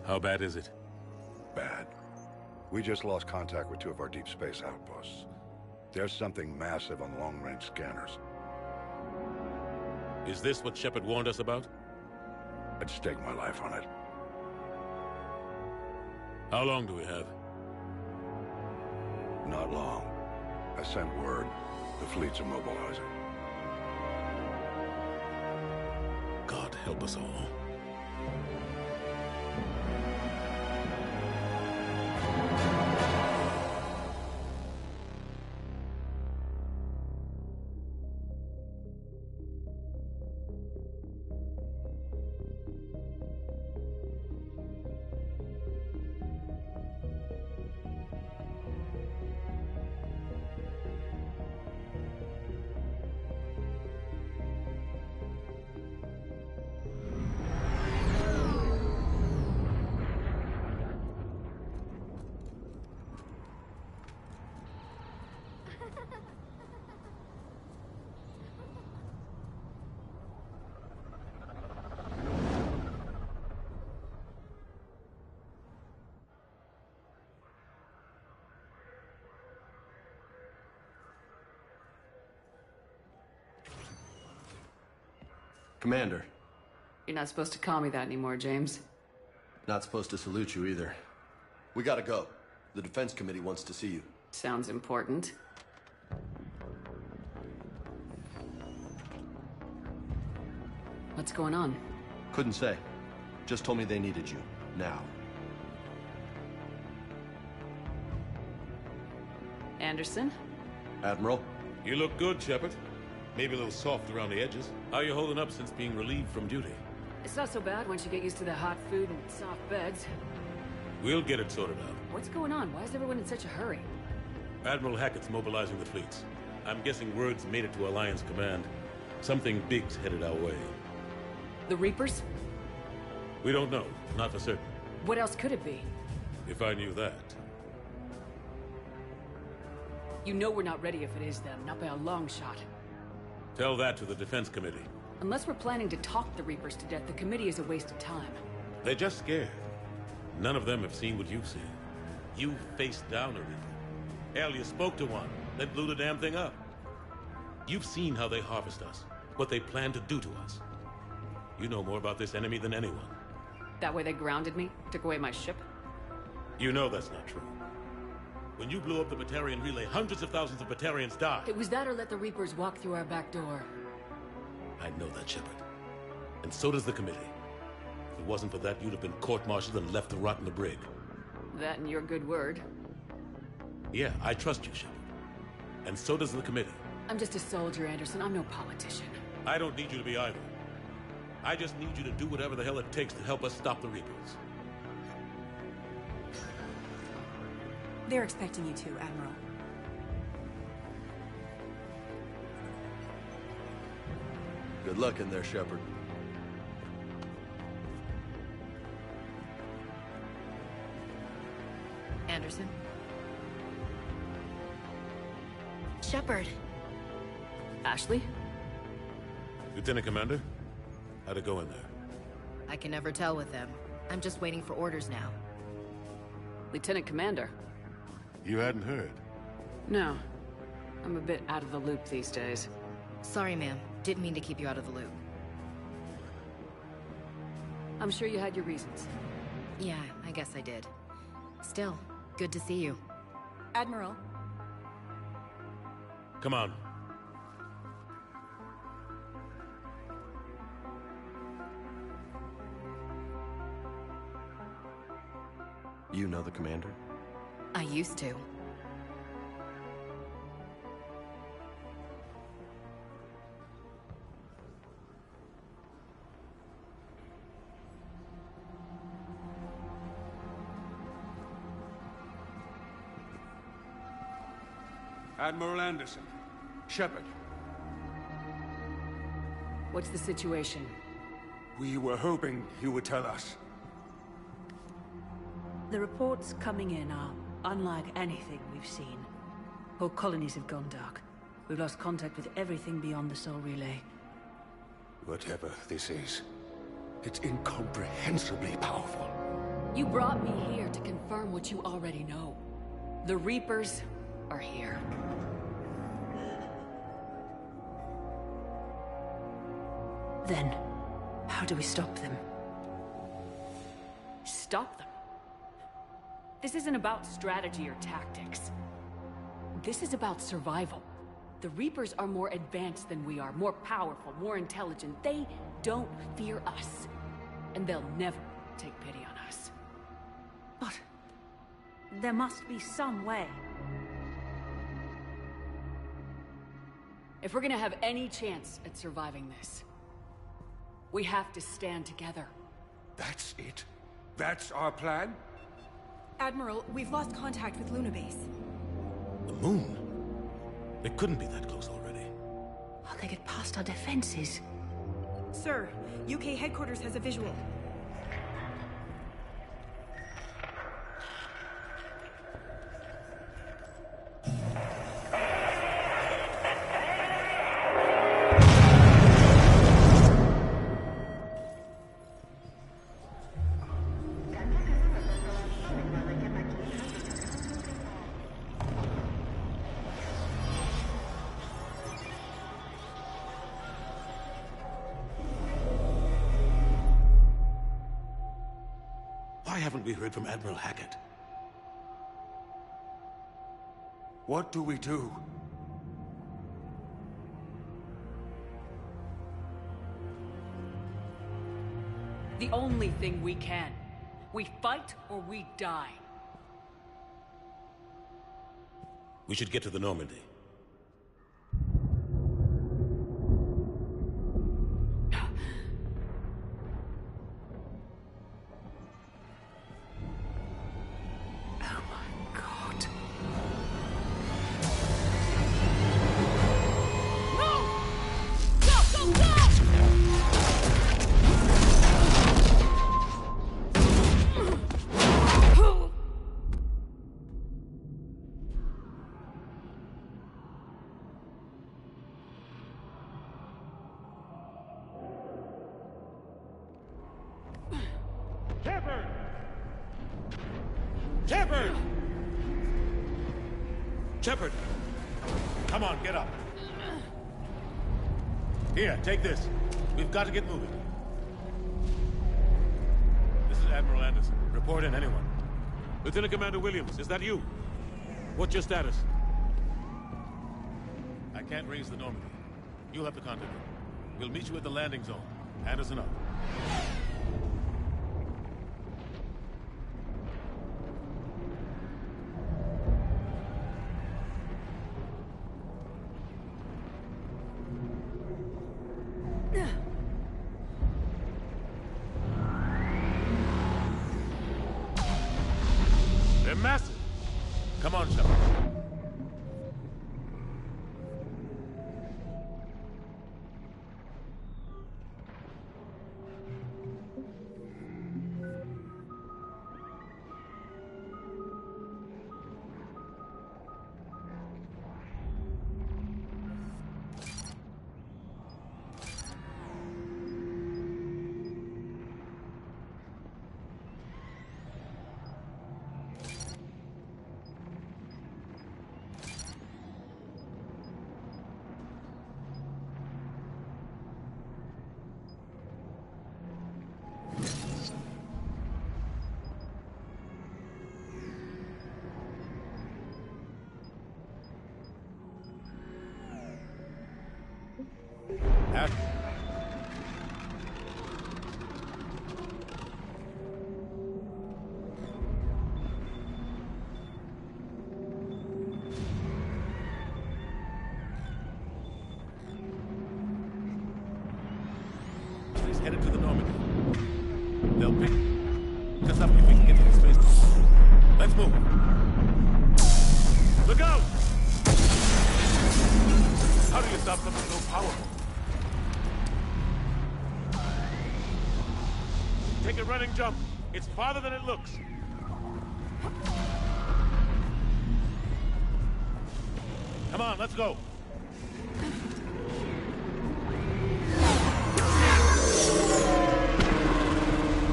How bad is it? Bad. We just lost contact with 2 of our deep space outposts. There's something massive on long-range scanners. Is this what Shepard warned us about? I'd stake my life on it. How long do we have? Not long. I sent word. The fleets are mobilizing. God help us all. Commander. You're not supposed to call me that anymore, James. Not supposed to salute you either. We gotta go. The Defense Committee wants to see you. Sounds important. What's going on? Couldn't say. Just told me they needed you. Now. Anderson? Admiral? You look good, Shepard. Maybe a little soft around the edges. How are you holding up since being relieved from duty? It's not so bad once you get used to the hot food and soft beds. We'll get it sorted out. What's going on? Why is everyone in such a hurry? Admiral Hackett's mobilizing the fleets. I'm guessing word's made it to Alliance Command. Something big's headed our way. The Reapers? We don't know. Not for certain. What else could it be? If I knew that. You know we're not ready if it is them, not by a long shot. Tell that to the Defense Committee. Unless we're planning to talk the Reapers to death, the committee is a waste of time. They're just scared. None of them have seen what you've seen. You faced down a Reaper. Hell, you spoke to one, then blew the damn thing up. You've seen how they harvest us, what they plan to do to us. You know more about this enemy than anyone. That way they grounded me, took away my ship? You know that's not true. When you blew up the Batarian relay, hundreds of thousands of Batarians died. It was that or let the Reapers walk through our back door. I know that, Shepard. And so does the committee. If it wasn't for that, you'd have been court-martialed and left to rot in the brig. That and your good word. Yeah, I trust you, Shepard. And so does the committee. I'm just a soldier, Anderson. I'm no politician. I don't need you to be either. I just need you to do whatever the hell it takes to help us stop the Reapers. They're expecting you to, Admiral. Good luck in there, Shepard. Anderson? Shepard! Ashley? Lieutenant Commander, how'd it go in there? I can never tell with them. I'm just waiting for orders now. Lieutenant Commander? You hadn't heard? No. I'm a bit out of the loop these days. Sorry, ma'am. Didn't mean to keep you out of the loop. I'm sure you had your reasons. Yeah, I guess I did. Still, good to see you. Admiral. Come on. You know the commander? I used to. Admiral Anderson. Shepard. What's the situation? We were hoping you would tell us. The reports coming in are unlike anything we've seen. Whole colonies have gone dark. We've lost contact with everything beyond the Soul Relay. Whatever this is, it's incomprehensibly powerful. You brought me here to confirm what you already know. The Reapers are here. Then, how do we stop them? Stop them? This isn't about strategy or tactics. This is about survival. The Reapers are more advanced than we are, more powerful, more intelligent. They don't fear us. And they'll never take pity on us. But there must be some way. If we're gonna have any chance at surviving this, we have to stand together. That's it? That's our plan? Admiral, we've lost contact with Luna Base. The moon? It couldn't be that close already. How they get past our defenses? Sir, UK headquarters has a visual. Why haven't we heard from Admiral Hackett? What do we do? The only thing we can. We fight or we die. We should get to the Normandy. Shepard! Shepard! Come on, get up. Here, take this. We've got to get moving. This is Admiral Anderson. Report in, anyone. Lieutenant Commander Williams, is that you? What's your status? I can't raise the Normandy. You'll have to contact them. We'll meet you at the landing zone. Anderson up. They're massive. Come on, Shepard. He's headed to the Normandy. They'll pick us up if we can get to the spaceport. Let's move. Look out! How do you stop something so powerful? Take a running jump. It's farther than it looks. Come on, let's go.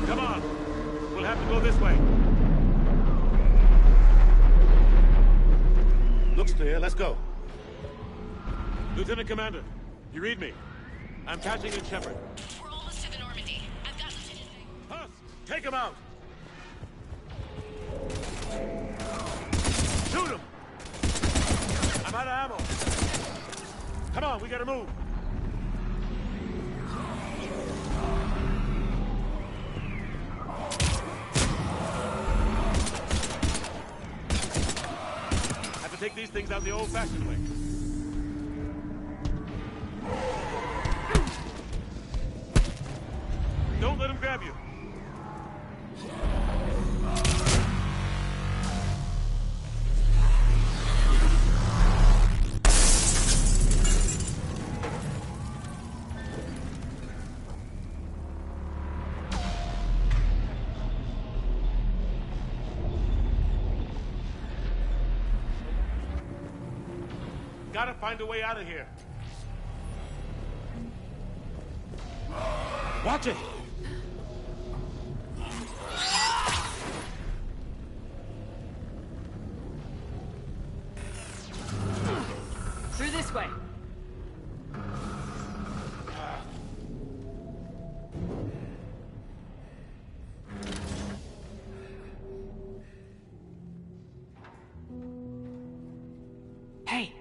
Come on. We'll have to go this this way. Looks clear. Let's go. Lieutenant Commander, you read me? I'm patching in Shepard. We're almost to the Normandy. I've got Husk, take him out! Shoot him! I'm out of ammo. Come on, we gotta move. Have to take these things out the old-fashioned way. Don't let him grab you. Gotta find a way out of here. Watch it! Through this way. Hey.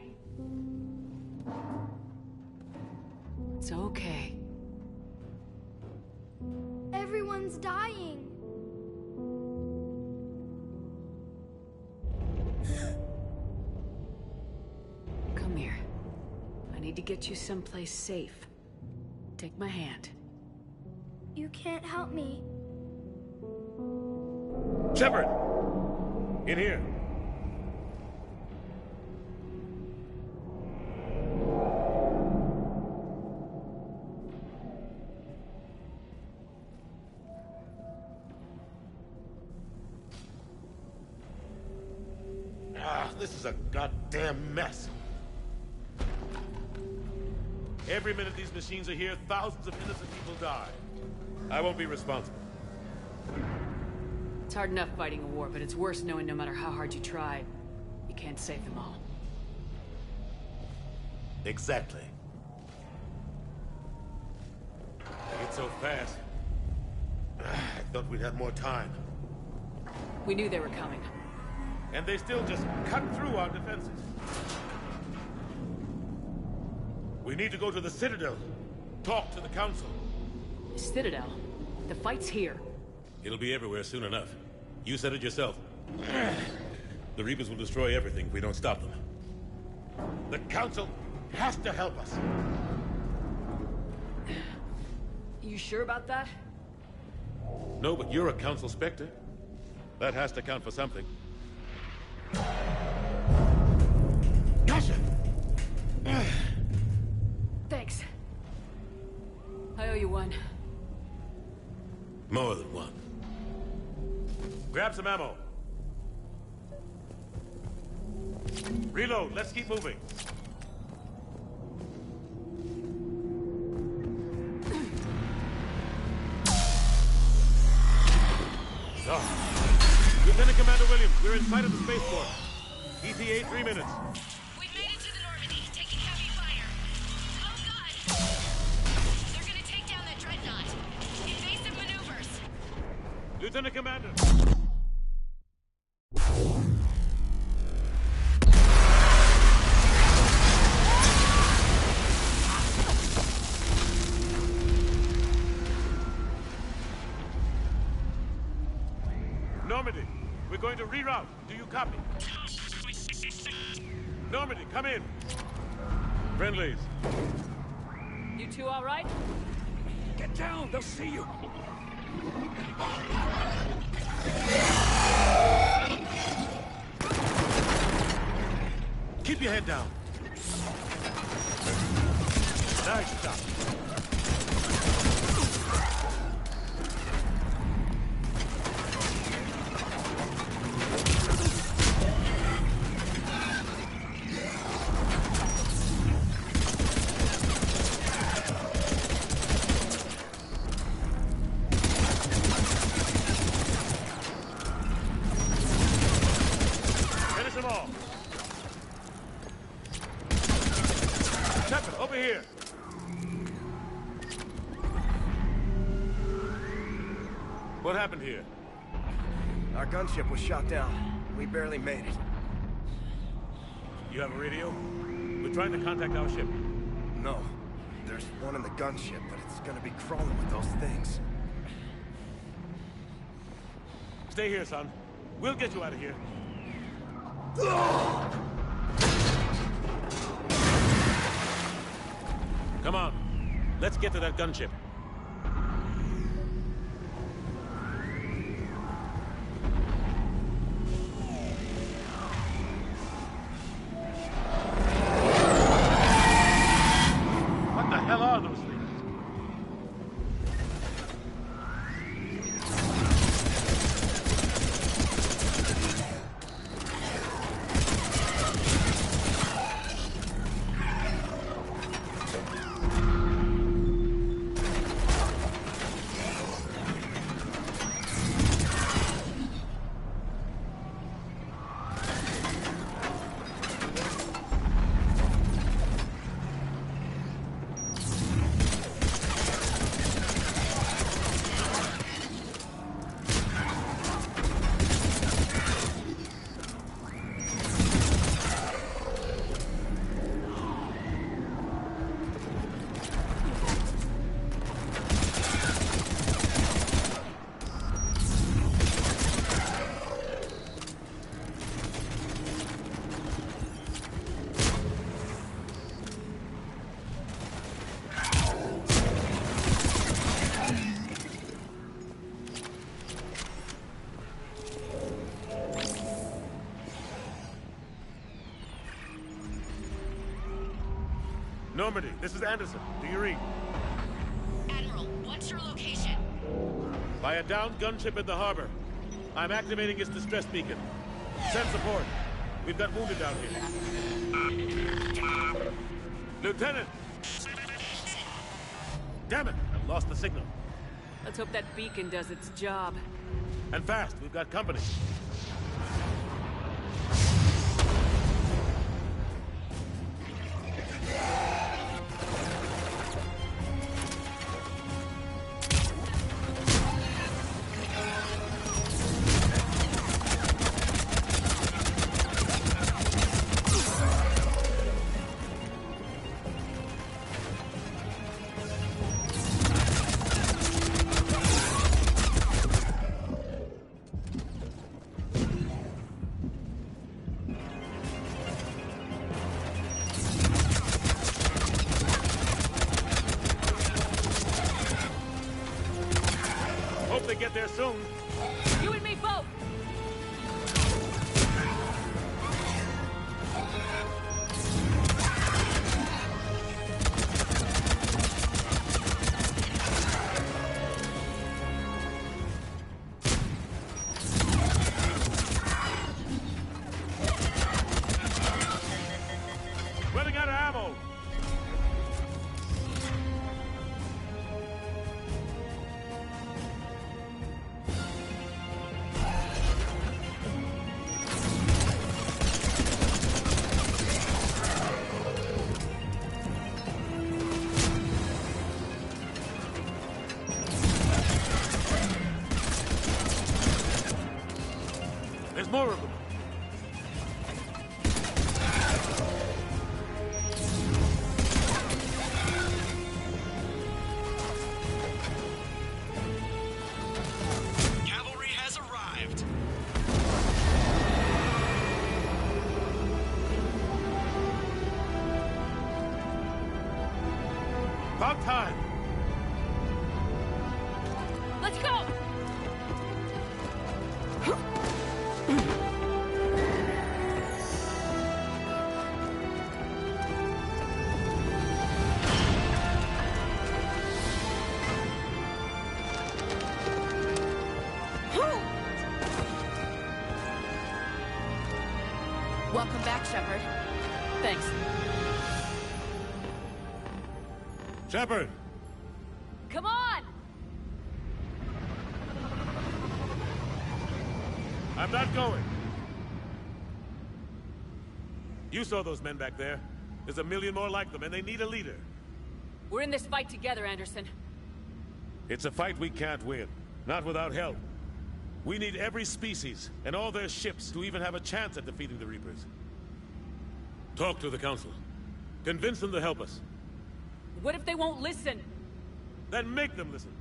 It's okay. Everyone's dying. Come here. I need to get you someplace safe. Take my hand. You can't help me. Shepard! In here. This is a goddamn mess. Every minute these machines are here, thousands of innocent people die. I won't be responsible. It's hard enough fighting a war, but it's worse knowing no matter how hard you try, you can't save them all. Exactly. It's so fast. I thought we'd have more time. We knew they were coming. And they still just cut through our defenses. We need to go to the Citadel. Talk to the Council. Citadel? The fight's here. It'll be everywhere soon enough. You said it yourself. The Reapers will destroy everything if we don't stop them. The Council has to help us. You sure about that? No, but you're a Council Spectre. That has to count for something. Gotcha! Thanks. I owe you one. More than one. Grab some ammo. Reload. Let's keep moving. Lieutenant Commander Williams, we're in sight of the spaceport. ETA 3 minutes. We've made it to the Normandy, taking heavy fire. Oh god! They're gonna take down that dreadnought. Invasive maneuvers. Lieutenant Commander! Normandy, we're going to reroute. Do you copy? Normandy, come in. Friendlies. You two all right? Get down! They'll see you! Keep your head down. Nice job. What happened here? Our gunship was shot down. We barely made it. You have a radio? We're trying to contact our ship. No. There's one in the gunship, but it's gonna be crawling with those things. Stay here, son. We'll get you out of here. Come on. Let's get to that gunship. What the hell are those things? Normandy, this is Anderson. Do you read? Admiral, what's your location? By a downed gunship in the harbor. I'm activating its distress beacon. Send support. We've got wounded down here. Lieutenant! Damn it! I've lost the signal. Let's hope that beacon does its job. And fast. We've got company. Hope they get there soon. You and me both! Running out of ammo. There's more of them. Cavalry has arrived. About time. Let's go! Welcome back, Shepard. Thanks. Shepard! Come on! I'm not going. You saw those men back there. There's a million more like them, and they need a leader. We're in this fight together, Anderson. It's a fight we can't win. Not without help. We need every species and all their ships to even have a chance at defeating the Reapers. Talk to the Council. Convince them to help us. What if they won't listen? Then make them listen.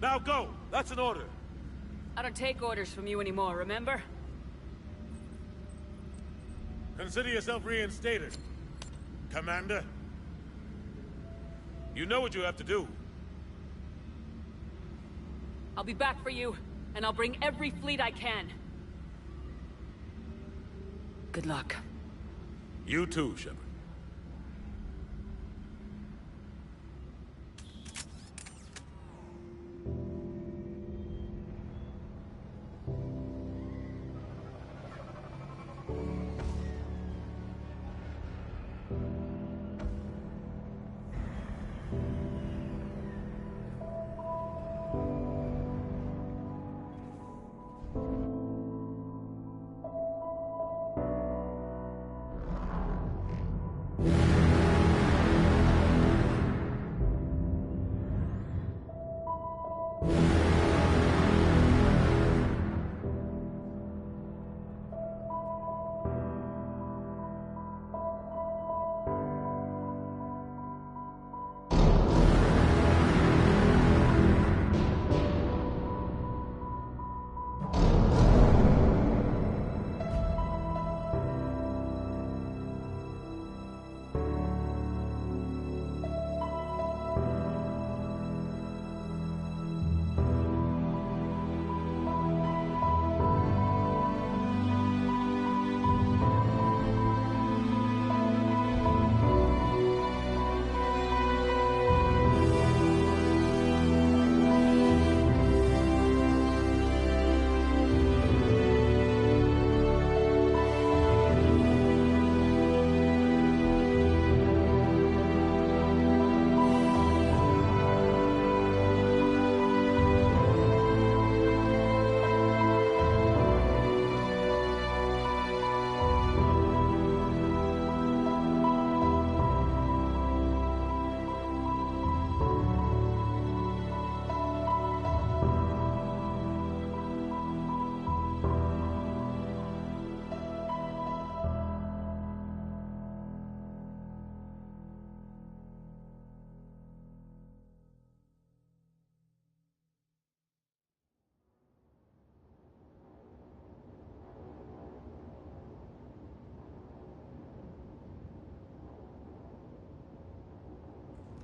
Now go! That's an order! I don't take orders from you anymore, remember? Consider yourself reinstated, Commander. You know what you have to do. I'll be back for you, and I'll bring every fleet I can. Good luck. You too, Shepard.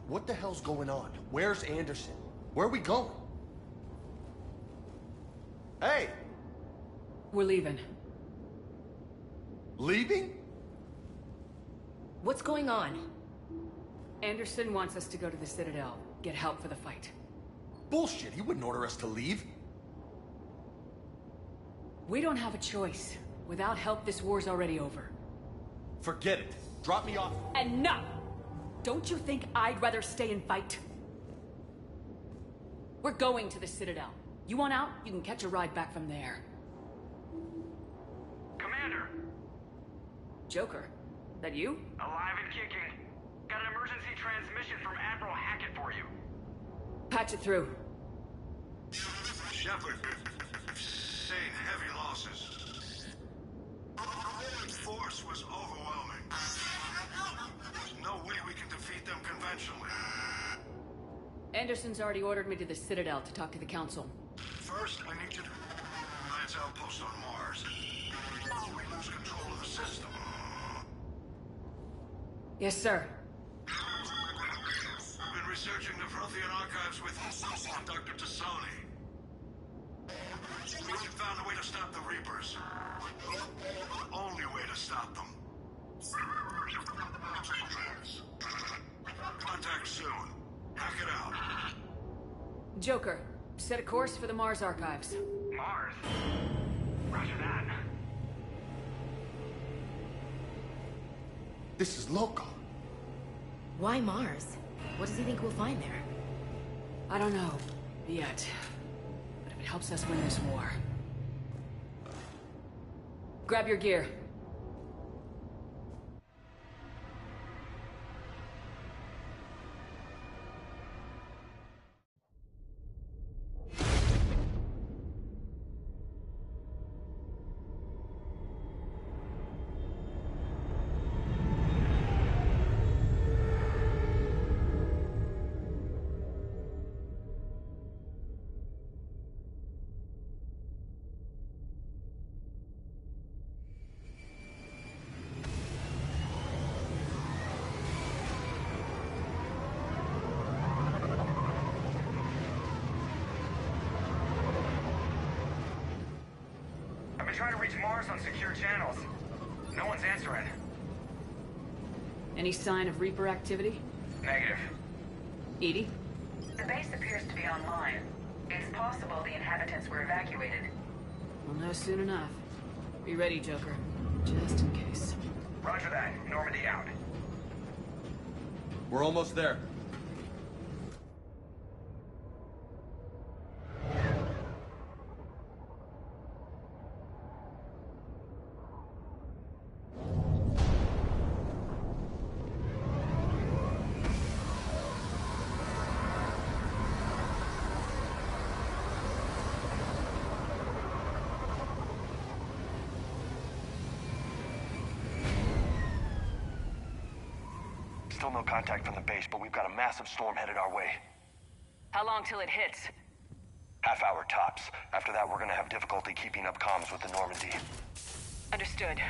What the hell's going on? Where's Anderson? Where are we going? Hey! We're leaving. Leaving? What's going on? Anderson wants us to go to the Citadel, get help for the fight. Bullshit, he wouldn't order us to leave. We don't have a choice. Without help, this war's already over. Forget it. Drop me off. Enough! Don't you think I'd rather stay and fight? We're going to the Citadel. You want out? You can catch a ride back from there. Commander! Joker, that you? Alive and kicking. Got an emergency transmission from Admiral Hackett for you. Patch it through. Shepard, seeing heavy losses. The force was overwhelming. There's no way we can defeat them conventionally. Anderson's already ordered me to the Citadel to talk to the Council. First, I need you to Alliance outpost on Mars. We lose control of the system. Yes, sir. Been researching the Prothean archives with Dr. Tassoni. We found a way to stop the Reapers. The only way to stop them. Contact soon. Hack it out. Joker, set a course for the Mars archives. Mars? Roger that. This is loco. Why Mars? What does he think we'll find there? I don't know. Yet. But if it helps us win this war... Grab your gear. been trying to reach Mars on secure channels. No one's answering. Any sign of Reaper activity? Negative. Edie? The base appears to be online. It's possible the inhabitants were evacuated. We'll know soon enough. Be ready, Joker. Just in case. Roger that. Normandy out. We're almost there. Still no contact from the base, but we've got a massive storm headed our way. How long till it hits? Half hour tops. After that, we're gonna have difficulty keeping up comms with the Normandy. Understood.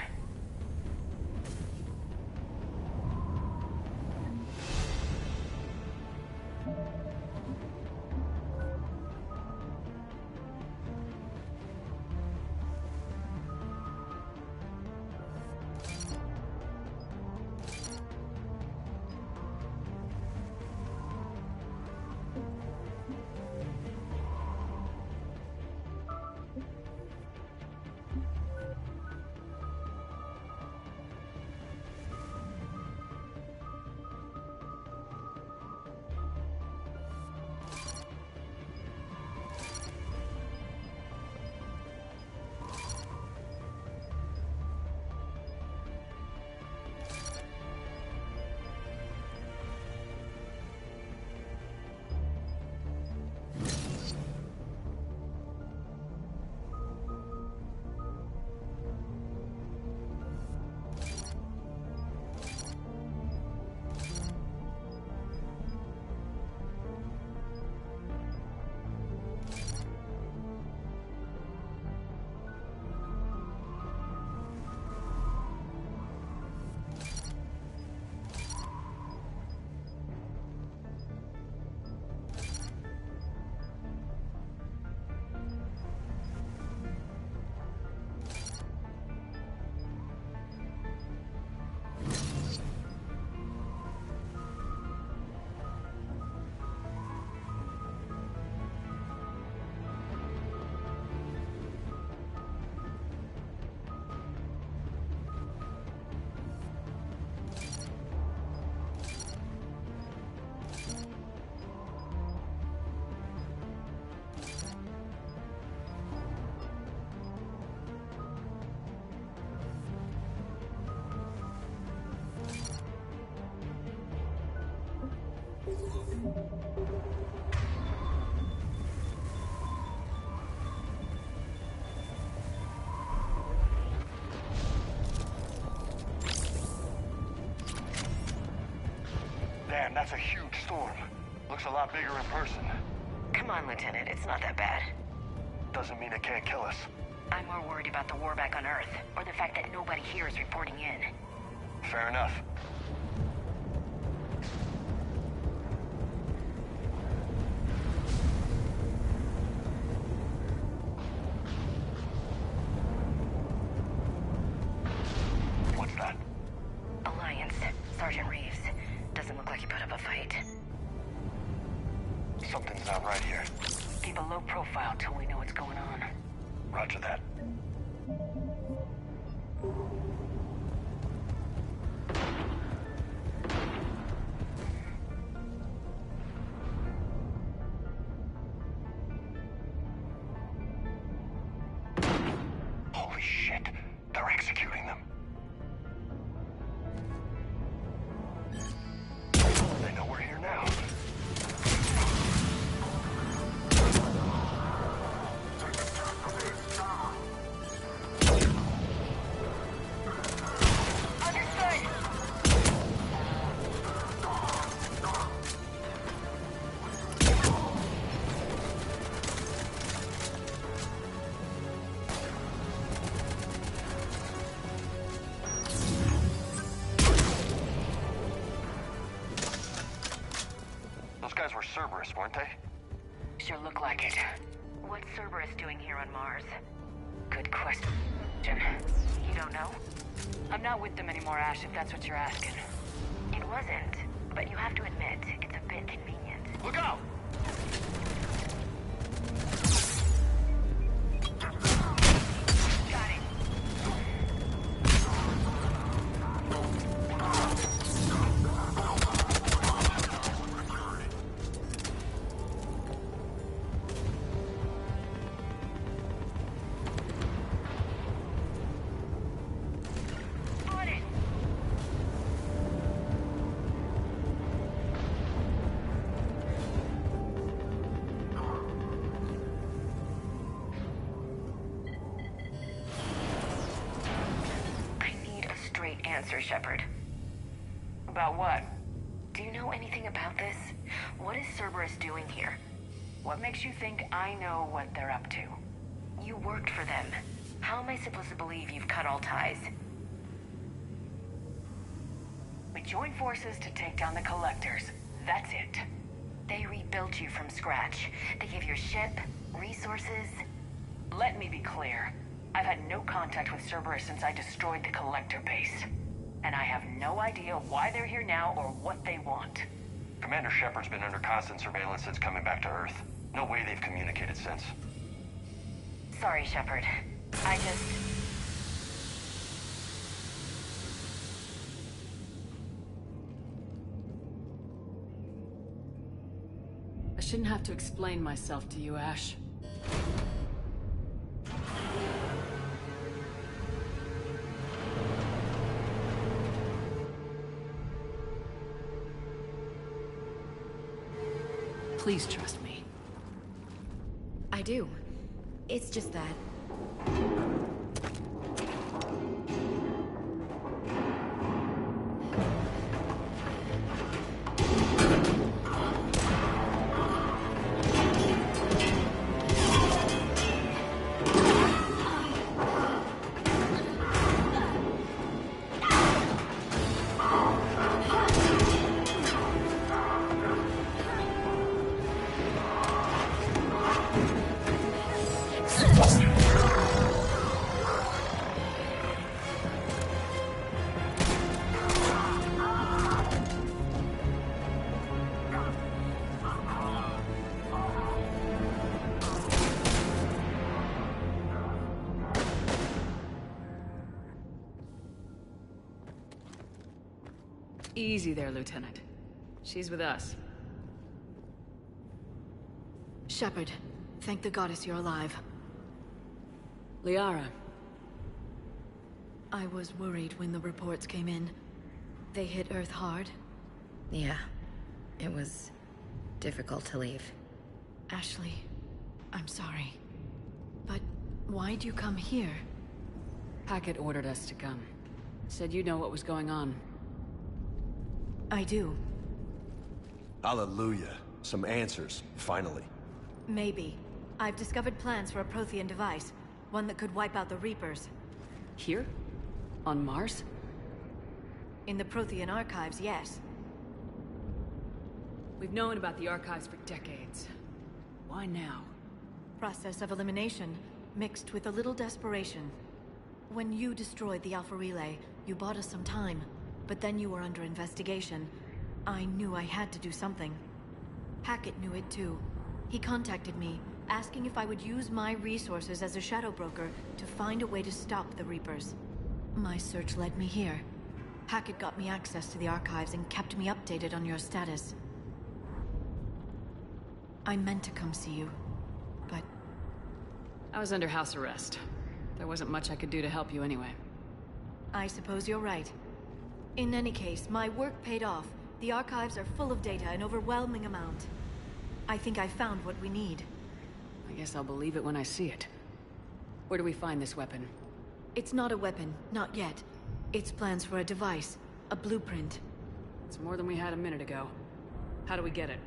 Damn, that's a huge storm. Looks a lot bigger in person. Come on, Lieutenant. It's not that bad. Doesn't mean it can't kill us. I'm more worried about the war back on Earth, or the fact that nobody here is reporting in. Fair enough. What's that? Alliance. Sergeant Reeves. Doesn't look like he put up a fight. Something's not right here. Keep a low profile till we know what's going on. Roger that. Holy shit. They're executing them. They know we're here now. Those guys were Cerberus, weren't they? Sure look like it. What's Cerberus doing here on Mars? Good question. You don't know? I'm not with them anymore, Ash, if that's what you're asking. It wasn't, but you have to admit, it's a bit convenient. Look out! Got it. Answer, Shepard. About what? Do you know anything about this? What is Cerberus doing here? What makes you think I know what they're up to? You worked for them. How am I supposed to believe you've cut all ties? We joined forces to take down the Collectors. That's it. They rebuilt you from scratch. They gave your ship, resources. Let me be clear. I've had no contact with Cerberus since I destroyed the Collector base. And I have no idea why they're here now or what they want. Commander Shepard's been under constant surveillance since coming back to Earth. No way they've communicated since. Sorry, Shepard. I shouldn't have to explain myself to you, Ash. Please trust me. I do. It's just that... Easy there, Lieutenant. She's with us. Shepard, thank the goddess you're alive. Liara. I was worried when the reports came in. They hit Earth hard. Yeah. It was difficult to leave. Ashley, I'm sorry. But why'd you come here? Hackett ordered us to come. Said you know what was going on. I do. Hallelujah. Some answers, finally. Maybe. I've discovered plans for a Prothean device. One that could wipe out the Reapers. Here? On Mars? In the Prothean archives, yes. We've known about the archives for decades. Why now? Process of elimination, mixed with a little desperation. When you destroyed the Alpha Relay, you bought us some time. But then you were under investigation. I knew I had to do something. Hackett knew it too. He contacted me, asking if I would use my resources as a shadow broker to find a way to stop the Reapers. My search led me here. Hackett got me access to the archives and kept me updated on your status. I meant to come see you, but... I was under house arrest. There wasn't much I could do to help you anyway. I suppose you're right. In any case, my work paid off. The archives are full of data, an overwhelming amount. I think I found what we need. I guess I'll believe it when I see it. Where do we find this weapon? It's not a weapon, not yet. It's plans for a device, a blueprint. It's more than we had a minute ago. How do we get it?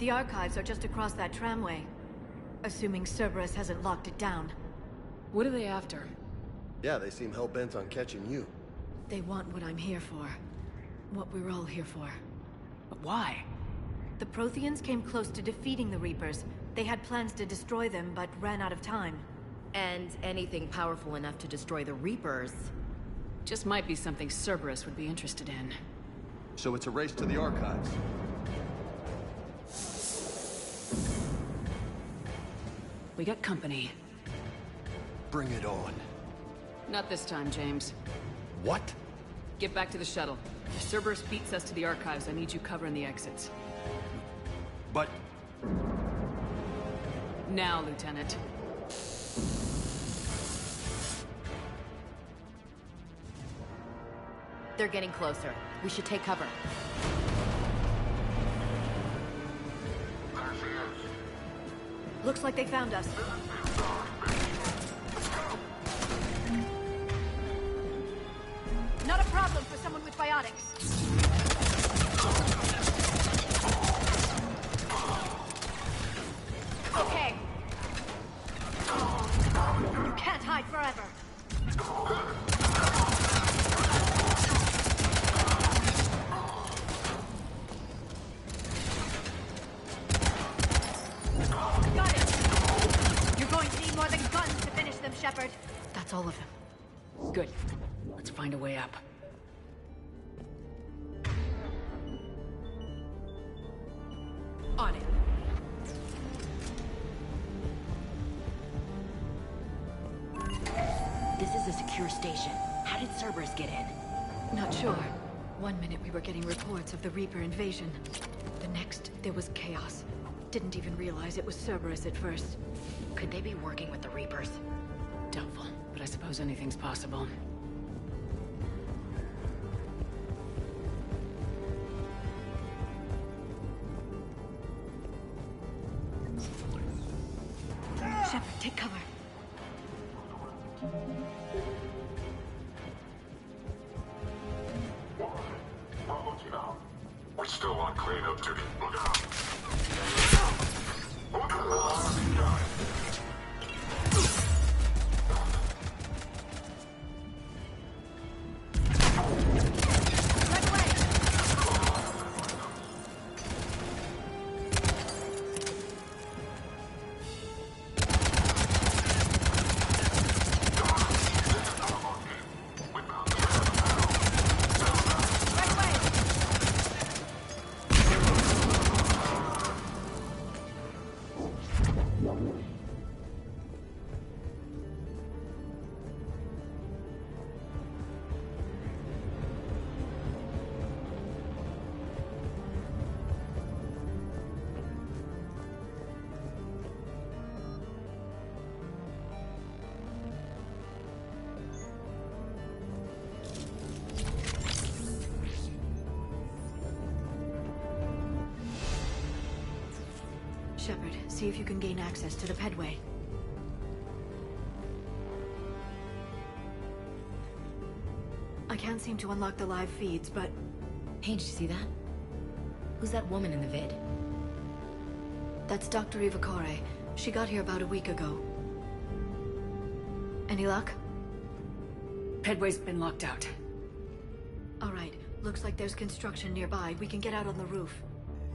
The archives are just across that tramway. Assuming Cerberus hasn't locked it down. What are they after? Yeah, they seem hell-bent on catching you. They want what I'm here for. What we're all here for. But why? The Protheans came close to defeating the Reapers. They had plans to destroy them, but ran out of time. And anything powerful enough to destroy the Reapers. Just might be something Cerberus would be interested in. So it's a race to the archives. We got company. Bring it on. Not this time, James. What? Get back to the shuttle. If Cerberus beats us to the archives, I need you covering the exits. But... Now, Lieutenant. They're getting closer. We should take cover. Looks like they found us. Not a problem for someone with biotics. Okay. You can't hide forever. Got it. You're going to need more than guns to finish them, Shepard. That's all of them. Good. Let's find a way up. On it. This is a secure station. How did Cerberus get in? Not sure. One minute we were getting reports of the Reaper invasion. The next, there was chaos. Didn't even realize it was Cerberus at first. Could they be working with the Reapers? Doubtful, but I suppose anything's possible. Shepard, take cover. We're still on cleanup duty. Look out! Shepard, see if you can gain access to the pedway. I can't seem to unlock the live feeds, but... Hey, did you see that? Who's that woman in the vid? That's Dr. Ivakore. She got here about a week ago. Any luck? Pedway's been locked out. All right. Looks like there's construction nearby. We can get out on the roof.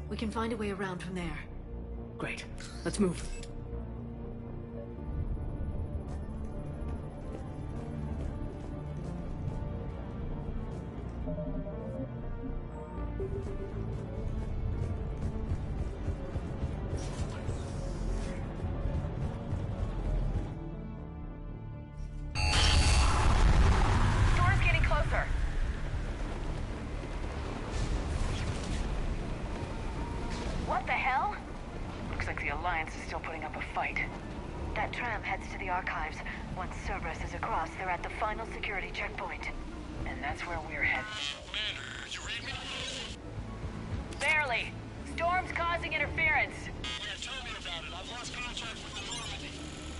We can find a way around from there. Great. Let's move. Storm's getting closer. What the hell? Looks like the Alliance is still putting up a fight. That tram heads to the archives. Once Cerberus is across, they're at the final security checkpoint. And that's where we're headed. Man, you read me? Barely. Storm's causing interference. Yeah, tell me about it. I've lost contact with the Normandy.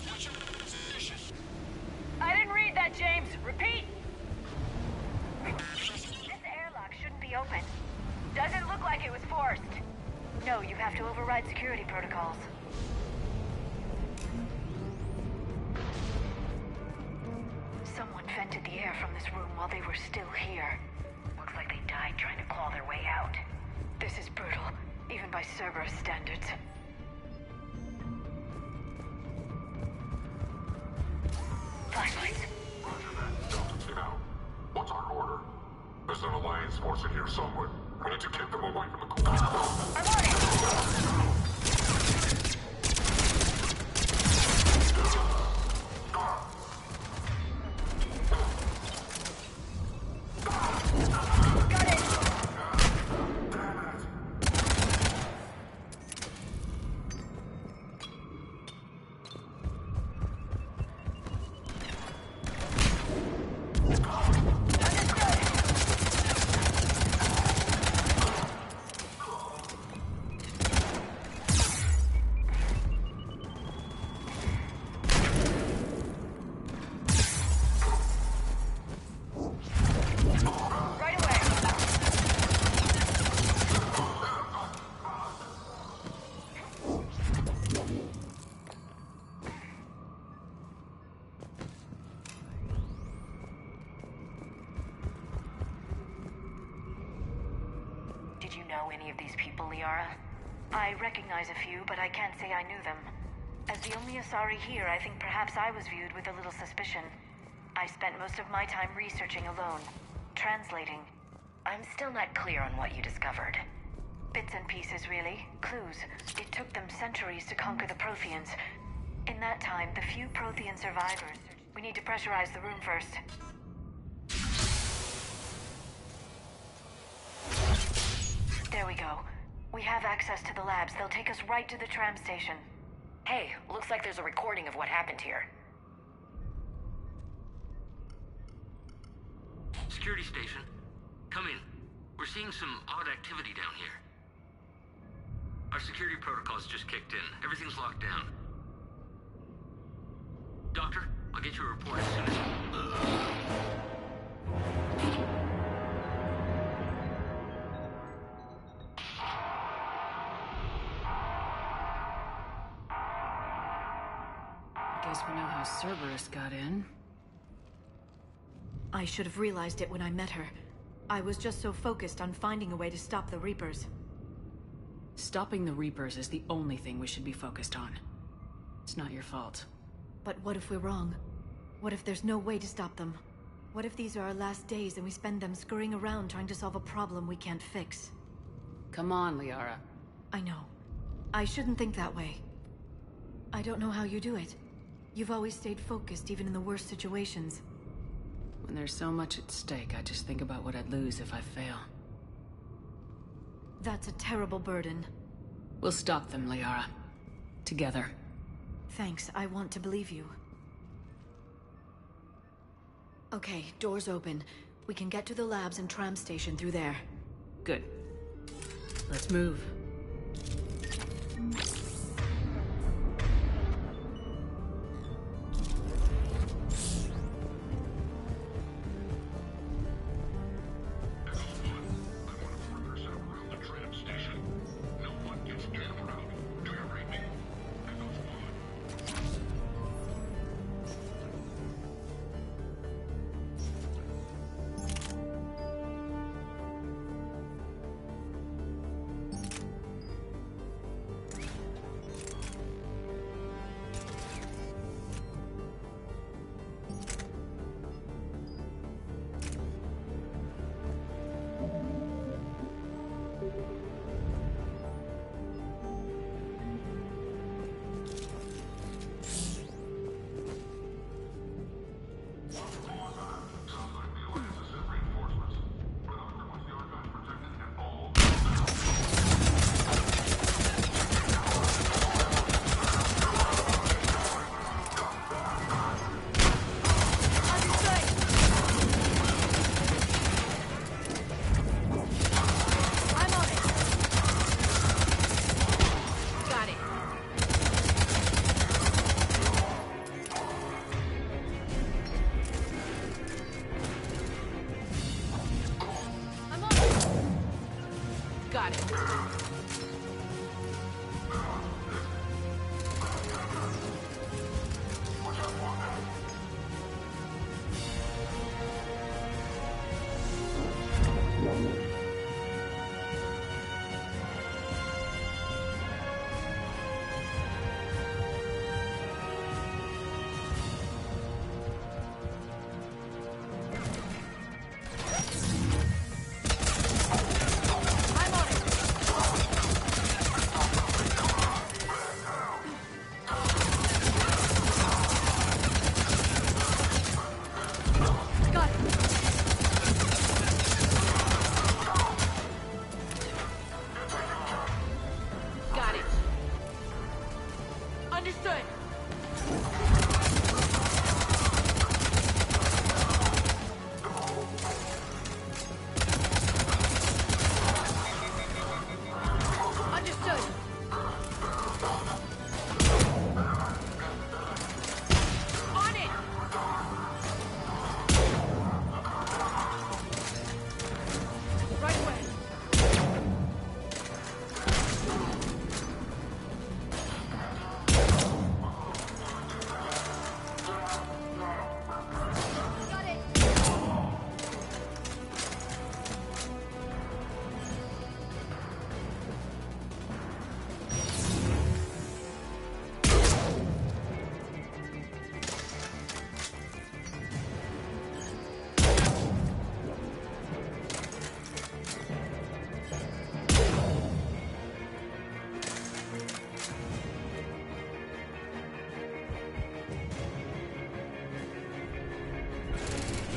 What's your position? I didn't read that, James. Repeat. This airlock shouldn't be open. Doesn't look like it was forced. No, you have to override security protocols. Someone vented the air from this room while they were still here. Looks like they died trying to claw their way out. This is brutal, even by Cerberus standards. Reapers in here somewhere. We need to keep them away from the core. I'm on it! Did you know any of these people, Liara? I recognize a few, but I can't say I knew them. As the only Asari here, I think perhaps I was viewed with a little suspicion. I spent most of my time researching alone, translating. I'm still not clear on what you discovered. Bits and pieces, really. Clues. It took them centuries to conquer the Protheans. In that time, the few Prothean survivors... We need to pressurize the room first. There we go. We have access to the labs. They'll take us right to the tram station. Hey, looks like there's a recording of what happened here. Security station. Come in. We're seeing some odd activity down here. Our security protocols just kicked in. Everything's locked down. Doctor, I'll get you a report as soon as... Guess we know how Cerberus got in. I should have realized it when I met her. I was just so focused on finding a way to stop the Reapers. Stopping the Reapers is the only thing we should be focused on. It's not your fault. But what if we're wrong? What if there's no way to stop them? What if these are our last days and we spend them scurrying around trying to solve a problem we can't fix? Come on, Liara. I know. I shouldn't think that way. I don't know how you do it. You've always stayed focused, even in the worst situations. When there's so much at stake, I just think about what I'd lose if I fail. That's a terrible burden. We'll stop them, Liara. Together. Thanks, I want to believe you. Okay, doors open. We can get to the labs and tram station through there. Good. Let's move.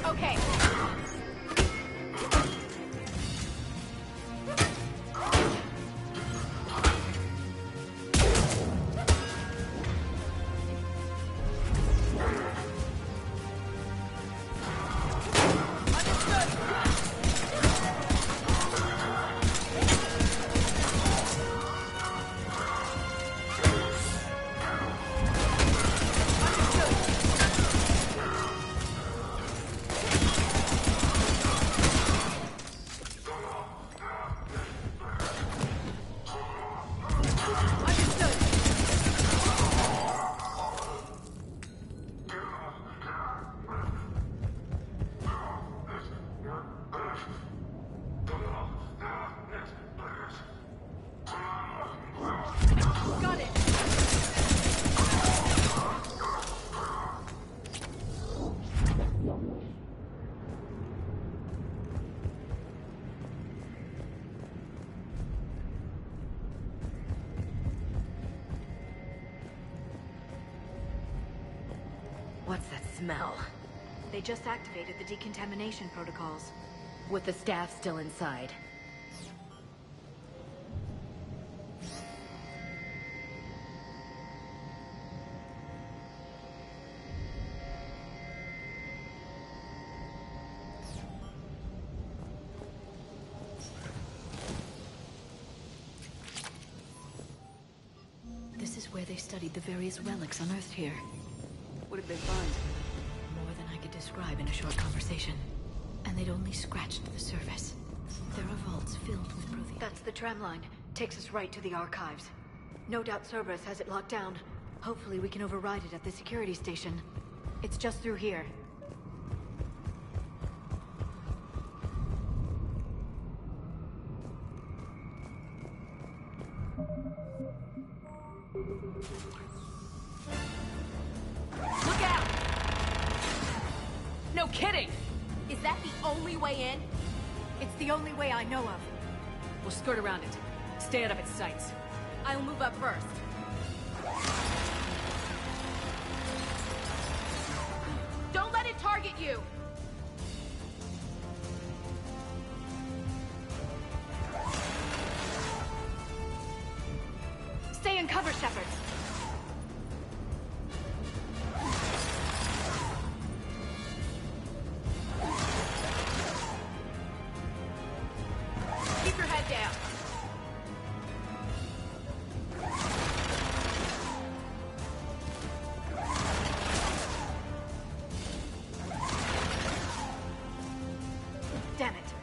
Okay. What's that smell? They just activated the decontamination protocols. With the staff still inside. This is where they studied the various relics unearthed here. What did they find? More than I could describe in a short conversation. And they'd only scratched the surface. There are vaults filled with Prothean. That's the tram line. Takes us right to the archives. No doubt Cerberus has it locked down. Hopefully we can override it at the security station. It's just through here. Look out! No kidding! Is that the only way in? It's the only way I know of. We'll skirt around it. Stay out of its sights. I'll move up first. Don't let it target you! Stay in cover, Shepard. Keep your head down. Damn it.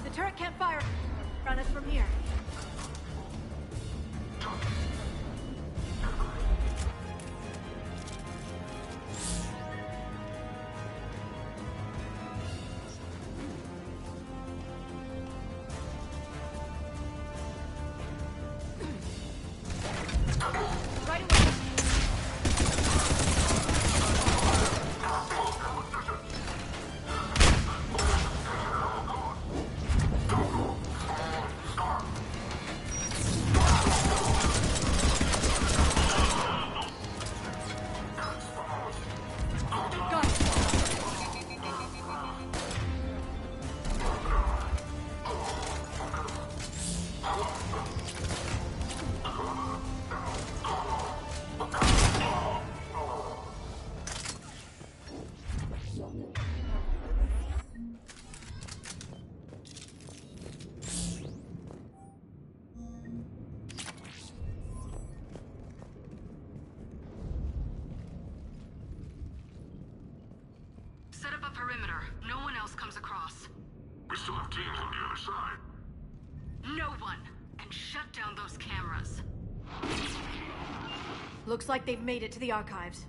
The turret can't fire on us from here. Right away. Got it. Set up a perimeter. No one else comes across. We still have teams on the other side. No one. And shut down those cameras. Looks like they've made it to the archives.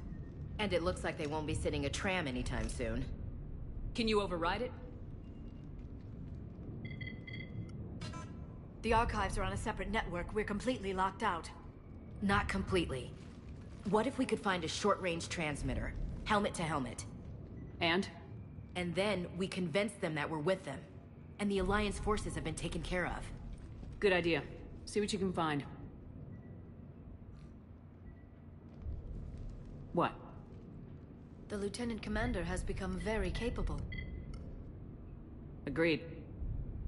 And it looks like they won't be sitting a tram anytime soon. Can you override it? The archives are on a separate network. We're completely locked out. Not completely. What if we could find a short-range transmitter? Helmet to helmet. And? And then we convince them that we're with them. And the Alliance forces have been taken care of. Good idea. See what you can find. What? The Lieutenant Commander has become very capable. Agreed.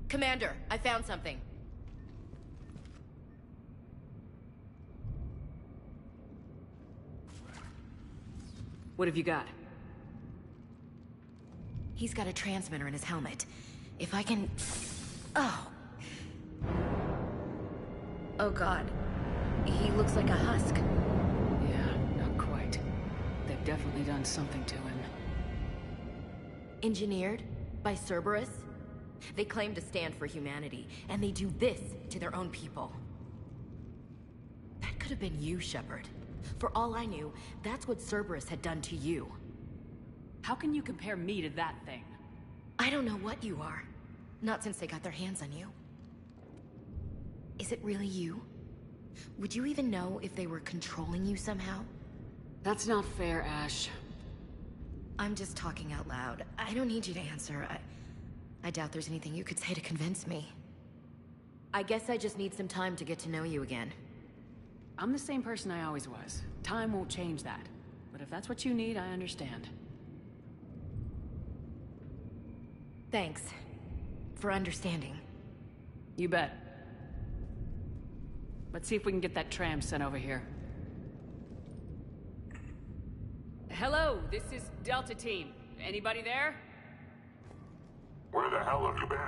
Commander, I found something. What have you got? He's got a transmitter in his helmet. If I can... Oh. Oh god. He looks like a husk. Yeah, not quite. They've definitely done something to him. Engineered by Cerberus? They claim to stand for humanity, and they do this to their own people. That could have been you, Shepard. For all I knew, that's what Cerberus had done to you. How can you compare me to that thing? I don't know what you are. Not since they got their hands on you. Is it really you? Would you even know if they were controlling you somehow? That's not fair, Ash. I'm just talking out loud. I don't need you to answer. I doubt there's anything you could say to convince me. I guess I just need some time to get to know you again. I'm the same person I always was. Time won't change that. But if that's what you need, I understand. Thanks. For understanding. You bet. Let's see if we can get that tram sent over here. Hello, this is Delta Team. Anybody there? Where the hell have you been?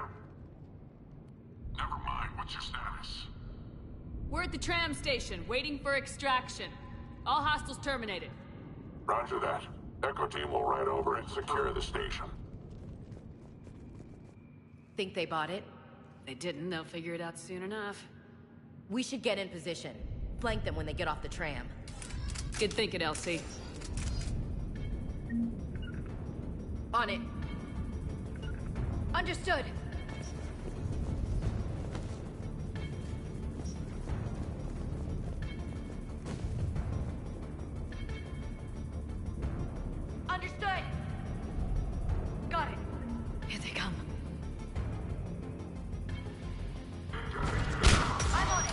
Never mind, what's your status? We're at the tram station, waiting for extraction. All hostiles terminated. Roger that. Echo Team will ride over and secure the station. Think they bought it? They didn't, they'll figure it out soon enough. We should get in position. Flank them when they get off the tram. Good thinking, Elsie. On it. Understood. Understood. Got it. Here they come. I'm on it.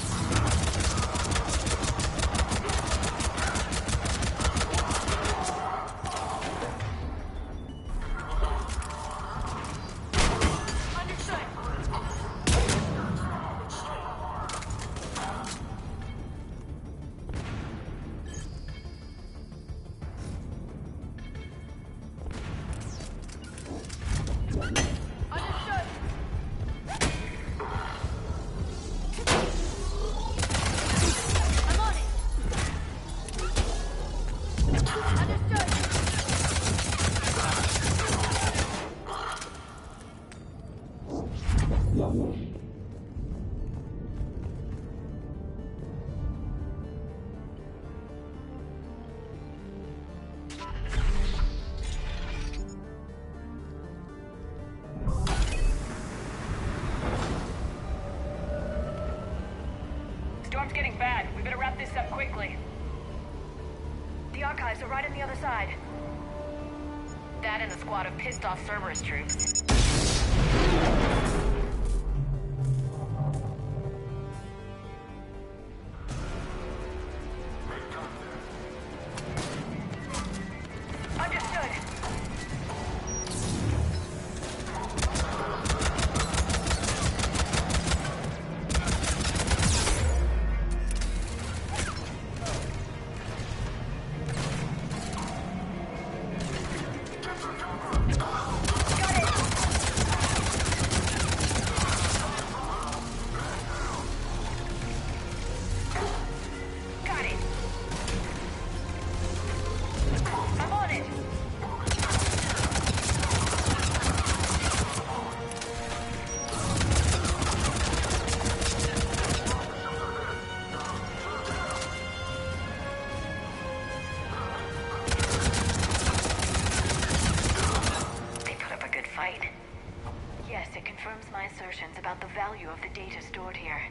Storm's getting bad. We better wrap this up quickly. The archives are right on the other side. That and a squad of pissed-off Cerberus troops. Understood. About the value of the data stored here.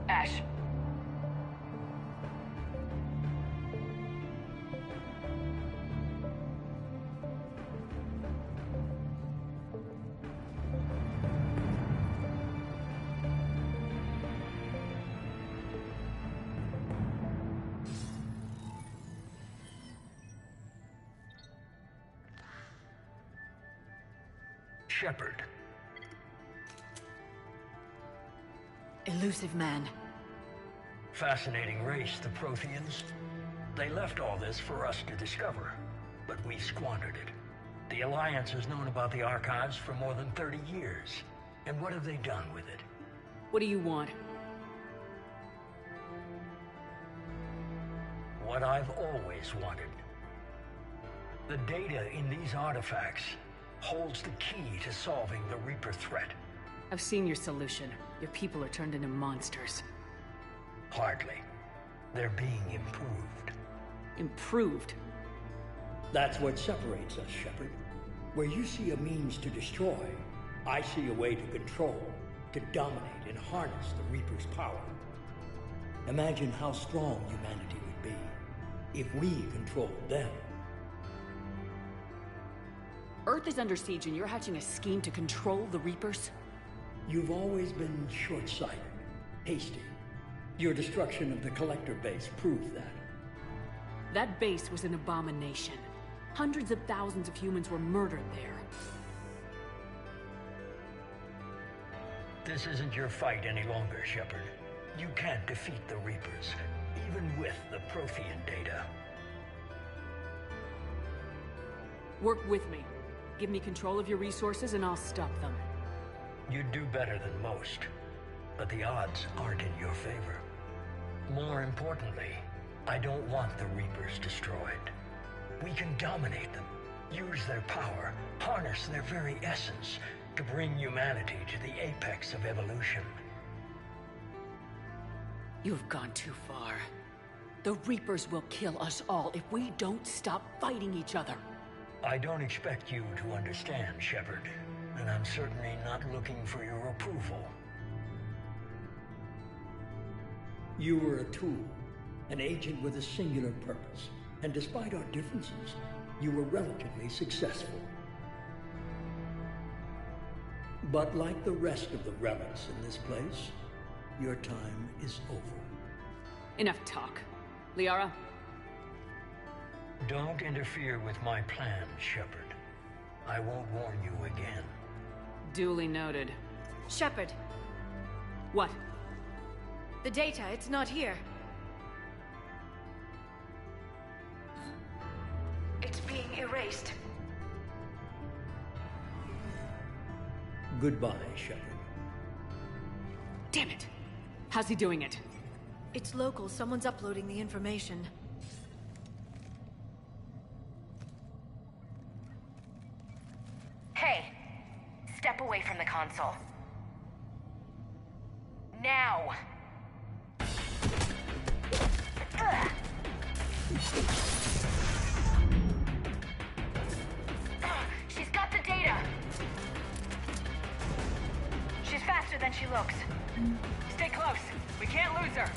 Ash. Shepard. Elusive man. Fascinating race, the Protheans. They left all this for us to discover, but we squandered it. The Alliance has known about the archives for more than 30 years. And what have they done with it? What do you want? What I've always wanted. The data in these artifacts holds the key to solving the Reaper threat. I've seen your solution. Your people are turned into monsters. Hardly. They're being improved. Improved? That's what separates us, Shepard. Where you see a means to destroy, I see a way to control, to dominate and harness the Reaper's power. Imagine how strong humanity would be if we controlled them. Earth is under siege and you're hatching a scheme to control the Reapers? You've always been short-sighted, hasty. Your destruction of the Collector base proved that. That base was an abomination. Hundreds of thousands of humans were murdered there. This isn't your fight any longer, Shepard. You can't defeat the Reapers, even with the Prothean data. Work with me. Give me control of your resources and I'll stop them. You'd do better than most, but the odds aren't in your favor. More importantly, I don't want the Reapers destroyed. We can dominate them, use their power, harness their very essence to bring humanity to the apex of evolution. You've gone too far. The Reapers will kill us all if we don't stop fighting each other. I don't expect you to understand, Shepard, and I'm certainly not looking for your approval. You were a tool, an agent with a singular purpose, and despite our differences, you were relatively successful. But like the rest of the relics in this place, your time is over. Enough talk. Liara? Don't interfere with my plans, Shepard. I won't warn you again. Duly noted. Shepard. What? The data, it's not here. It's being erased. Goodbye, Shepard. Damn it! How's he doing it? It's local. Someone's uploading the information. Hey, step away from the console. Now! Ugh. She's got the data! She's faster than she looks. Stay close. We can't lose her.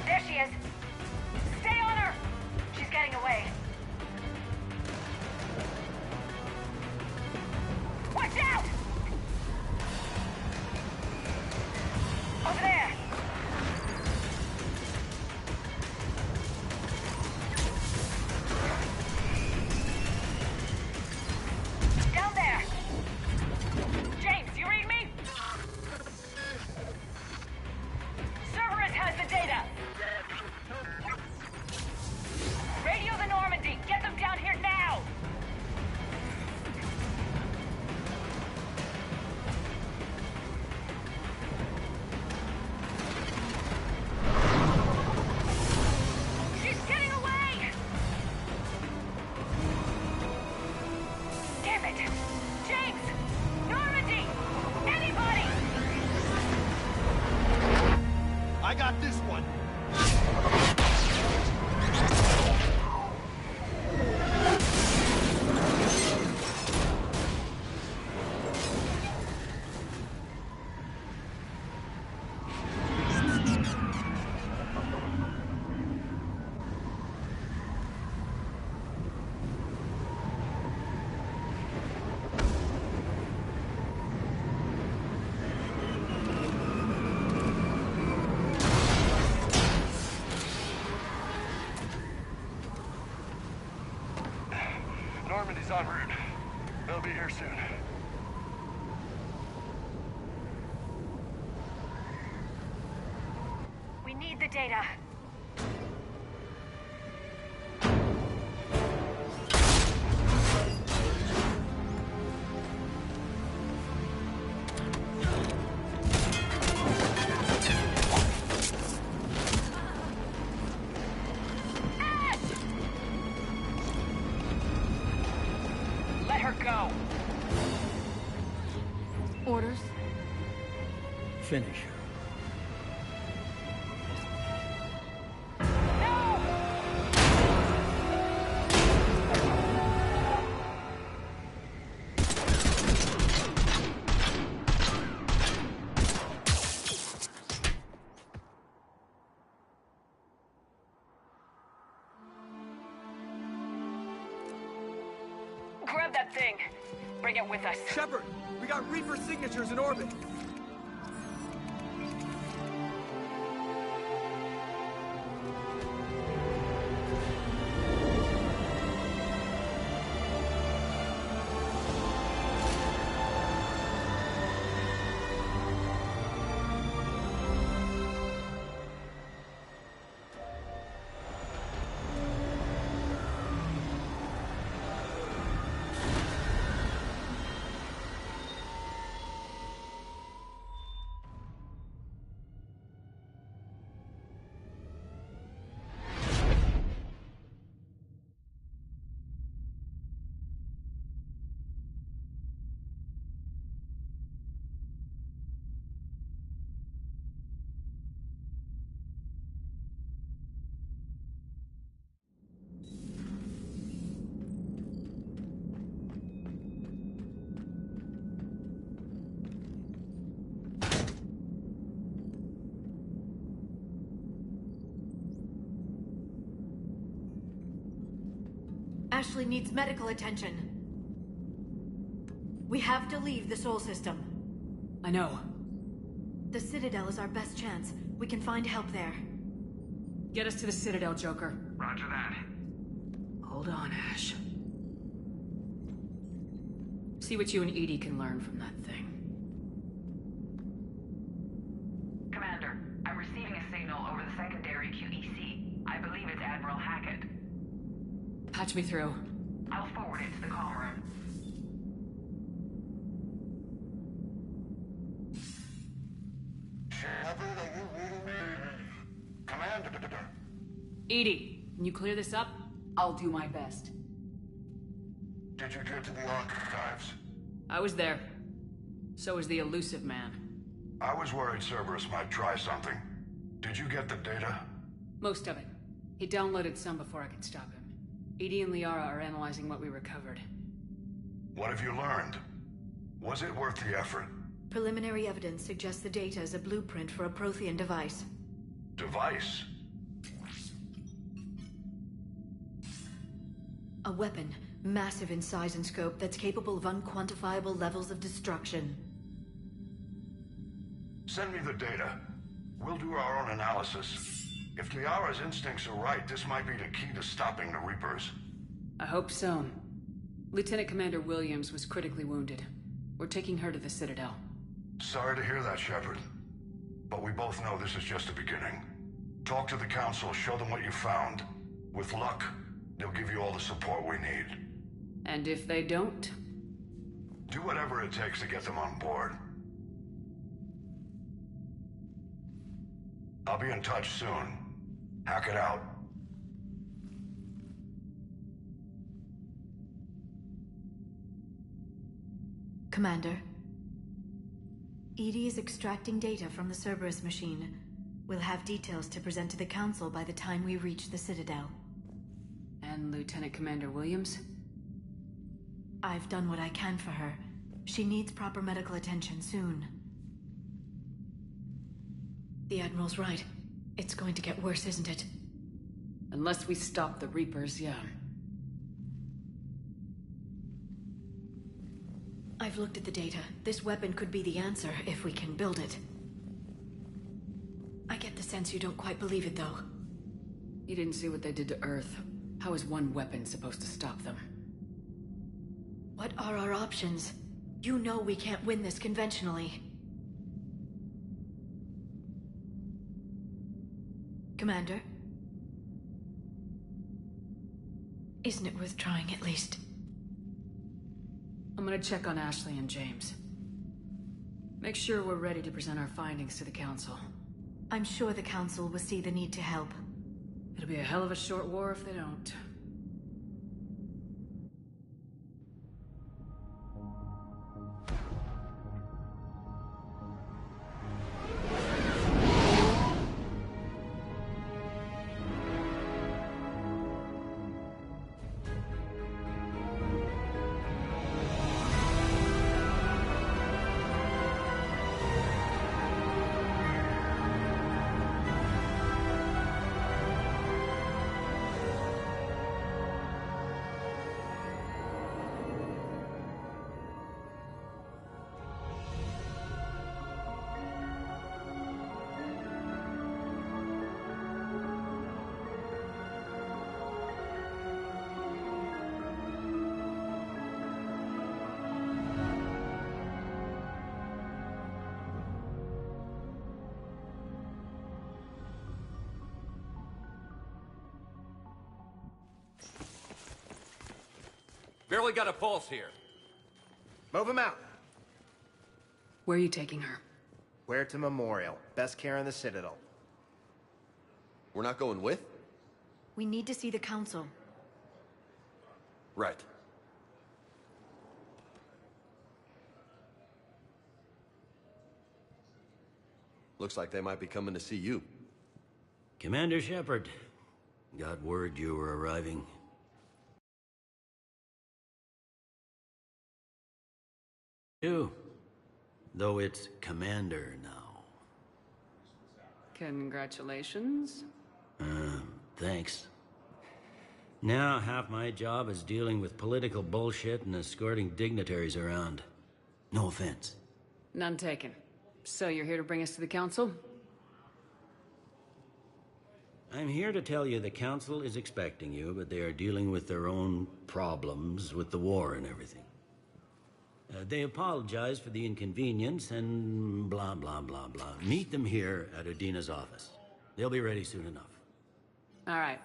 There she is. Stay on her. She's getting away. Watch out! Over there! Down there! James, you read me? Cerberus has the data! Radio the Normandy! Get them down here now! She's getting away! Damn it! James! Normandy! Anybody! I got this one. Normandy's en route. They'll be here soon. We need the data. Let her go. Orders? Finish her. Grab that thing. Bring it with us. Shepard, we got Reaper signatures in orbit. Ashley needs medical attention. We have to leave the Sol system. I know. The Citadel is our best chance. We can find help there. Get us to the Citadel, Joker. Roger that. Hold on, Ash. See what you and Edie can learn from that thing. Commander, I'm receiving a signal over the secondary QEC. I believe it's Admiral Hackett. Patch me through. I'll forward it to the comm room. Shepard, are you reading me? Commander. Edie, can you clear this up? I'll do my best. Did you get to the archives? I was there. So was the elusive man. I was worried Cerberus might try something. Did you get the data? Most of it. He downloaded some before I could stop him. Edie and Liara are analyzing what we recovered. What have you learned? Was it worth the effort? Preliminary evidence suggests the data is a blueprint for a Prothean device. Device? A weapon, massive in size and scope, that's capable of unquantifiable levels of destruction. Send me the data. We'll do our own analysis. If Liara's instincts are right, this might be the key to stopping the Reapers. I hope so. Lieutenant Commander Williams was critically wounded. We're taking her to the Citadel. Sorry to hear that, Shepard. But we both know this is just the beginning. Talk to the Council, show them what you found. With luck, they'll give you all the support we need. And if they don't? Do whatever it takes to get them on board. I'll be in touch soon. Hack it out. Commander. Edie is extracting data from the Cerberus machine. We'll have details to present to the Council by the time we reach the Citadel. And Lieutenant Commander Williams? I've done what I can for her. She needs proper medical attention soon. The Admiral's right. It's going to get worse, isn't it? Unless we stop the Reapers, yeah. I've looked at the data. This weapon could be the answer if we can build it. I get the sense you don't quite believe it, though. You didn't see what they did to Earth. How is one weapon supposed to stop them? What are our options? You know we can't win this conventionally. Commander? Isn't it worth trying at least? I'm gonna check on Ashley and James. Make sure we're ready to present our findings to the Council. I'm sure the Council will see the need to help. It'll be a hell of a short war if they don't. Barely got a pulse here. Move him out. Where are you taking her? Huerta Memorial. Best care in the Citadel. We're not going with? We need to see the Council. Right. Looks like they might be coming to see you. Commander Shepard. Got word you were arriving. You. Though it's Commander now. Congratulations. Thanks. Now half my job is dealing with political bullshit and escorting dignitaries around. No offense. None taken. So you're here to bring us to the council? I'm here to tell you the council is expecting you, but they are dealing with their own problems with the war and everything. They apologize for the inconvenience and blah, blah, blah, blah. Meet them here at Udina's office. They'll be ready soon enough. All right.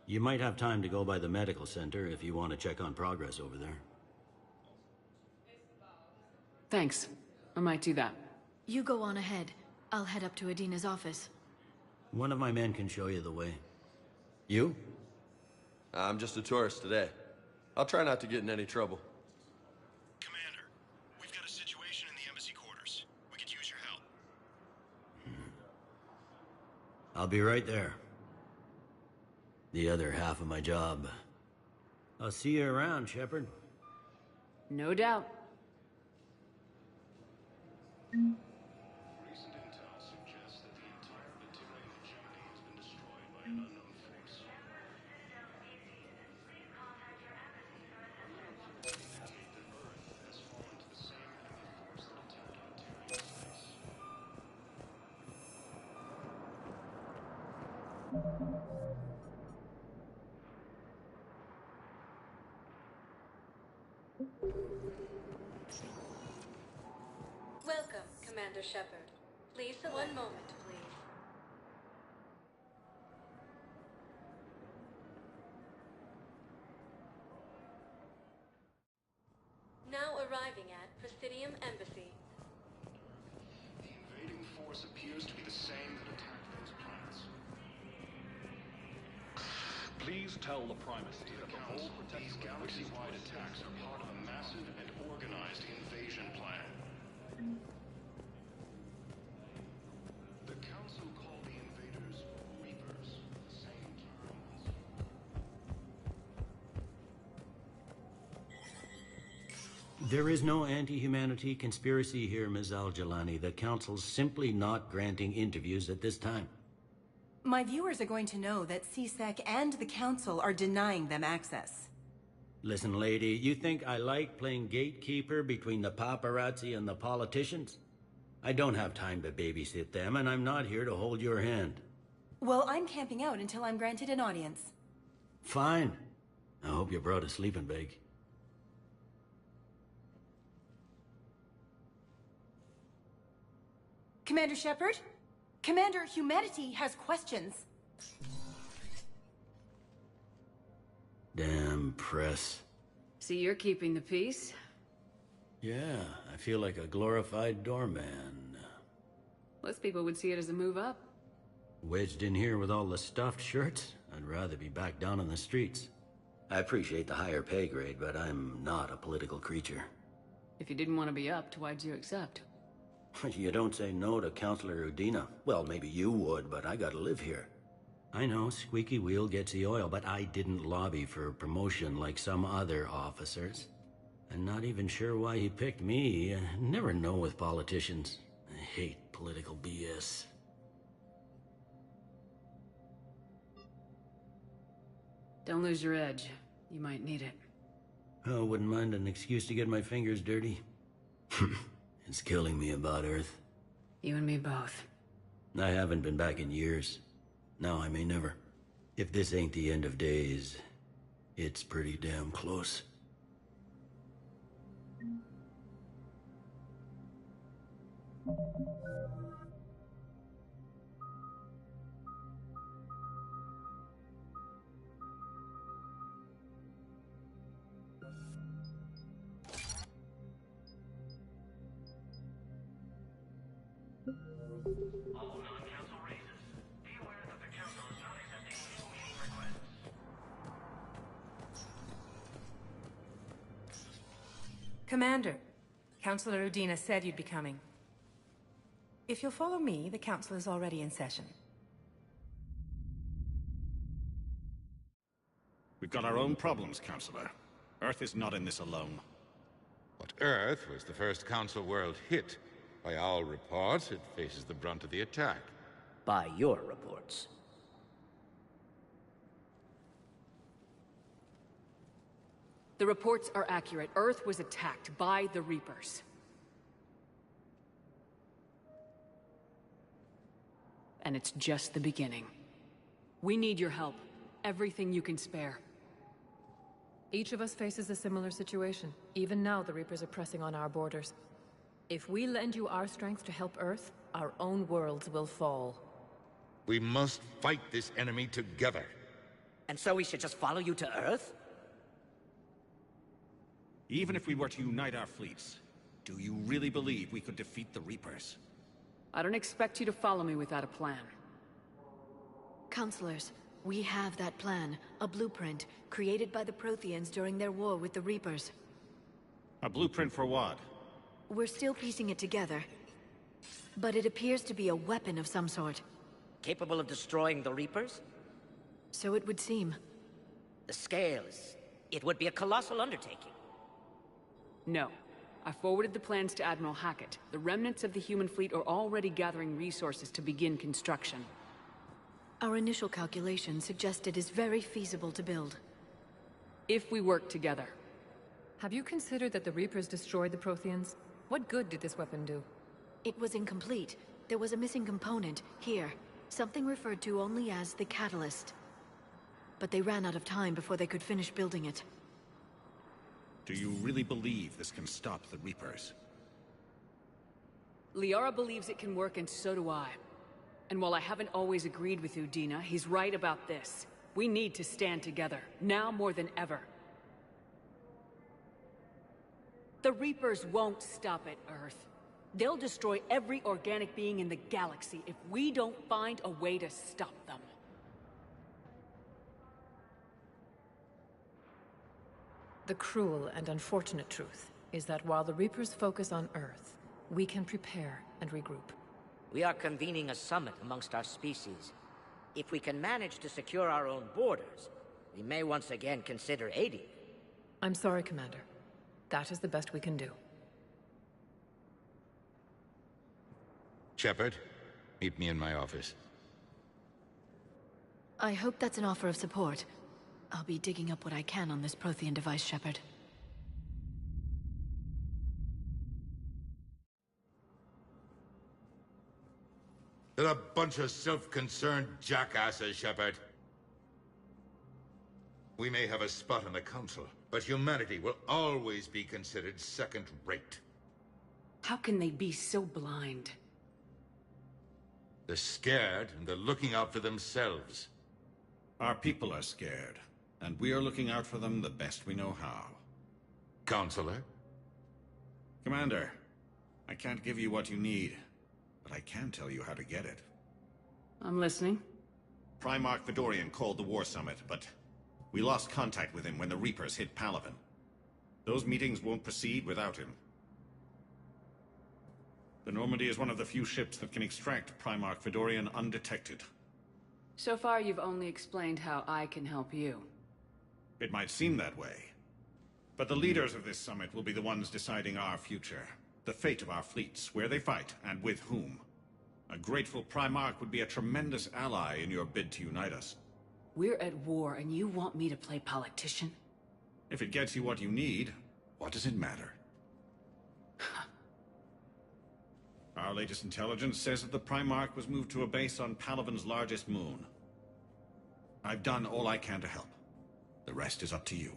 You might have time to go by the medical center if you want to check on progress over there. Thanks. I might do that. You go on ahead. I'll head up to Adina's office. One of my men can show you the way. You? I'm just a tourist today. I'll try not to get in any trouble. Commander, we've got a situation in the embassy quarters. We could use your help. I'll be right there. The other half of my job. I'll see you around, Shepard. No doubt. Recent intel suggests that the entire Batarian journey has been destroyed by an unknown force. The Earth has fallen to the same enemy force that attacked Batarian space. Welcome, Commander Shepard. Please, one moment, please. Now arriving at Presidium Embassy. The invading force appears to be the same that attacked those planets. Please tell the primacy that the whole these galaxy-wide attacks are part of a massive and organized invasion plan. The Council called the invaders Reapers, the same term as... There is no anti-humanity conspiracy here, Ms. Al-Jalani. The Council's simply not granting interviews at this time. My viewers are going to know that CSEC and the Council are denying them access. Listen, lady, you think I like playing gatekeeper between the paparazzi and the politicians? I don't have time to babysit them, and I'm not here to hold your hand. Well, I'm camping out until I'm granted an audience. Fine. I hope you brought a sleeping bag. Commander Shepard? Commander, humanity has questions. Damn press. See, you're keeping the peace? Yeah, I feel like a glorified doorman. Most people would see it as a move up. Wedged in here with all the stuffed shirts? I'd rather be back down on the streets. I appreciate the higher pay grade, but I'm not a political creature. If you didn't want to be upped, why'd you accept? You don't say no to Counselor Udina. Well, maybe you would, but I gotta live here. I know, squeaky wheel gets the oil, but I didn't lobby for promotion like some other officers. I'm not even sure why he picked me. I never know with politicians. I hate political BS. Don't lose your edge. You might need it. Oh, wouldn't mind an excuse to get my fingers dirty. It's killing me about Earth. You and me both. I haven't been back in years. Now I may never. If this ain't the end of days, it's pretty damn close. All non-council races, be aware that the council is not accepting new meeting requests. Commander, Councilor Udina said you'd be coming. If you'll follow me, the council is already in session. We've got our own problems, Counselor. Earth is not in this alone. But Earth was the first Council world hit. By all reports, it faces the brunt of the attack. By your reports. The reports are accurate. Earth was attacked by the Reapers. And it's just the beginning. We need your help. Everything you can spare. Each of us faces a similar situation. Even now, the Reapers are pressing on our borders. If we lend you our strength to help Earth, our own worlds will fall. We must fight this enemy together. And so we should just follow you to Earth? Even if we were to unite our fleets, do you really believe we could defeat the Reapers? I don't expect you to follow me without a plan. Counselors, we have that plan. A blueprint, created by the Protheans during their war with the Reapers. A blueprint for what? We're still piecing it together. But it appears to be a weapon of some sort. Capable of destroying the Reapers? So it would seem. The scales. It would be a colossal undertaking. No. I forwarded the plans to Admiral Hackett. The remnants of the human fleet are already gathering resources to begin construction. Our initial calculations suggest it is very feasible to build. If we work together. Have you considered that the Reapers destroyed the Protheans? What good did this weapon do? It was incomplete. There was a missing component, here. Something referred to only as the catalyst. But they ran out of time before they could finish building it. Do you really believe this can stop the Reapers? Liara believes it can work, and so do I. And while I haven't always agreed with Udina, he's right about this. We need to stand together, now more than ever. The Reapers won't stop at Earth. They'll destroy every organic being in the galaxy if we don't find a way to stop them. The cruel and unfortunate truth is that while the Reapers focus on Earth, we can prepare and regroup. We are convening a summit amongst our species. If we can manage to secure our own borders, we may once again consider aiding. I'm sorry, Commander. That is the best we can do. Shepard, meet me in my office. I hope that's an offer of support. I'll be digging up what I can on this Prothean device, Shepard. They're a bunch of self-concerned jackasses, Shepard. We may have a spot on the Council, but humanity will always be considered second-rate. How can they be so blind? They're scared, and they're looking out for themselves. Our people are scared, and we are looking out for them the best we know how. Counselor? Commander, I can't give you what you need, but I can tell you how to get it. I'm listening. Primarch Fedorian called the War Summit, but we lost contact with him when the Reapers hit Palaven. Those meetings won't proceed without him. The Normandy is one of the few ships that can extract Primarch Fedorian undetected. So far, you've only explained how I can help you. It might seem that way. But the leaders of this summit will be the ones deciding our future. The fate of our fleets, where they fight, and with whom. A grateful Primarch would be a tremendous ally in your bid to unite us. We're at war, and you want me to play politician? If it gets you what you need, what does it matter? Our latest intelligence says that the Primarch was moved to a base on Palaven's largest moon. I've done all I can to help. The rest is up to you.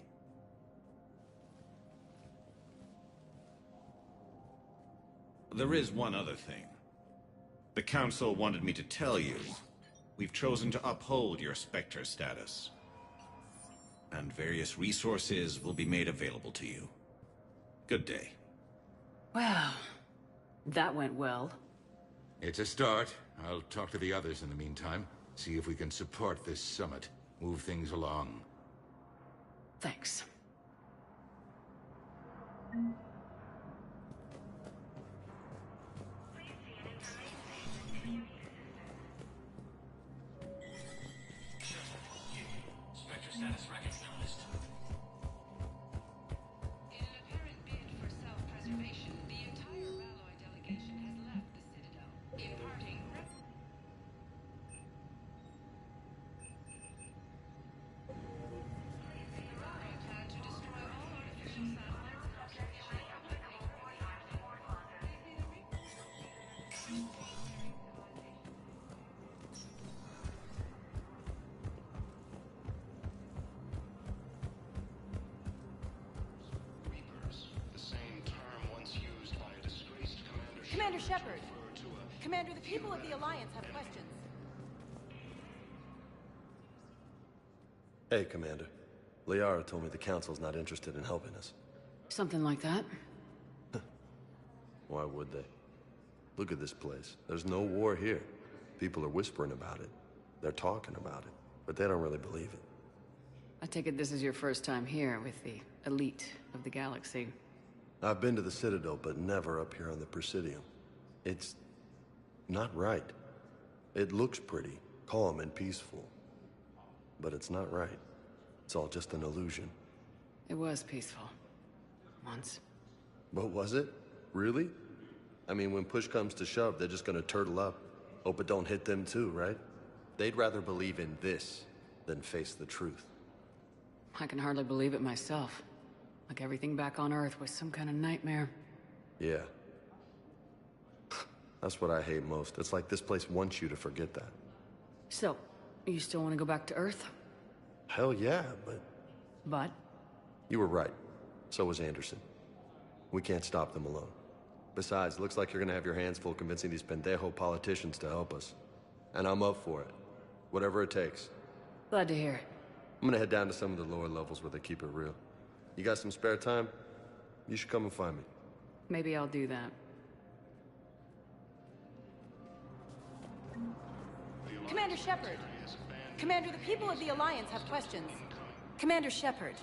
There is one other thing. The Council wanted me to tell you, we've chosen to uphold your Spectre status. And various resources will be made available to you. Good day. Well, that went well. It's a start. I'll talk to the others in the meantime. See if we can support this summit. Move things along. Thanks. Spectre status recognized. In an apparent bid for self-preservation, the entire Ralloy delegation has left the Citadel, imparting the Ralloy plan to destroy all Shepard. Commander, the people of the Alliance have questions. Hey, Commander. Liara told me the Council's not interested in helping us. Something like that. Why would they? Look at this place. There's no war here. People are whispering about it. They're talking about it, but they don't really believe it. I take it this is your first time here with the elite of the galaxy. I've been to the Citadel, but never up here on the Presidium. It's not right. It looks pretty, calm and peaceful. But it's not right. It's all just an illusion. It was peaceful. Once. But was it? Really? I mean, when push comes to shove, they're just gonna turtle up. Hope it don't hit them too, right? They'd rather believe in this than face the truth. I can hardly believe it myself. Like everything back on Earth was some kind of nightmare. Yeah. That's what I hate most. It's like this place wants you to forget that. So, you still want to go back to Earth? Hell yeah, but... But? You were right. So was Anderson. We can't stop them alone. Besides, looks like you're gonna have your hands full convincing these pendejo politicians to help us. And I'm up for it. Whatever it takes. Glad to hear. I'm gonna head down to some of the lower levels where they keep it real. You got some spare time? You should come and find me. Maybe I'll do that. Commander Shepard. Commander, the people of the Alliance have questions. Commander Shepard.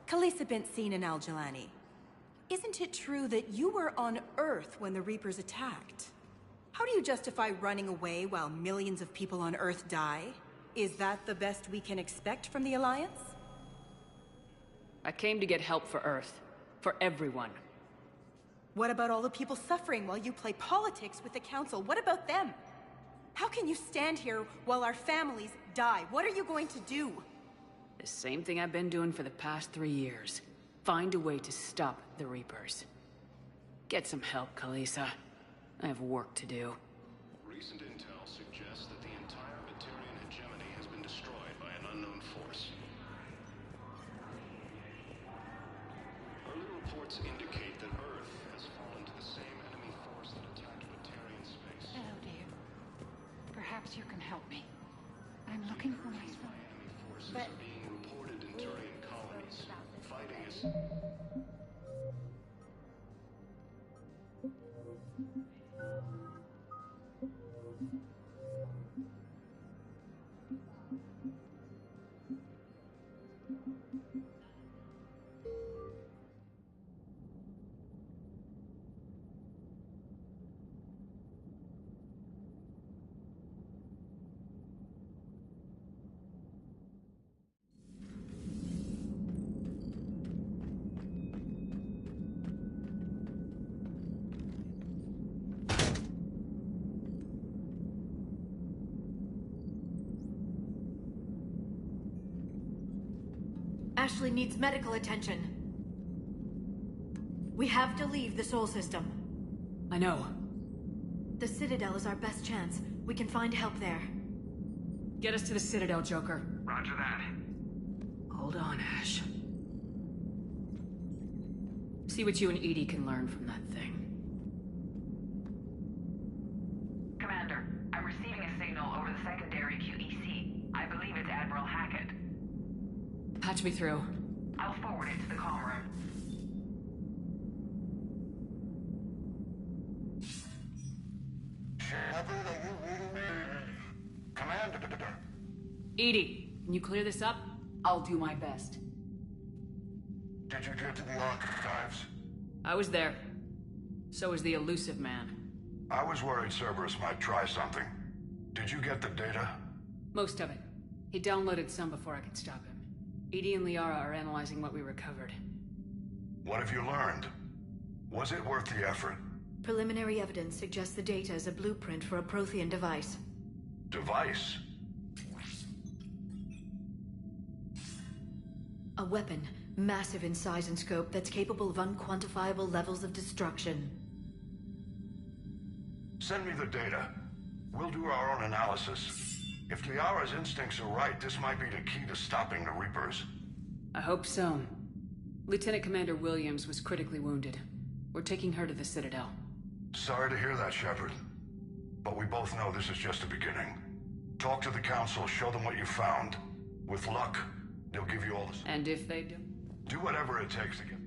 Khalisah bint Sin and Al-Jalani. Isn't it true that you were on Earth when the Reapers attacked? How do you justify running away while millions of people on Earth die? Is that the best we can expect from the Alliance? I came to get help for Earth. For everyone. What about all the people suffering while you play politics with the Council? What about them? How can you stand here while our families die? What are you going to do? The same thing I've been doing for the past 3 years. Find a way to stop the Reapers. Get some help, Khalisah. I have work to do. Recent intel suggests that the entire Batarian hegemony has been destroyed by an unknown force. Early reports indicate that Earth has fallen to the same enemy force that attacked Batarian space. Hello, dear. Perhaps you can help me. I'm looking for my son. Enemy forces are being reported in Turian colonies. Fighting is... Ashley needs medical attention. We have to leave the Sol system. I know. The Citadel is our best chance. We can find help there. Get us to the Citadel, Joker. Roger that. Hold on, Ash. See what you and Edie can learn from that thing. Commander, I'm receiving a signal over the secondary QEC. I believe it's Admiral Hackett. Patch me through. I'll forward it to the comm room. Shepard, are you reading me? Commander. Edie, can you clear this up? I'll do my best. Did you get to the archives? I was there. So was the elusive man. I was worried Cerberus might try something. Did you get the data? Most of it. He downloaded some before I could stop him. Edie and Liara are analyzing what we recovered. What have you learned? Was it worth the effort? Preliminary evidence suggests the data is a blueprint for a Prothean device. Device? A weapon, massive in size and scope, that's capable of unquantifiable levels of destruction. Send me the data. We'll do our own analysis. If Liara's instincts are right, this might be the key to stopping the Reapers. I hope so. Lieutenant Commander Williams was critically wounded. We're taking her to the Citadel. Sorry to hear that, Shepard. But we both know this is just a beginning. Talk to the Council, show them what you found. With luck, they'll give you all the... And if they do? Do whatever it takes to get...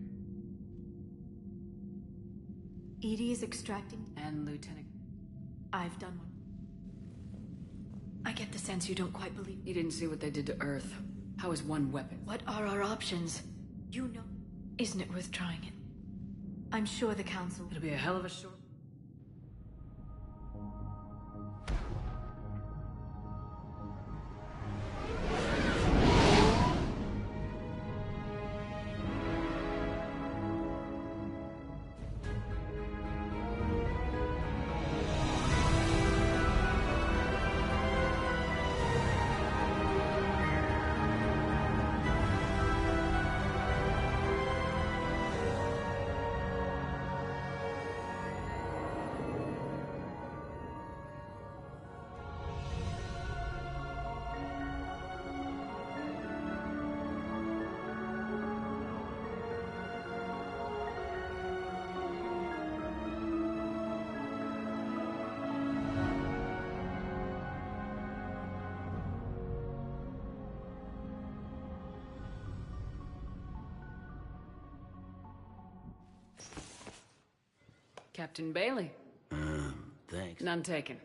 EDI is extracting... And Lieutenant... I've done one. I get the sense you don't quite believe... You didn't see what they did to Earth. How is one weapon? What are our options? You know. Isn't it worth trying it? I'm sure the Council... It'll be a hell of a short... Captain Bailey. Thanks. None taken.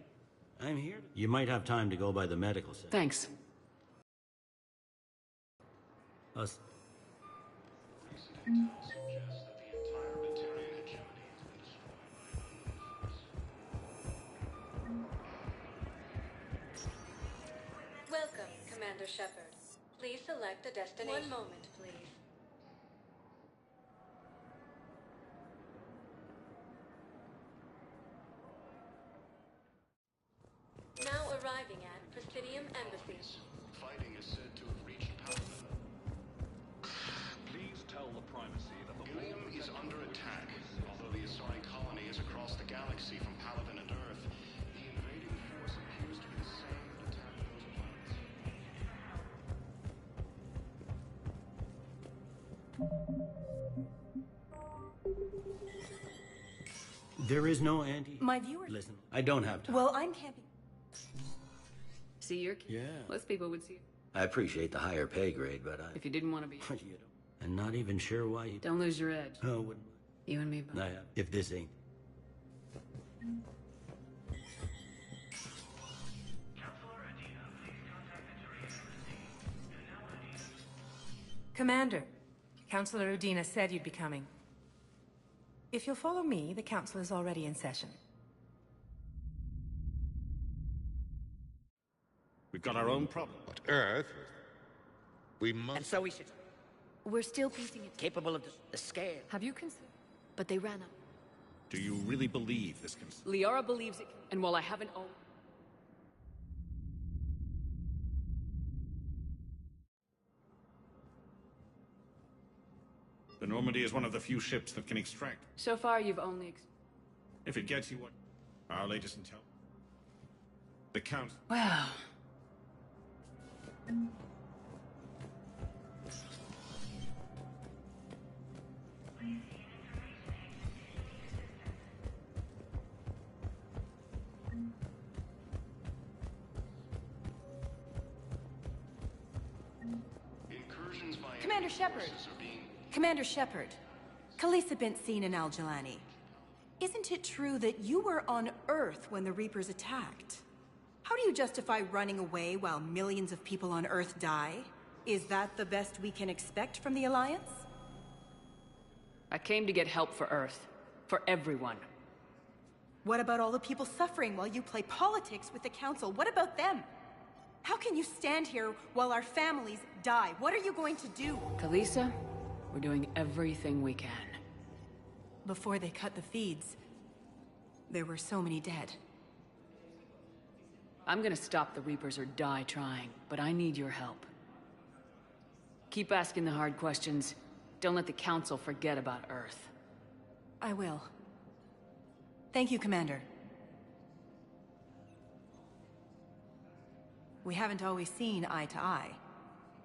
I'm here. You might have time to go by the medical center. Thanks. Us. Welcome, Commander Shepard. Please select a destination. One moment, please. Now arriving at Presidium Embassy. Fighting is said to have reached Paladin. Please tell the primacy that the Ilium is under attack. Although the Asari colony is across the galaxy from Paladin and Earth, the invading force appears to be the same that attacked those planets. There is no anti... My viewer... Listen, I don't have time. Well, I'm camping... See your kid? Yeah. Most people would see it. I appreciate the higher pay grade, but I... If you didn't want to be... You don't. And not even sure why you... Don't lose your edge. Oh, wouldn't... You and me both. I have. If this ain't... Commander, Councilor Udina said you'd be coming. If you'll follow me, the Council is already in session. We've got our own problem. But Earth... We must... And so we should... We're still piecing it... Capable of the scale. Have you considered... But they ran out. Do you really believe this can... Liara believes it can, and while I haven't owned... The Normandy is one of the few ships that can extract. So far, you've only... If it gets you what... Our latest intel... The Council... Well... Incursions by... Commander Shepard. Commander Shepard. Khalisah bint Seen and Al-Jalani. Isn't it true that you were on Earth when the Reapers attacked? How do you justify running away while millions of people on Earth die? Is that the best we can expect from the Alliance? I came to get help for Earth. For everyone. What about all the people suffering while you play politics with the Council? What about them? How can you stand here while our families die? What are you going to do? Khalisah, we're doing everything we can. Before they cut the feeds, there were so many dead. I'm gonna stop the Reapers or die trying, but I need your help. Keep asking the hard questions. Don't let the Council forget about Earth. I will. Thank you, Commander. We haven't always seen eye to eye,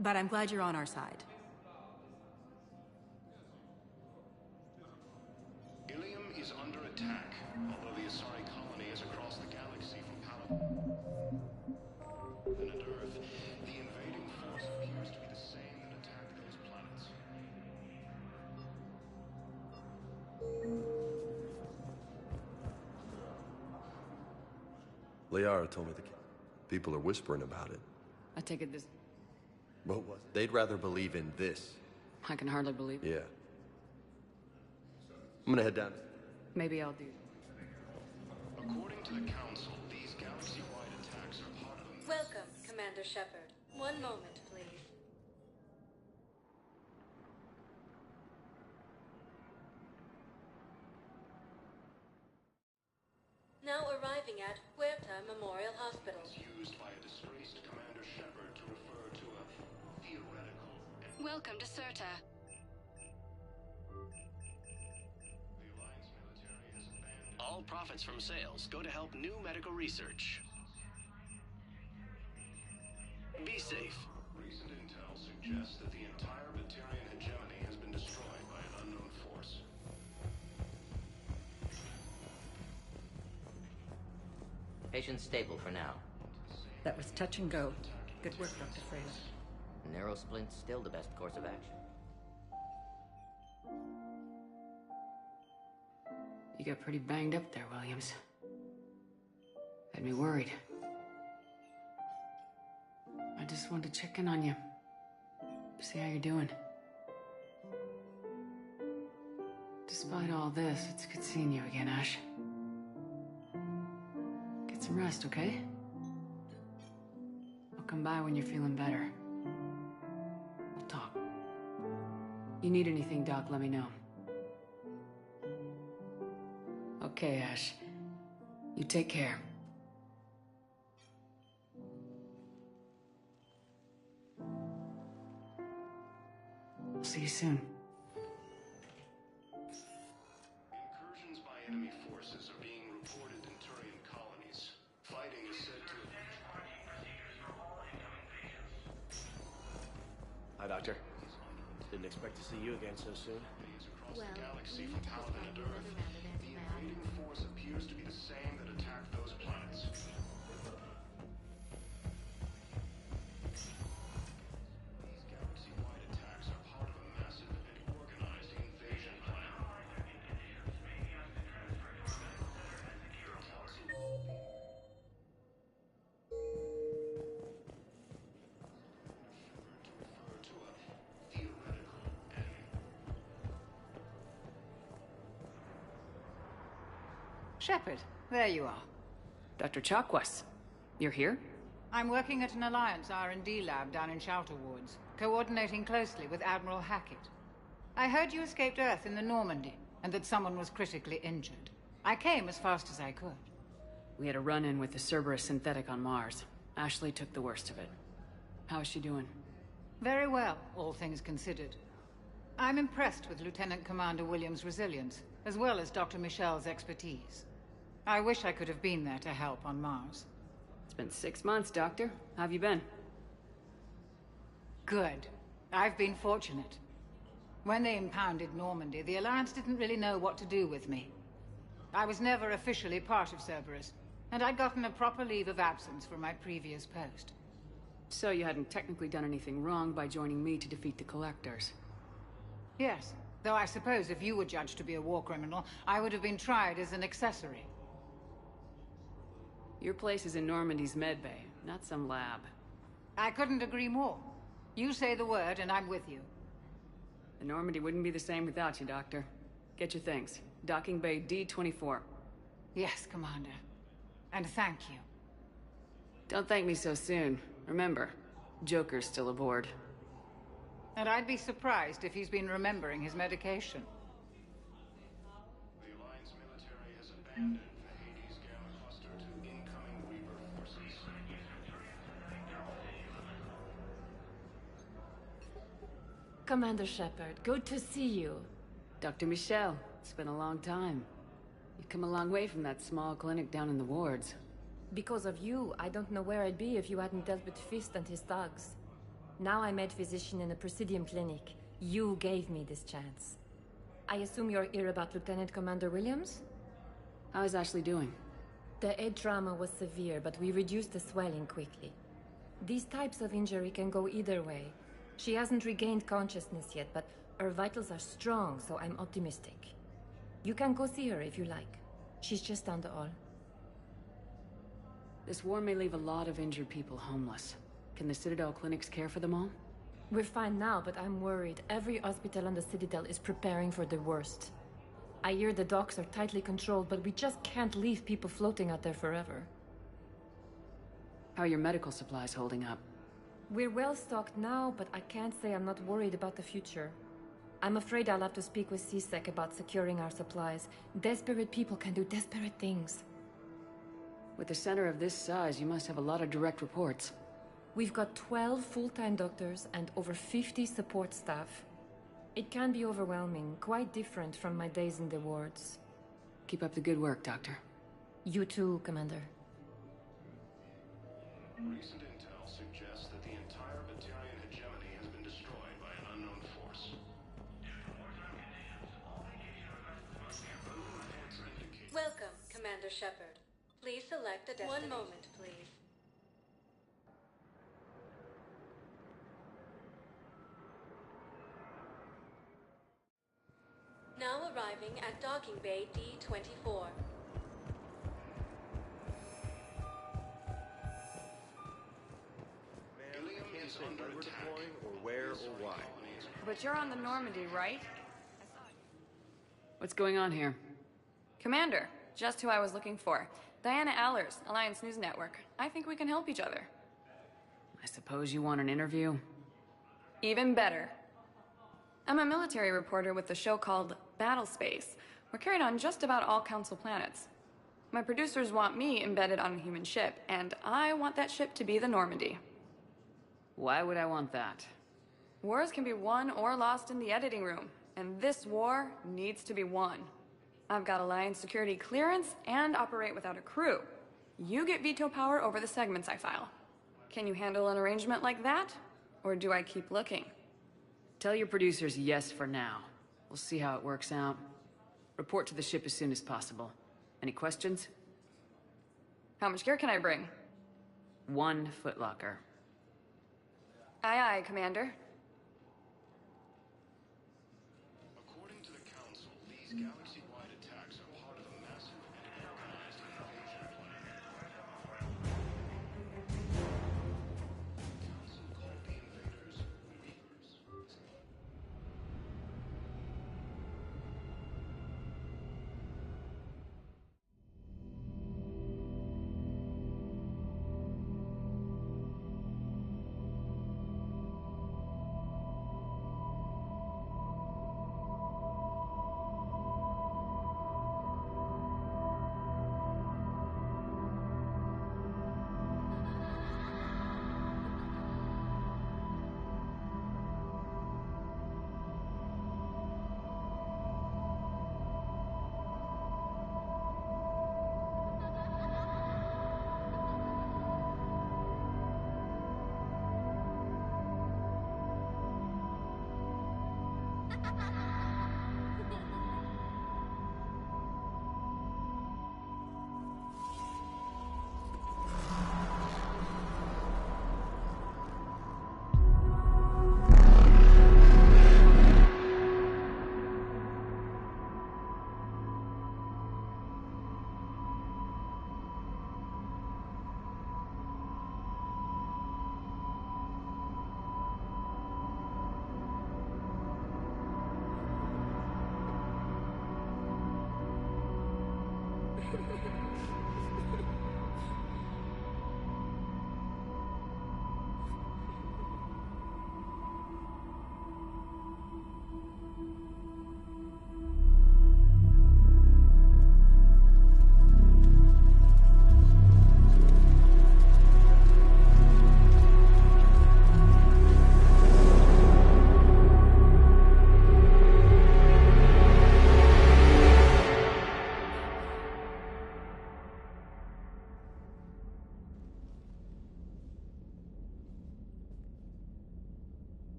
but I'm glad you're on our side. Ilium is under attack, although Liara told me the people are whispering about it. I take it this... What was it? They'd rather believe in this. I can hardly believe it. Yeah. I'm gonna head down. Maybe I'll do. According to the Council, these galaxy-wide attacks are part of a... Welcome, Commander Shepard. One moment, please. Now arriving at Huerta Memorial Hospital. Used by a disgraced Commander Shepard to refer to a theoretical... Welcome to Serta. All profits from sales go to help new medical research. Be safe. Recent intel suggests that the entire Batarian hegemony has been destroyed by an unknown force. Patient stable for now. That was touch and go. Good work, Dr. Fraser. Narrow splint's still the best course of action. You got pretty banged up there, Williams. Had me worried. I just wanted to check in on you. See how you're doing. Despite all this, it's good seeing you again, Ash. Get some rest, okay? I'll come by when you're feeling better. We'll talk. You need anything, Doc, let me know. Okay, Ash. You take care. I'll see you soon. Incursions by enemy forces are being reported in Turian colonies. Fighting is said to... Hi, Doctor. Didn't expect to see you again so soon. Across the galaxy from Paladin and Earth, the invading force appears to be the same that attacked those planets. These galaxy-wide attacks are part of a massive and organized invasion plan. Shepard, there you are. Dr. Chakwas, you're here? I'm working at an Alliance R&D lab down in Shelter Wards, coordinating closely with Admiral Hackett. I heard you escaped Earth in the Normandy, and that someone was critically injured. I came as fast as I could. We had a run-in with the Cerberus synthetic on Mars. Ashley took the worst of it. How is she doing? Very well, all things considered. I'm impressed with Lieutenant Commander Williams' resilience, as well as Dr. Michel's expertise. I wish I could have been there to help on Mars. It's been 6 months, Doctor. How have you been? Good. I've been fortunate. When they impounded Normandy, the Alliance didn't really know what to do with me. I was never officially part of Cerberus, and I'd gotten a proper leave of absence from my previous post. So you hadn't technically done anything wrong by joining me to defeat the Collectors? Yes, though I suppose if you were judged to be a war criminal, I would have been tried as an accessory. Your place is in Normandy's medbay, not some lab. I couldn't agree more. You say the word, and I'm with you. The Normandy wouldn't be the same without you, Doctor. Get your things. Docking Bay D-24. Yes, Commander. And thank you. Don't thank me so soon. Remember, Joker's still aboard. And I'd be surprised if he's been remembering his medication. The Alliance military has abandoned the Hades Gamma cluster to incoming Reaper forces. Commander Shepard, good to see you. Dr. Michel, it's been a long time. You've come a long way from that small clinic down in the wards. Because of you, I don't know where I'd be if you hadn't dealt with Fist and his thugs. Now I'm med physician in a Presidium clinic. You gave me this chance. I assume you're here about Lieutenant Commander Williams? How is Ashley doing? The head trauma was severe, but we reduced the swelling quickly. These types of injury can go either way. She hasn't regained consciousness yet, but her vitals are strong, so I'm optimistic. You can go see her if you like. She's just down the hall. This war may leave a lot of injured people homeless. Can the Citadel clinics care for them all? We're fine now, but I'm worried. Every hospital on the Citadel is preparing for the worst. I hear the docks are tightly controlled, but we just can't leave people floating out there forever. How are your medical supplies holding up? We're well stocked now, but I can't say I'm not worried about the future. I'm afraid I'll have to speak with CSEC about securing our supplies. Desperate people can do desperate things. With a center of this size, you must have a lot of direct reports. We've got 12 full-time doctors and over 50 support staff. It can be overwhelming, quite different from my days in the wards. Keep up the good work, Doctor. You too, Commander. Recent intel suggests that the entire Batarian hegemony has been destroyed by an unknown force. Welcome, Commander Shepard. Please select a destination. 1 moment, please. Now arriving at Docking Bay D-24. But you're on the Normandy, right? What's going on here? Commander, just who I was looking for. Diana Allers, Alliance News Network. I think we can help each other. I suppose you want an interview? Even better. I'm a military reporter with a show called Battle Space. We're carried on just about all Council planets. My producers want me embedded on a human ship, and I want that ship to be the Normandy. Why would I want that? Wars can be won or lost in the editing room, and this war needs to be won. I've got Alliance security clearance and operate without a crew. You get veto power over the segments I file. Can you handle an arrangement like that? Or do I keep looking? Tell your producers yes for now. We'll see how it works out. Report to the ship as soon as possible. Any questions? How much gear can I bring? 1 footlocker. Aye, aye, Commander. According to the Council, these galaxy-wide attacks are part of a massive and organized invasion plan. The Council called the invaders Reapers.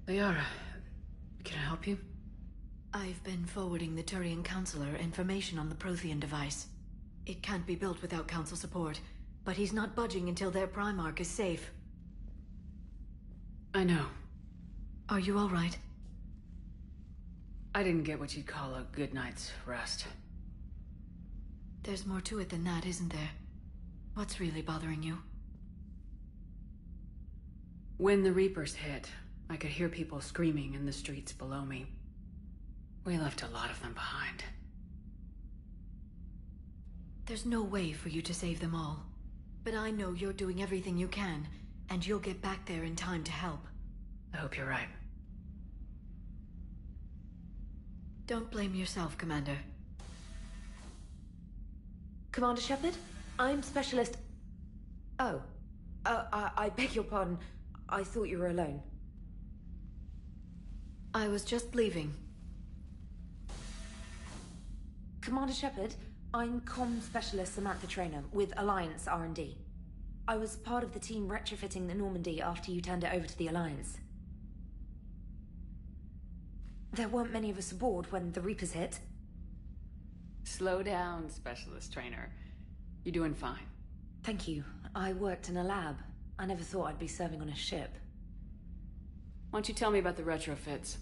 Liara, can I help you? I've been forwarding the Turian Counselor information on the Prothean device. It can't be built without Council support, but he's not budging until their Primarch is safe. I know. Are you all right? I didn't get what you'd call a good night's rest. There's more to it than that, isn't there? What's really bothering you? When the Reapers hit, I could hear people screaming in the streets below me. We left a lot of them behind. There's no way for you to save them all. But I know you're doing everything you can, and you'll get back there in time to help. I hope you're right. Don't blame yourself, Commander. Commander Shepard? I'm Specialist... Oh. I beg your pardon. I thought you were alone. I was just leaving. Commander Shepard, I'm Comm Specialist Samantha Traynor with Alliance R&D. I was part of the team retrofitting the Normandy after you turned it over to the Alliance. There weren't many of us aboard when the Reapers hit. Slow down, Specialist Trainer. You're doing fine. Thank you. I worked in a lab. I never thought I'd be serving on a ship. Why don't you tell me about the retrofits?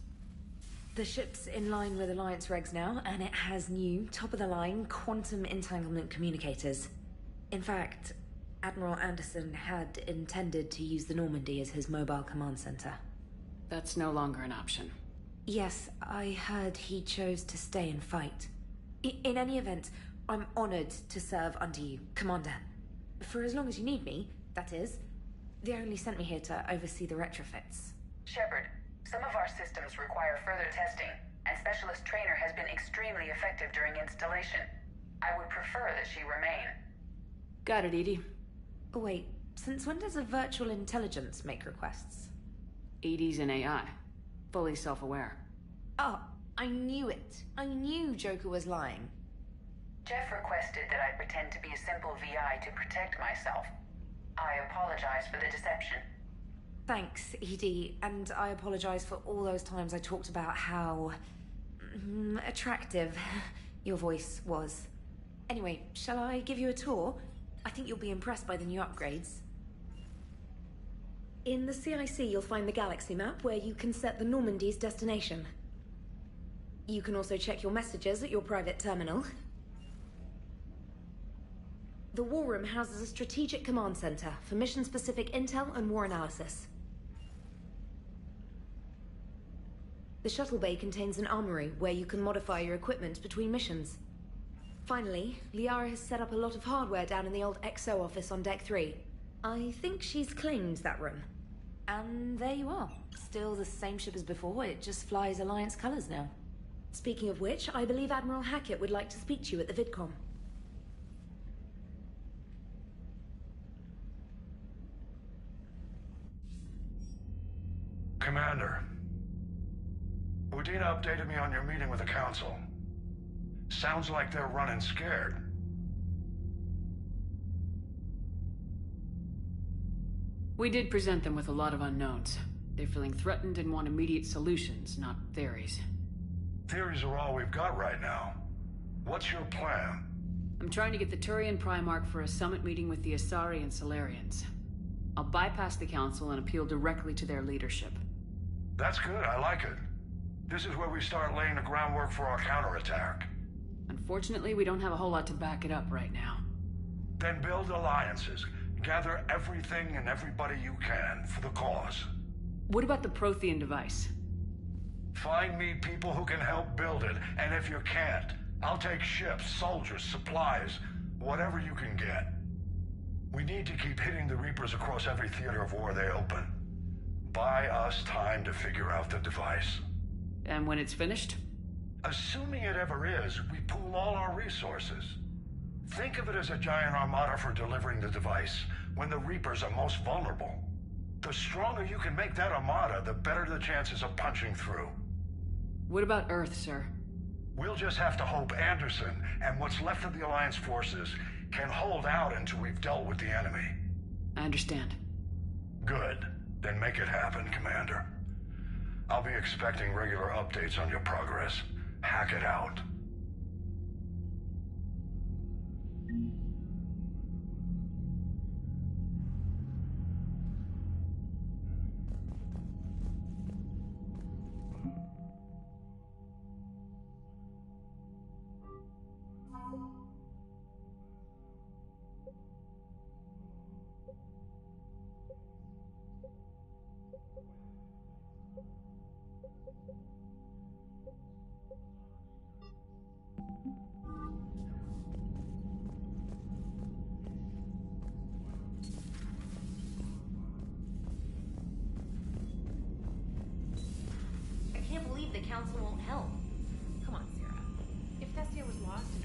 The ship's in line with Alliance regs now, and it has new, top-of-the-line, quantum entanglement communicators. In fact, Admiral Anderson had intended to use the Normandy as his mobile command center. That's no longer an option. Yes, I heard he chose to stay and fight. In any event, I'm honored to serve under you, Commander. For as long as you need me, that is. They only sent me here to oversee the retrofits. Shepard, some of our systems require further testing, and Specialist Trainer has been extremely effective during installation. I would prefer that she remain. Got it, EDI. Wait, since when does a virtual intelligence make requests? EDI's an AI. Fully self-aware. Oh, I knew it. I knew Joker was lying. Jeff requested that I pretend to be a simple VI to protect myself. I apologize for the deception. Thanks, ED, and I apologize for all those times I talked about how... attractive your voice was. Anyway, shall I give you a tour? I think you'll be impressed by the new upgrades. In the CIC, you'll find the galaxy map where you can set the Normandy's destination. You can also check your messages at your private terminal. The War Room houses a strategic command center for mission-specific intel and war analysis. The shuttle bay contains an armory where you can modify your equipment between missions. Finally, Liara has set up a lot of hardware down in the old XO office on Deck 3. I think she's claimed that room. And there you are. Still the same ship as before, it just flies Alliance colors now. Speaking of which, I believe Admiral Hackett would like to speak to you at the VidCom. Commander, Udina updated me on your meeting with the Council. Sounds like they're running scared. We did present them with a lot of unknowns. They're feeling threatened and want immediate solutions, not theories. Theories are all we've got right now. What's your plan? I'm trying to get the Turian Primarch for a summit meeting with the Asari and Solarians. I'll bypass the Council and appeal directly to their leadership. That's good, I like it. This is where we start laying the groundwork for our counterattack. Unfortunately, we don't have a whole lot to back it up right now. Then build alliances. Gather everything and everybody you can for the cause. What about the Prothean device? Find me people who can help build it, and if you can't, I'll take ships, soldiers, supplies, whatever you can get. We need to keep hitting the Reapers across every theater of war they open. Buy us time to figure out the device. And when it's finished? Assuming it ever is, we pool all our resources. Think of it as a giant armada for delivering the device, when the Reapers are most vulnerable. The stronger you can make that armada, the better the chances of punching through. What about Earth, sir? We'll just have to hope Anderson, and what's left of the Alliance forces, can hold out until we've dealt with the enemy. I understand. Good. Then make it happen, Commander. I'll be expecting regular updates on your progress. Hack it out.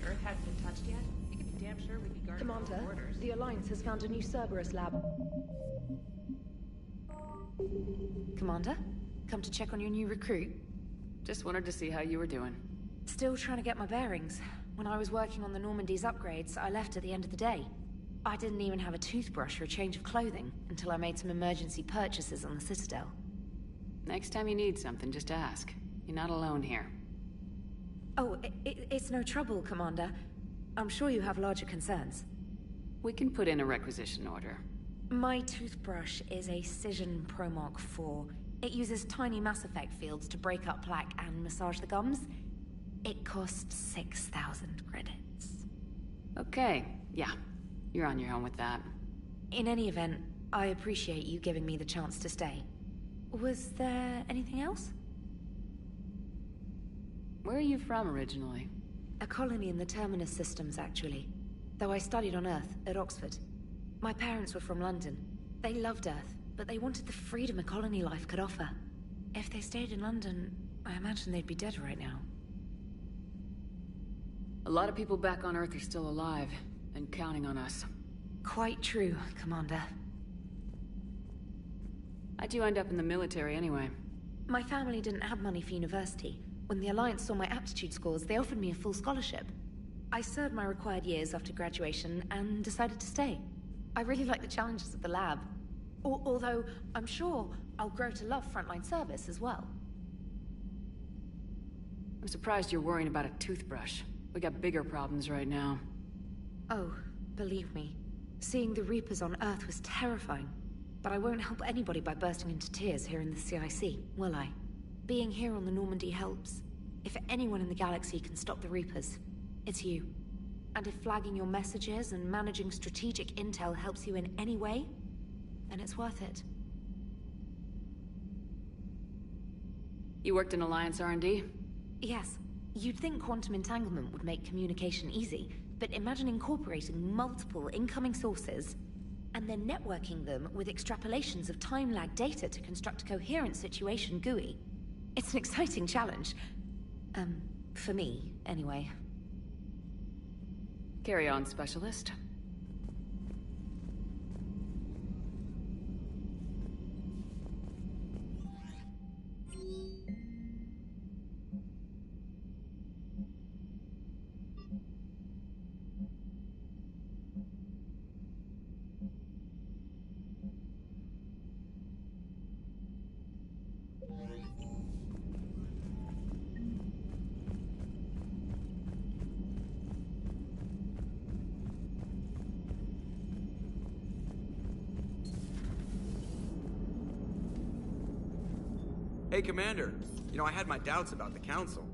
Earth hadn't been touched yet, you can be damn sure we'd be guarding our own Commander, borders. the Alliance has found a new Cerberus lab. Commander, come to check on your new recruit. Just wanted to see how you were doing. Still trying to get my bearings. When I was working on the Normandy's upgrades, I left at the end of the day. I didn't even have a toothbrush or a change of clothing until I made some emergency purchases on the Citadel. Next time you need something, just ask. You're not alone here. Oh, it's no trouble, Commander. I'm sure you have larger concerns. We can put in a requisition order. My toothbrush is a Cision Pro Mark IV. It uses tiny Mass Effect fields to break up plaque and massage the gums. It costs 6,000 credits. Okay, yeah. You're on your own with that. In any event, I appreciate you giving me the chance to stay. Was there anything else? Where are you from originally? A colony in the Terminus systems, actually. Though I studied on Earth, at Oxford. My parents were from London. They loved Earth, but they wanted the freedom a colony life could offer. If they stayed in London, I imagine they'd be dead right now. A lot of people back on Earth are still alive, and counting on us. Quite true, Commander. How'd you end up in the military anyway? My family didn't have money for university. When the Alliance saw my aptitude scores, they offered me a full scholarship. I served my required years after graduation and decided to stay. I really like the challenges of the lab. Although, I'm sure I'll grow to love frontline service as well. I'm surprised you're worrying about a toothbrush. We got bigger problems right now. Oh, believe me. Seeing the Reapers on Earth was terrifying. But I won't help anybody by bursting into tears here in the CIC, will I? Being here on the Normandy helps. If anyone in the galaxy can stop the Reapers, it's you. And if flagging your messages and managing strategic intel helps you in any way, then it's worth it. You worked in Alliance R&D? Yes. You'd think quantum entanglement would make communication easy, but imagine incorporating multiple incoming sources and then networking them with extrapolations of time-lag data to construct a coherent situation GUI. It's an exciting challenge. For me, anyway. Carry on, Specialist. Hey, Commander. You know, I had my doubts about the Council.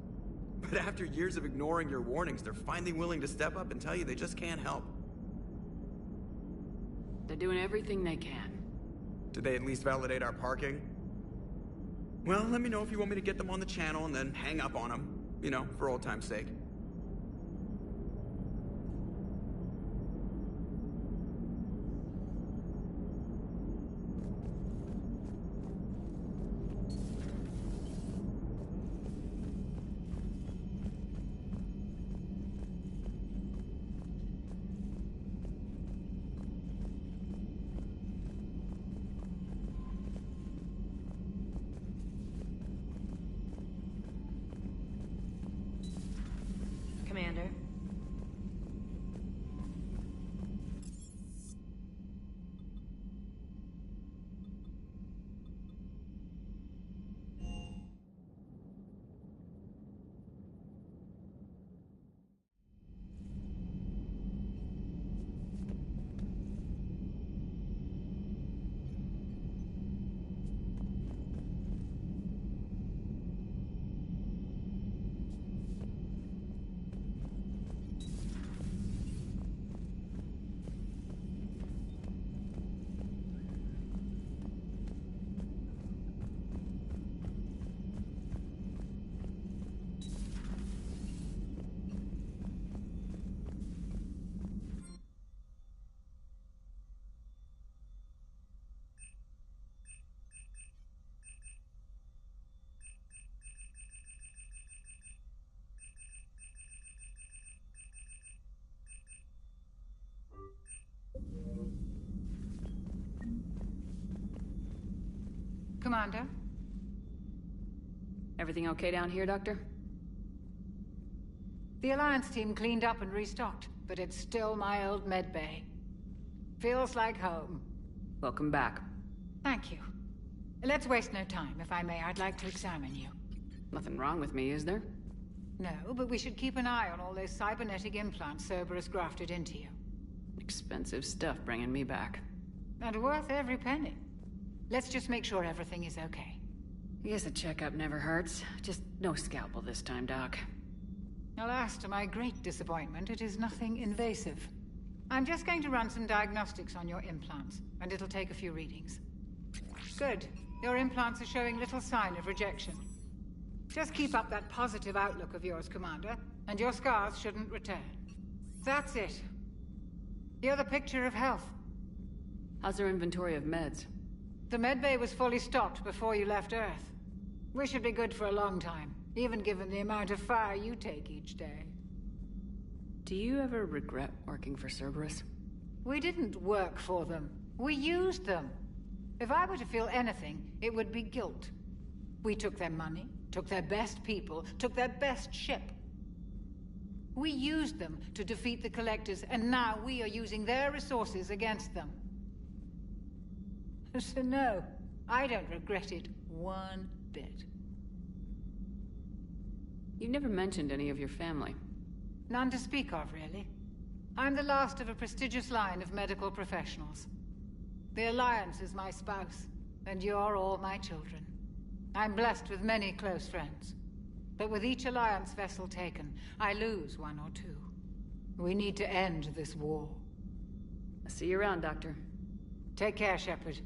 But after years of ignoring your warnings, they're finally willing to step up and tell you they just can't help. They're doing everything they can. Did they at least validate our parking? Well, let me know if you want me to get them on the channel and then hang up on them. You know, for old time's sake. Commander? Everything okay down here, Doctor? The Alliance team cleaned up and restocked, but it's still my old medbay. Feels like home. Welcome back. Thank you. Let's waste no time. If I may, I'd like to examine you. Nothing wrong with me, is there? No, but we should keep an eye on all those cybernetic implants Cerberus grafted into you. Expensive stuff bringing me back. And worth every penny. Let's just make sure everything is okay. I guess a checkup never hurts. Just no scalpel this time, Doc. Alas, to my great disappointment, it is nothing invasive. I'm just going to run some diagnostics on your implants, and it'll take a few readings. Good. Your implants are showing little sign of rejection. Just keep up that positive outlook of yours, Commander, and your scars shouldn't return. That's it. You're the picture of health. How's our inventory of meds? The medbay was fully stocked before you left Earth. We should be good for a long time, even given the amount of fire you take each day. Do you ever regret working for Cerberus? We didn't work for them. We used them. If I were to feel anything, it would be guilt. We took their money, took their best people, took their best ship. We used them to defeat the Collectors, and now we are using their resources against them. So no, I don't regret it one bit. You never mentioned any of your family. None to speak of, really. I'm the last of a prestigious line of medical professionals. The Alliance is my spouse, and you're all my children. I'm blessed with many close friends. But with each Alliance vessel taken, I lose one or two. We need to end this war. I'll see you around, Doctor. Take care, Shepard.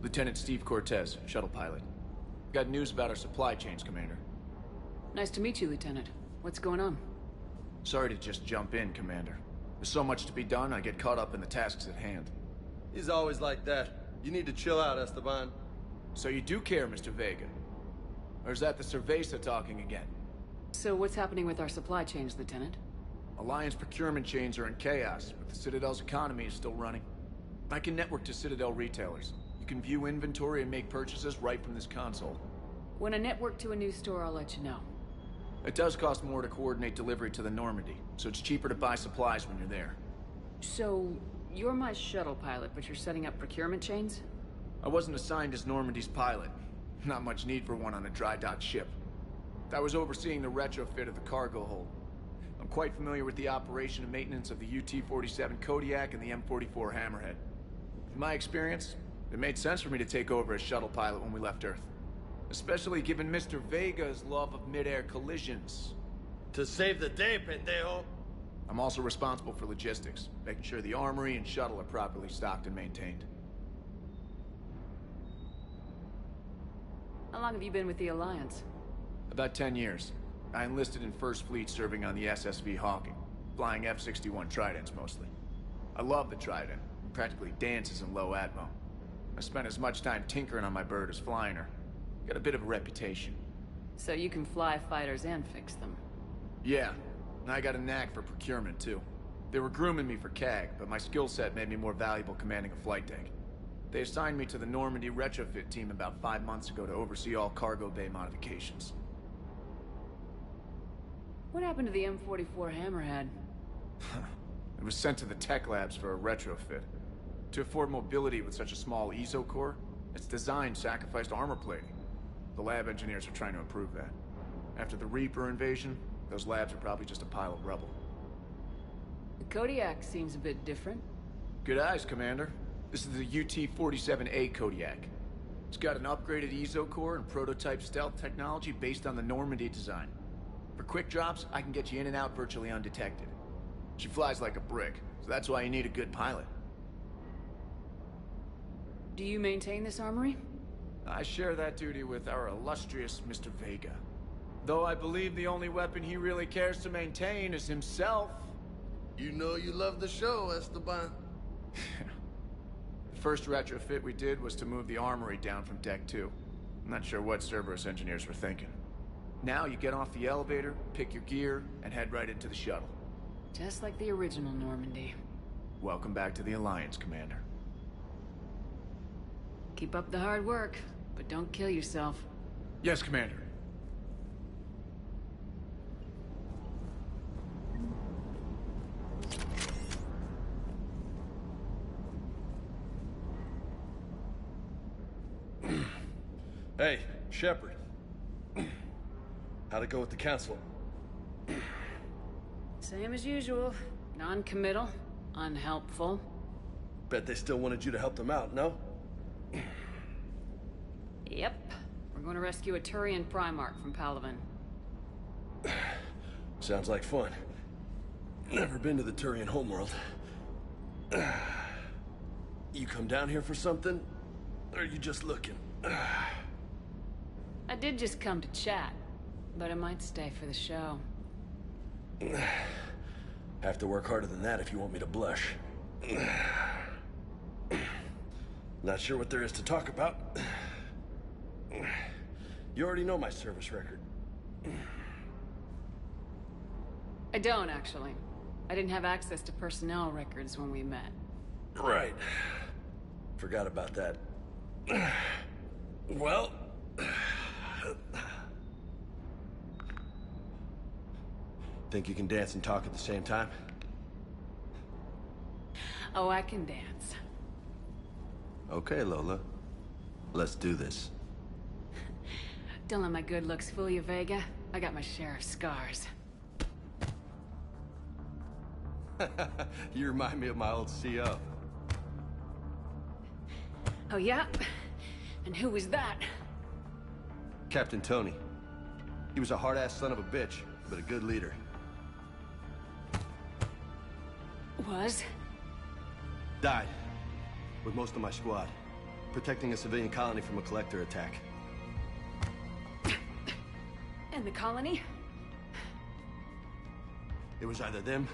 Lieutenant Steve Cortez, shuttle pilot. Got news about our supply chains, Commander. Nice to meet you, Lieutenant. What's going on? Sorry to just jump in, Commander. There's so much to be done, I get caught up in the tasks at hand. He's always like that. You need to chill out, Esteban. So you do care, Mr. Vega? Or is that the Cerveza talking again? So what's happening with our supply chains, Lieutenant? Alliance procurement chains are in chaos, but the Citadel's economy is still running. I can network to Citadel retailers. You can view inventory and make purchases right from this console. When I network to a new store, I'll let you know. It does cost more to coordinate delivery to the Normandy, so it's cheaper to buy supplies when you're there. So, you're my shuttle pilot, but you're setting up procurement chains? I wasn't assigned as Normandy's pilot. Not much need for one on a dry dock ship. I was overseeing the retrofit of the cargo hold. I'm quite familiar with the operation and maintenance of the UT-47 Kodiak and the M44 Hammerhead. In my experience, it made sense for me to take over as shuttle pilot when we left Earth. Especially given Mr. Vega's love of mid-air collisions. To save the day, pendejo! I'm also responsible for logistics, making sure the armory and shuttle are properly stocked and maintained. How long have you been with the Alliance? About 10 years. I enlisted in First Fleet serving on the SSV Hawking, flying F-61 Tridents mostly. I love the Trident, it practically dances in low atmo. I spent as much time tinkering on my bird as flying her. Got a bit of a reputation. So you can fly fighters and fix them? Yeah, and I got a knack for procurement too. They were grooming me for CAG, but my skill set made me more valuable commanding a flight deck. They assigned me to the Normandy retrofit team about 5 months ago to oversee all cargo bay modifications. What happened to the M44 Hammerhead? It was sent to the tech labs for a retrofit. To afford mobility with such a small ESO core, its design sacrificed armor plating. The lab engineers are trying to improve that. After the Reaper invasion, those labs are probably just a pile of rubble. The Kodiak seems a bit different. Good eyes, Commander. This is the UT-47A Kodiak. It's got an upgraded ESO core and prototype stealth technology based on the Normandy design. For quick drops, I can get you in and out virtually undetected. She flies like a brick, so that's why you need a good pilot. Do you maintain this armory? I share that duty with our illustrious Mr. Vega. Though I believe the only weapon he really cares to maintain is himself. You know you love the show, Esteban. The first retrofit we did was to move the armory down from Deck 2. I'm not sure what Cerberus engineers were thinking. Now you get off the elevator, pick your gear, and head right into the shuttle. Just like the original Normandy. Welcome back to the Alliance, Commander. Keep up the hard work, but don't kill yourself. Yes, Commander. Hey, Shepard. How'd it go with the Council? Same as usual. Non-committal, unhelpful. Bet they still wanted you to help them out, no? Yep. We're going to rescue a Turian Primarch from Palaven. Sounds like fun. Never been to the Turian homeworld. You come down here for something? Or are you just looking? I did just come to chat, but I might stay for the show. Have to work harder than that if you want me to blush. Not sure what there is to talk about. You already know my service record. I don't, actually. I didn't have access to personnel records when we met. Right. Forgot about that. Well... Think you can dance and talk at the same time? Oh, I can dance. Okay, Lola. Let's do this. Don't let my good looks fool you, Vega. I got my share of scars. You remind me of my old CO. Oh, yeah? And who was that? Captain Tony. He was a hard-ass son of a bitch, but a good leader. Was? Died. With most of my squad. Protecting a civilian colony from a collector attack. And the colony? It was either them,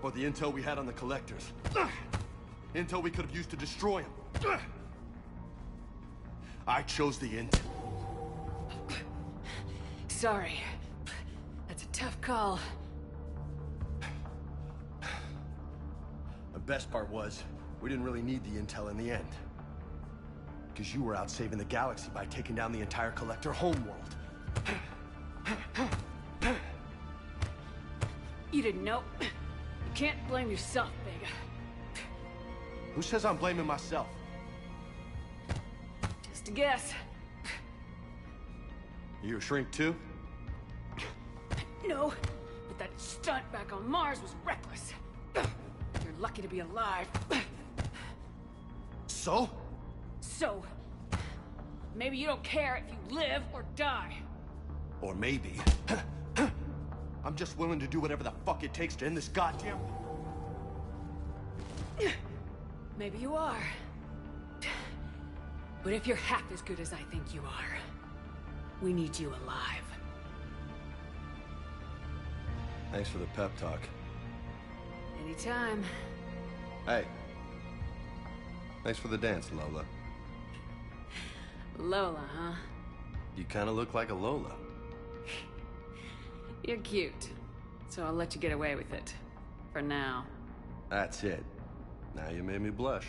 or the intel we had on the collectors. Intel we could have used to destroy them. I chose the intel. Sorry. That's a tough call. The best part was, we didn't really need the intel in the end. because you were out saving the galaxy by taking down the entire Collector homeworld. You didn't know. You can't blame yourself, Vega. Who says I'm blaming myself? Just a guess. You a shrink too? No, but that stunt back on Mars was reckless. You're lucky to be alive. So? So, maybe you don't care if you live or die. Or maybe... I'm just willing to do whatever the fuck it takes to end this goddamn... Maybe you are. But if you're half as good as I think you are, we need you alive. Thanks for the pep talk. Anytime. Hey. Thanks for the dance, Lola. Lola, huh? You kind of look like a Lola. You're cute, so I'll let you get away with it. For now. That's it. Now you made me blush.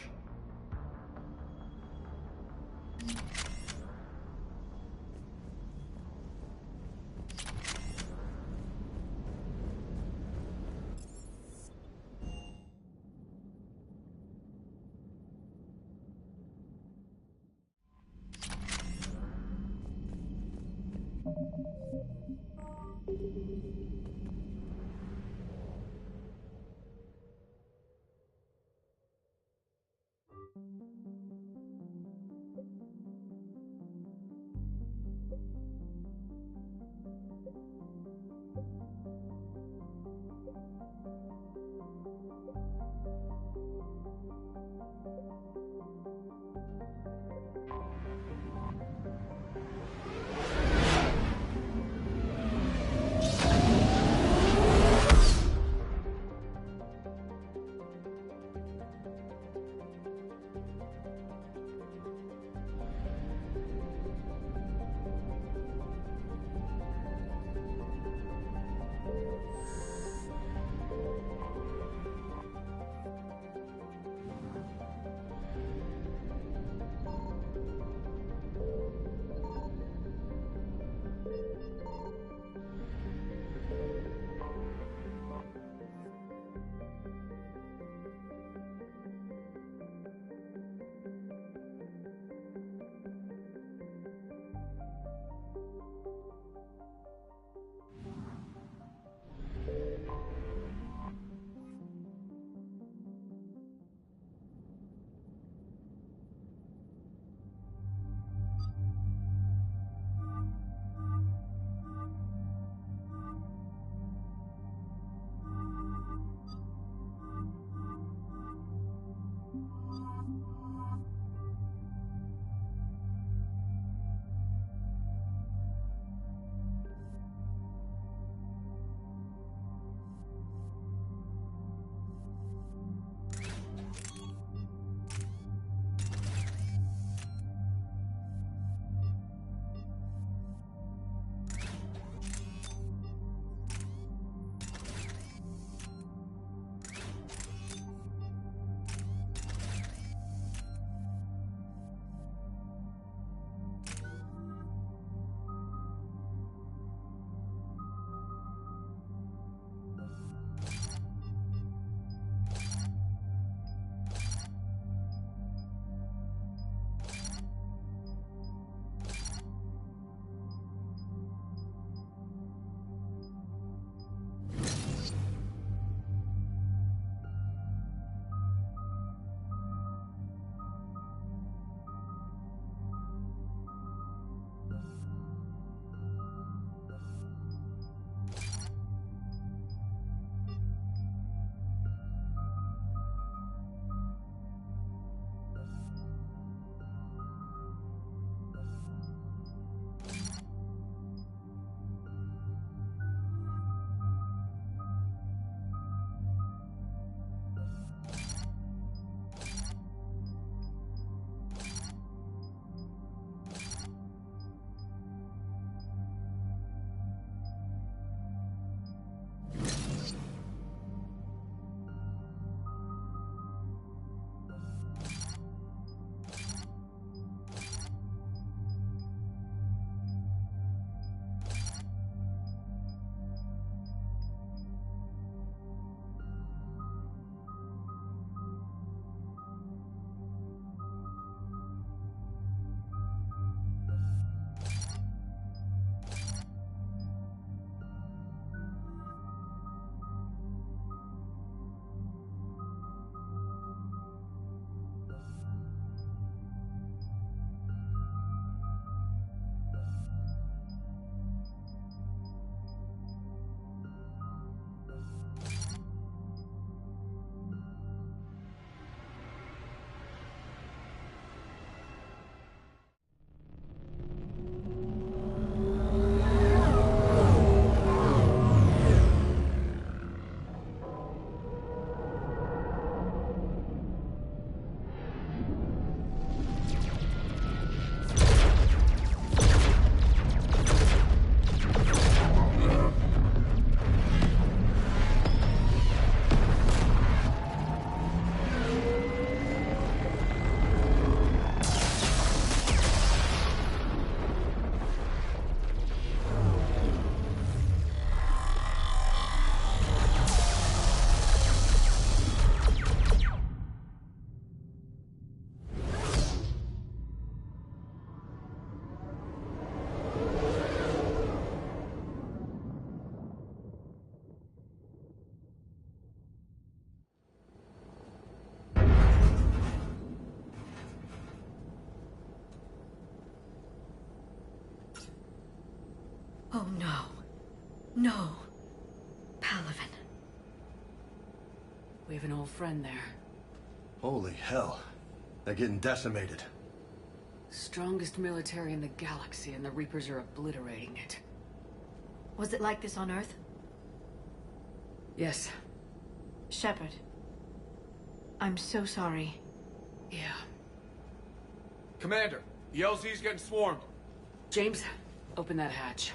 No. No. Paladin. We have an old friend there. Holy hell. They're getting decimated. Strongest military in the galaxy, and the Reapers are obliterating it. Was it like this on Earth? Yes. Shepard. I'm so sorry. Yeah. Commander, the LZ's getting swarmed. James, open that hatch.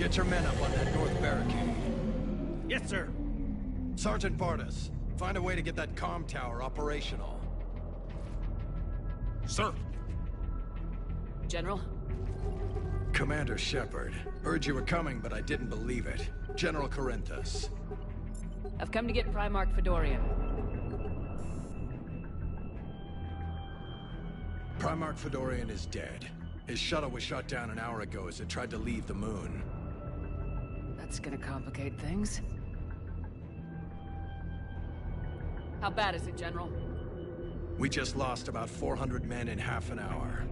Get your men up on that north barricade. Yes, sir. Sergeant Bardas, find a way to get that comm tower operational. Sir. General? Commander Shepard. Heard you were coming, but I didn't believe it. General Corinthus. I've come to get Primarch Fedorian. Primarch Fedorian is dead. His shuttle was shot down an hour ago as it tried to leave the moon. That's gonna complicate things. How bad is it, General? We just lost about 400 men in half an hour.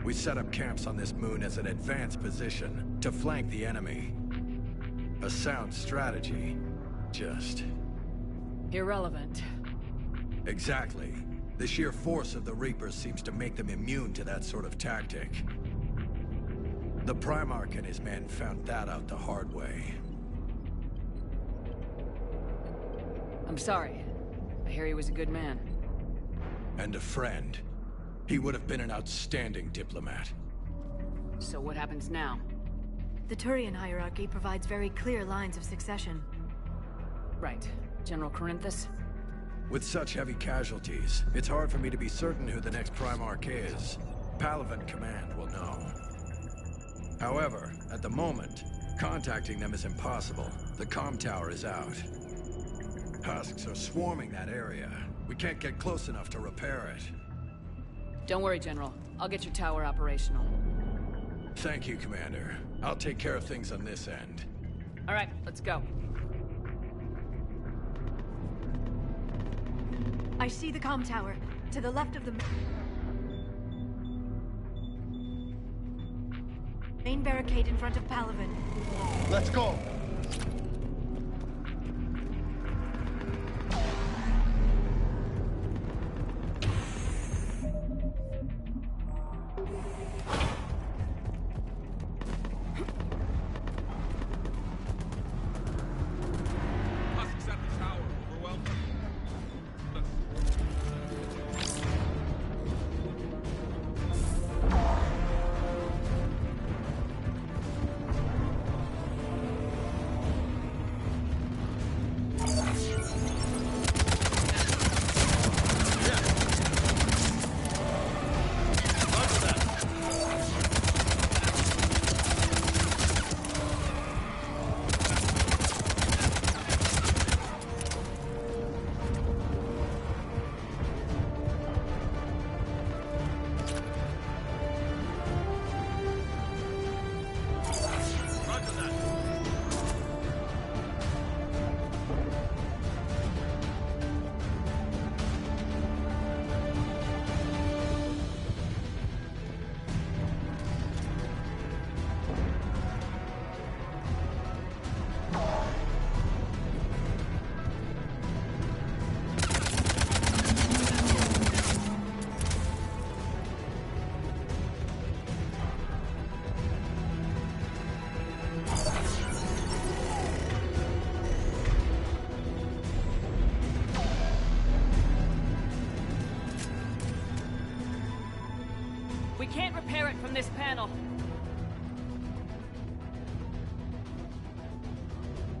We set up camps on this moon as an advanced position to flank the enemy. A sound strategy. Just... irrelevant. Exactly. The sheer force of the Reapers seems to make them immune to that sort of tactic. The Primarch and his men found that out the hard way. I'm sorry. I hear he was a good man. And a friend. He would have been an outstanding diplomat. So what happens now? The Turian hierarchy provides very clear lines of succession. Right. General Corinthus? With such heavy casualties, it's hard for me to be certain who the next Primarch is. Paladin Command will know. However, at the moment, contacting them is impossible. The comm tower is out. Husks are swarming that area. We can't get close enough to repair it. Don't worry, General. I'll get your tower operational. Thank you, Commander. I'll take care of things on this end. All right, let's go. I see the comm tower, to the left of the main barricade in front of Paladin. Let's go! repair it from this panel.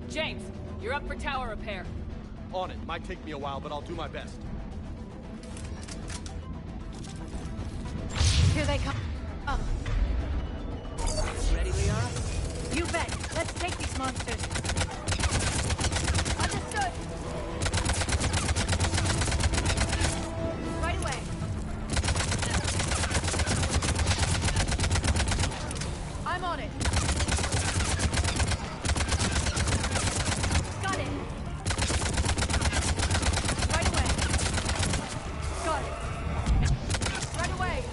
James, you're up for tower repair. On it. Might take me a while, but I'll do my best. Here they come. Up. Ready, Liara? You bet. Let's take these monsters. Understood. Right away. I'm on it. Got it. Right away. Got it. Right away.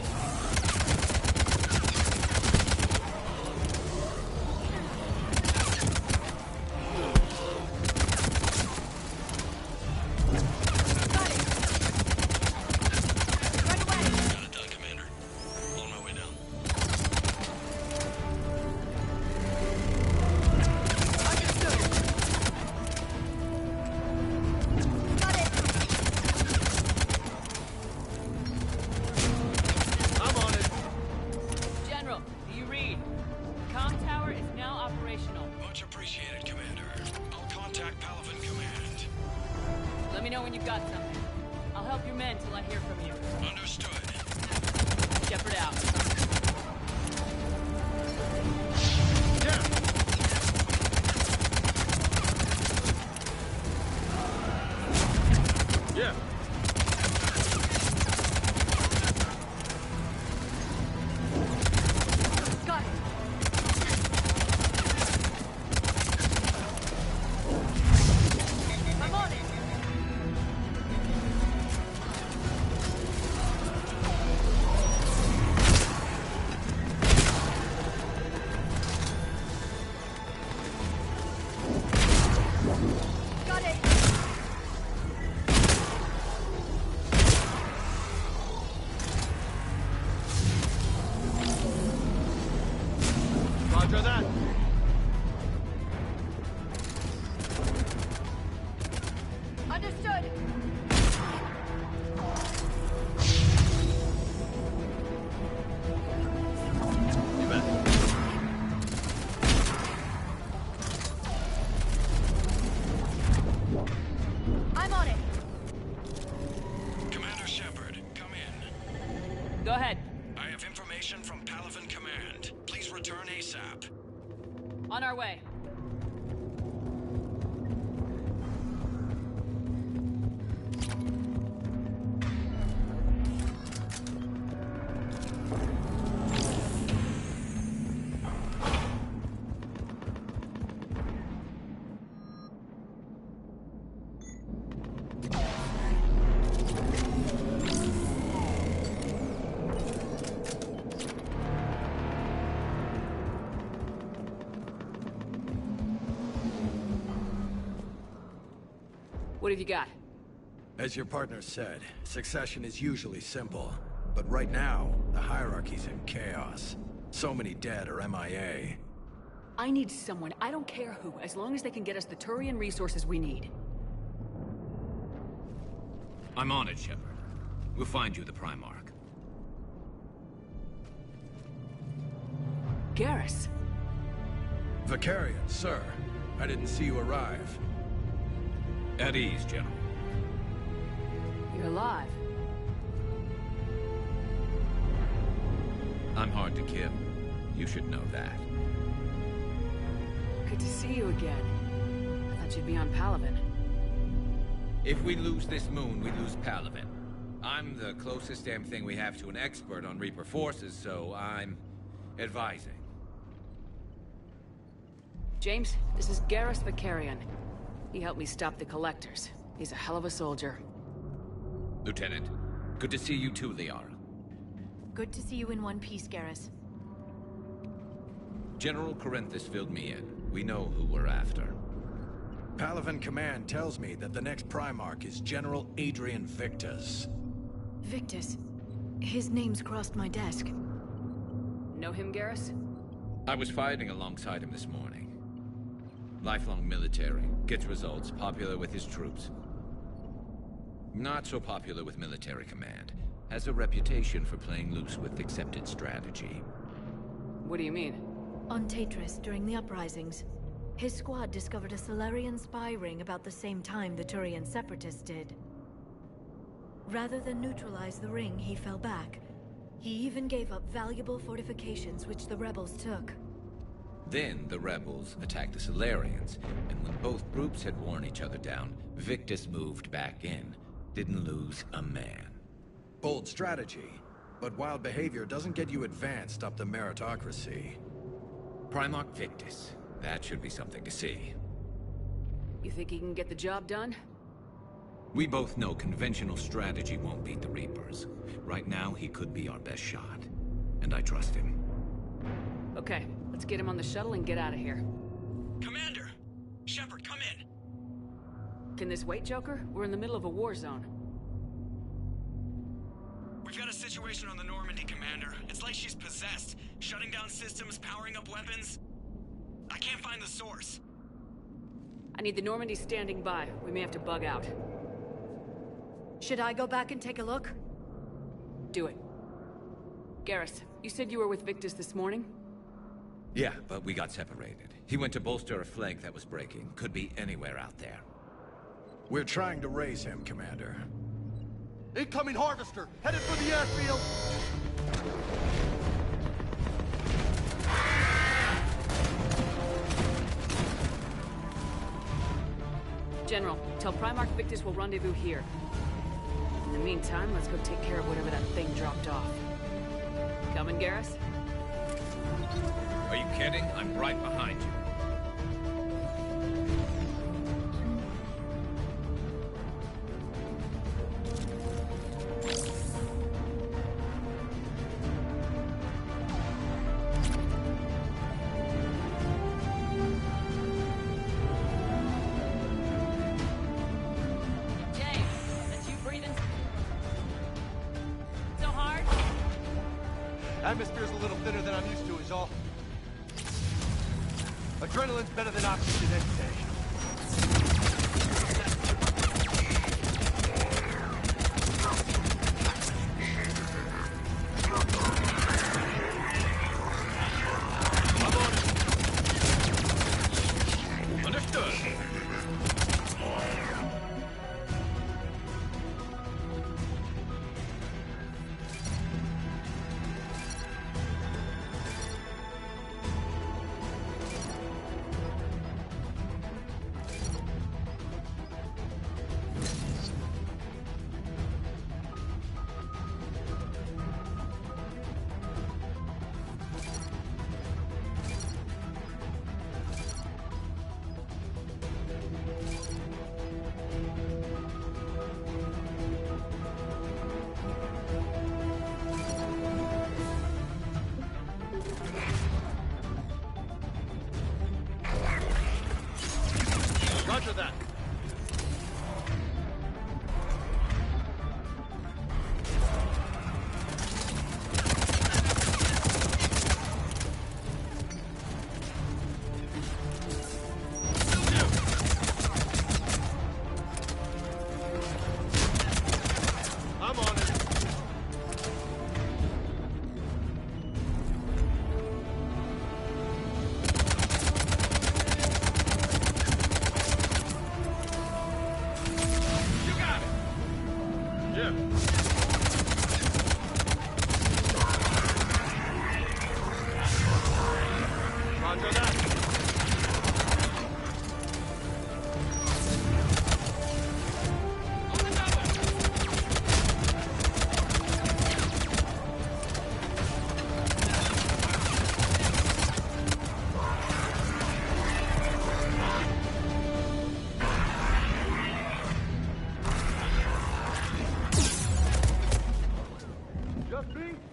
Let me know when you've got something. I'll help your men till I hear from you. Understood. Shepard out. Yeah. Got it. I'm on it. Got it. Roger that. Understood. You bet. I'm on it. Commander Shepard, come in. Go ahead. I have information from Paladin Command. Please return ASAP. On our way. What have you got? As your partner said, succession is usually simple. But right now, the hierarchy's in chaos. So many dead or MIA. I need someone, I don't care who, as long as they can get us the Turian resources we need. I'm on it, Shepard. We'll find you the Primarch. Garrus. Vicarian, sir. I didn't see you arrive. At ease, General. You're alive. I'm hard to kill. You should know that. Good to see you again. I thought you'd be on Paladin. If we lose this moon, we lose Paladin. I'm the closest damn thing we have to an expert on Reaper forces, so I'm advising. James, this is Garrus Vicarian. He helped me stop the Collectors. He's a hell of a soldier. Lieutenant, good to see you too, Liara. Good to see you in one piece, Garrus. General Corinthus filled me in. We know who we're after. Paladin Command tells me that the next Primarch is General Adrian Victus. Victus? His name's crossed my desk. Know him, Garrus? I was fighting alongside him this morning. Lifelong military, gets results, popular with his troops. Not so popular with military command. Has a reputation for playing loose with accepted strategy. What do you mean? On Tatris, during the uprisings, his squad discovered a Solarian spy ring about the same time the Turian separatists did. Rather than neutralize the ring, he fell back. He even gave up valuable fortifications which the rebels took. Then the rebels attacked the Solarians, and when both groups had worn each other down, Victus moved back in. Didn't lose a man. Bold strategy, but wild behavior doesn't get you advanced up the meritocracy. Primarch Victus. That should be something to see. You think he can get the job done? We both know conventional strategy won't beat the Reapers. Right now, he could be our best shot. And I trust him. Okay, let's get him on the shuttle and get out of here. Commander! Shepard, come in! Can this wait, Joker? We're in the middle of a war zone. We've got a situation on the Normandy, Commander. It's like she's possessed. Shutting down systems, powering up weapons. I can't find the source. I need the Normandy standing by. We may have to bug out. Should I go back and take a look? Do it. Garrus, you said you were with Victus this morning? Yeah, but we got separated. He went to bolster a flank that was breaking. Could be anywhere out there. We're trying to raise him, Commander. Incoming Harvester! Headed for the airfield! General, tell Primarch Victus we'll rendezvous here. In the meantime, let's go take care of whatever that thing dropped off. Coming, Garrus? Are you kidding? I'm right behind you. Atmosphere's a little thinner than I'm used to, is all. Adrenaline's better than oxygen any day. Roger that. I'm on it.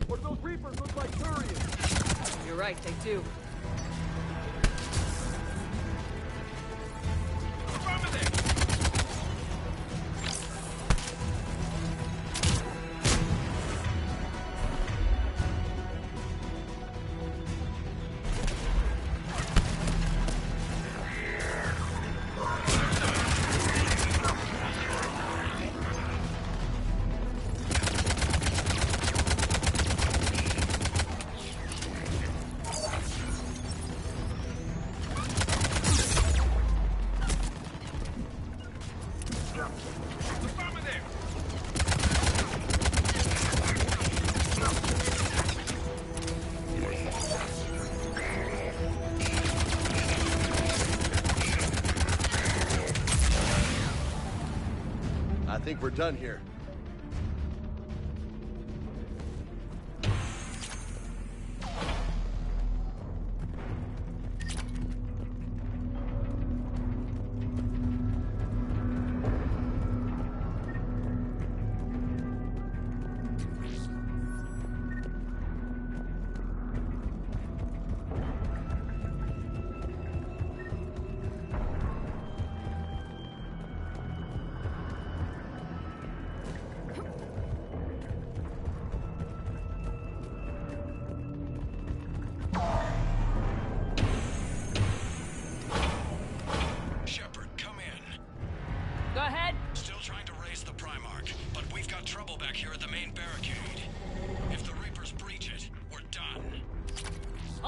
Or do those Reapers look like Turians? You're right, they do. I think we're done here.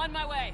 On my way.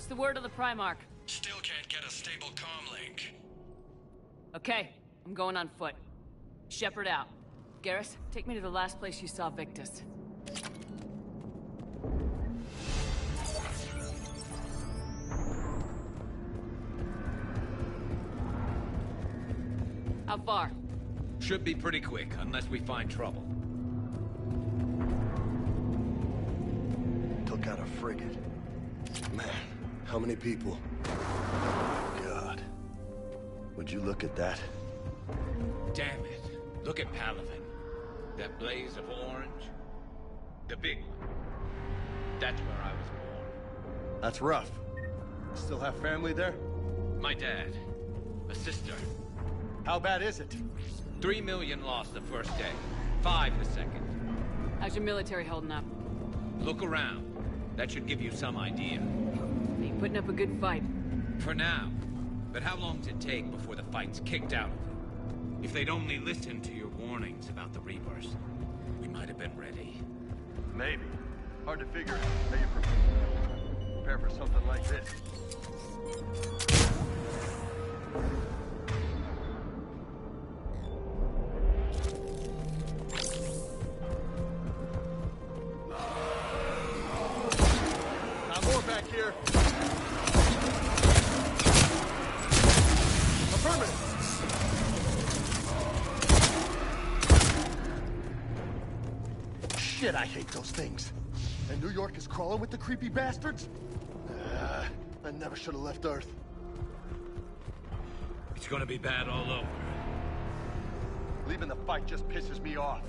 What's the word on the Primarch? Still can't get a stable comm link. Okay, I'm going on foot. Shepard out. Garrus, take me to the last place you saw Victus. How far? Should be pretty quick, unless we find trouble. Took out a frigate. Man, how many people? God. Would you look at that? Damn it. Look at Paladin. That blaze of orange. The big one. That's where I was born. That's rough. Still have family there? My dad. A sister. How bad is it? 3 million lost the first day. 5 the second. How's your military holding up? Look around. That should give you some idea. Are you putting up a good fight? For now. But how long does it take before the fight's kicked out of them? If they'd only listened to your warnings about the Reapers, we might have been ready. Maybe. Hard to figure how you prepare for something like this. Got more back here. Affirmative. Shit, I hate those things. And New York is crawling with the creepy bastards? I never should have left Earth. It's gonna be bad all over. Leaving the fight just pisses me off.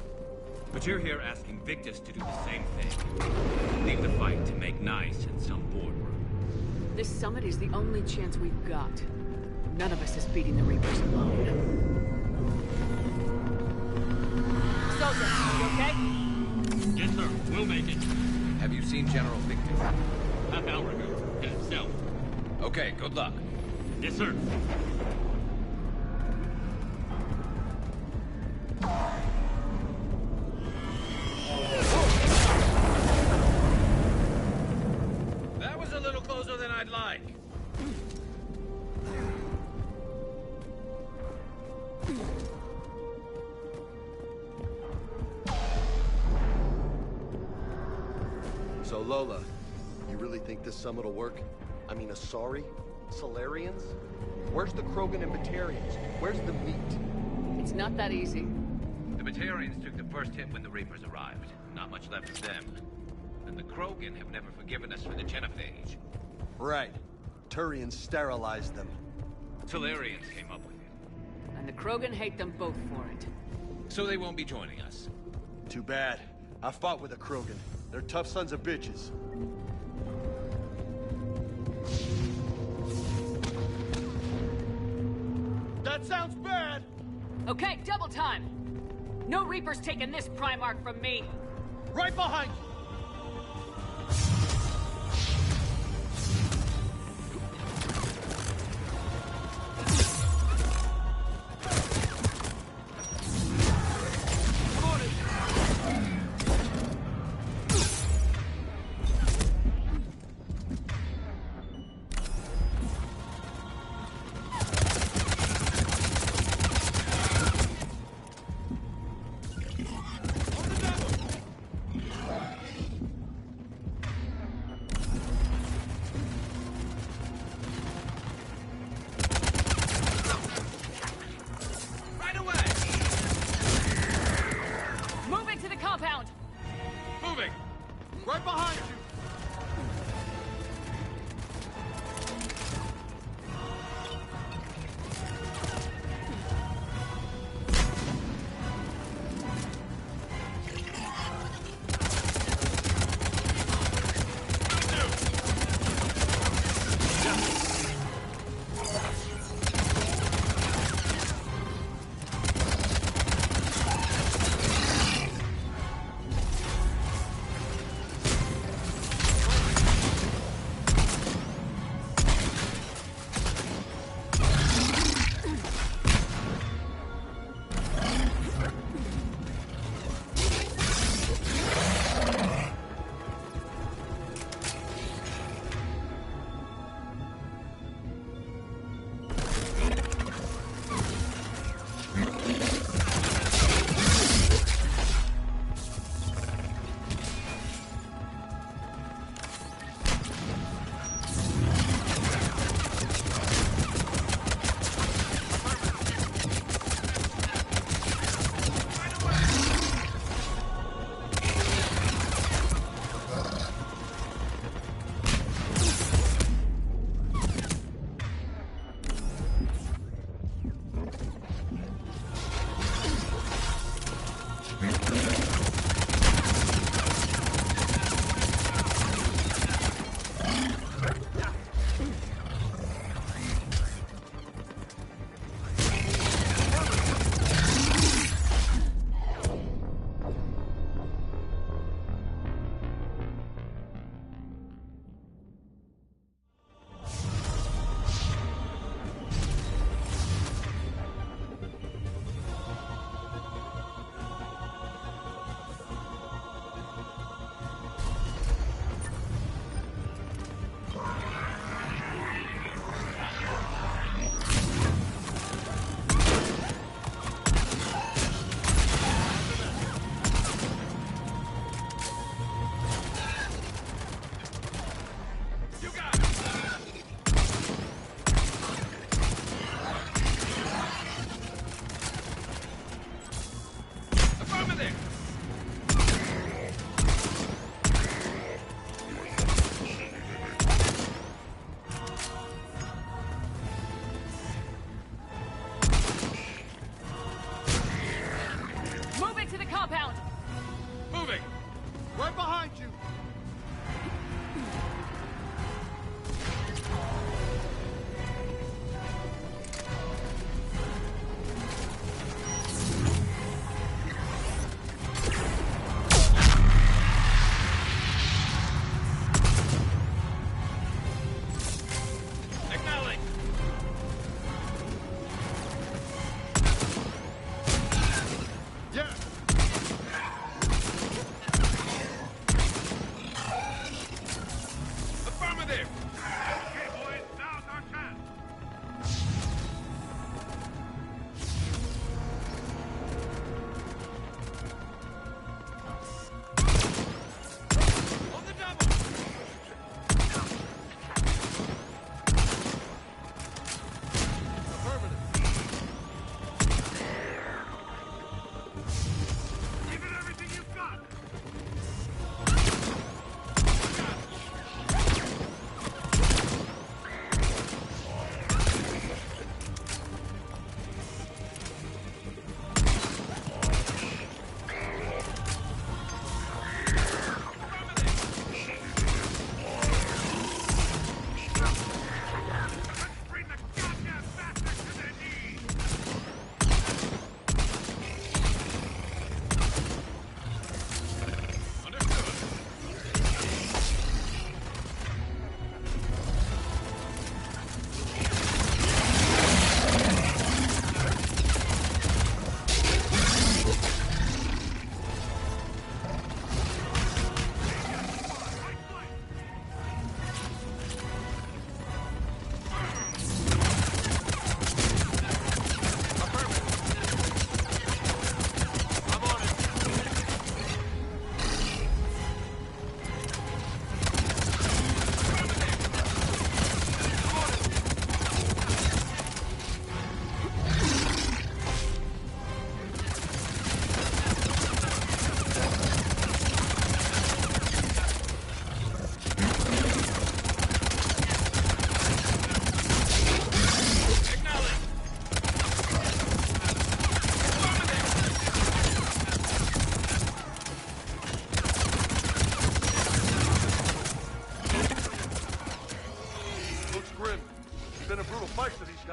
But you're here asking Victus to do the same thing. Leave the fight to make nice in some boardroom. This summit is the only chance we've got. None of us is beating the Reapers alone. Soldier, you okay? Yes, sir. We'll make it. Have you seen General Victus? Half hour ago. Himself. Okay, good luck. Yes, sir. That was a little closer than I'd like. So Lola, you really think this summit will work? I mean, Asari? Solarians? Where's the Krogan and Batarians? Where's the meat? It's not that easy. The Batarians took the first hit when the Reapers arrived. Not much left of them. And the Krogan have never forgiven us for the genophage. Right. Turians sterilized them. Solarians came up with it. And the Krogan hate them both for it. So they won't be joining us. Too bad. I fought with a Krogan. They're tough sons of bitches. That sounds bad! Okay, double time! No Reapers taking this Primarch from me! Right behind you! Right behind you!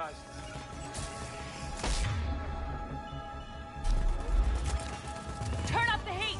guys. Turn up the heat!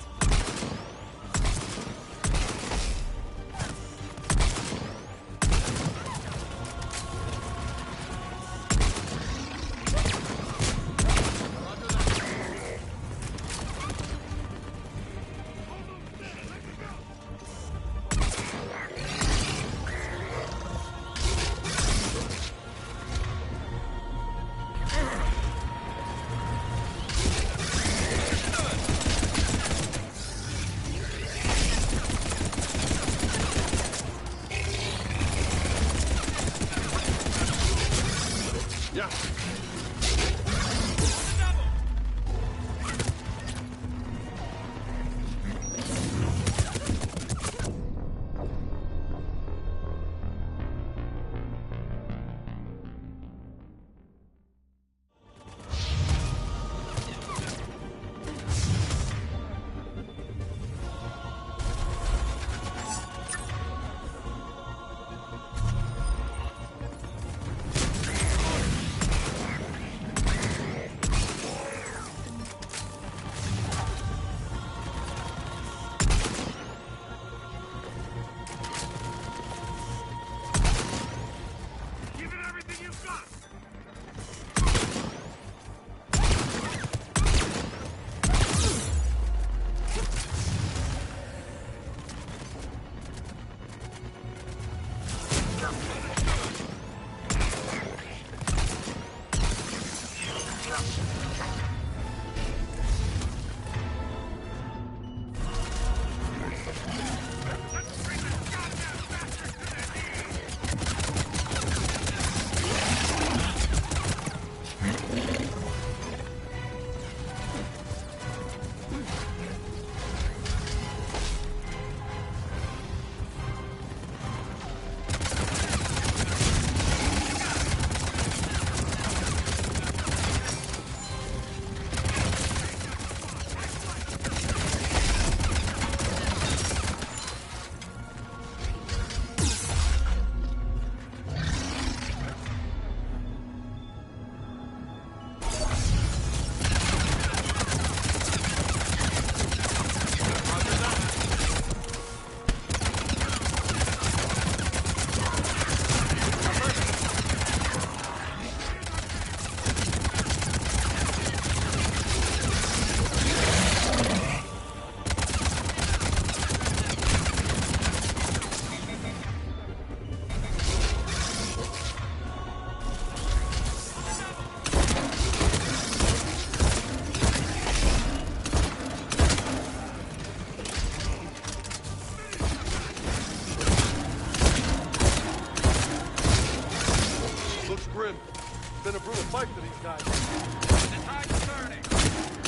Been a brutal fight for these guys. The tide's turning.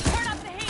Turn up the heat!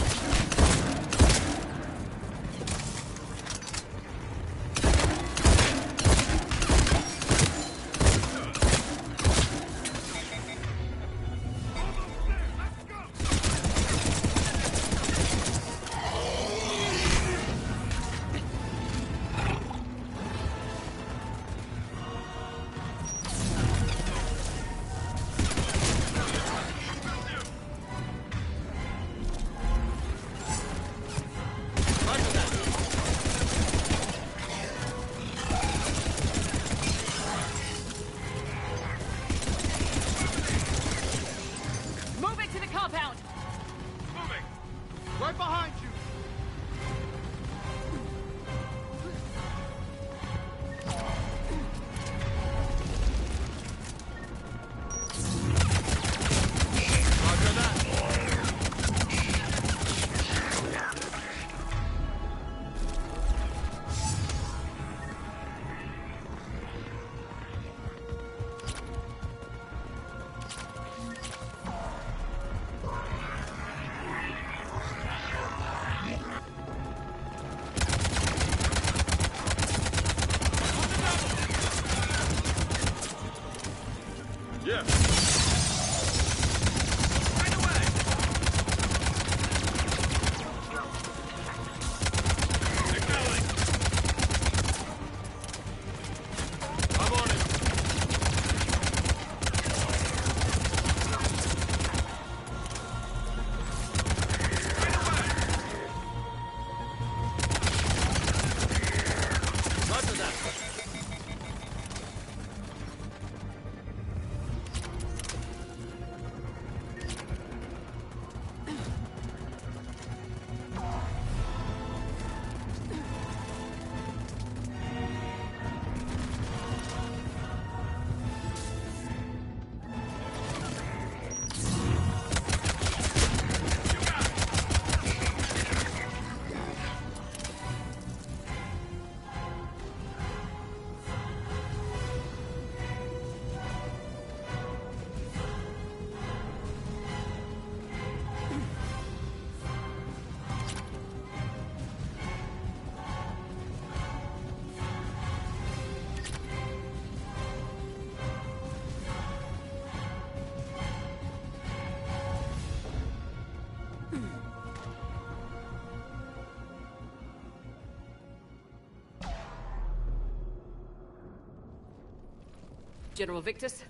General Victus?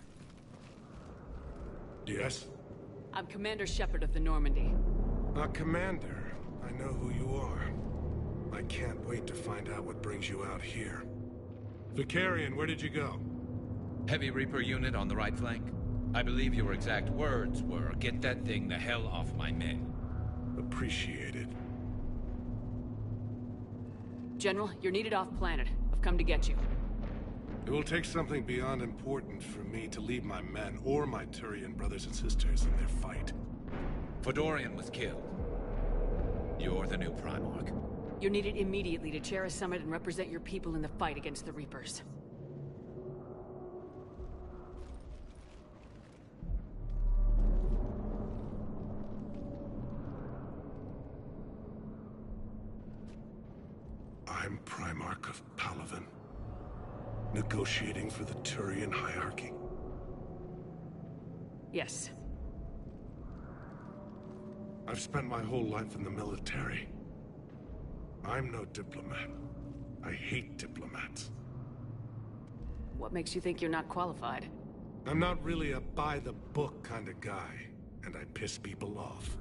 Yes? I'm Commander Shepard of the Normandy. Commander. I know who you are. I can't wait to find out what brings you out here. Vicarian, where did you go? Heavy Reaper unit on the right flank. I believe your exact words were, "Get that thing the hell off my men." Appreciated. General, you're needed off-planet. I've come to get you. It will take something beyond important for me to leave my men or my Turian brothers and sisters in their fight. Fedorian was killed. You're the new Primarch. You're needed immediately to chair a summit and represent your people in the fight against the Reapers. I'm Primarch of Paladin, negotiating for the Turian hierarchy. Yes. I've spent my whole life in the military. I'm no diplomat. I hate diplomats. What makes you think you're not qualified? I'm not really a by-the-book kind of guy, and I piss people off.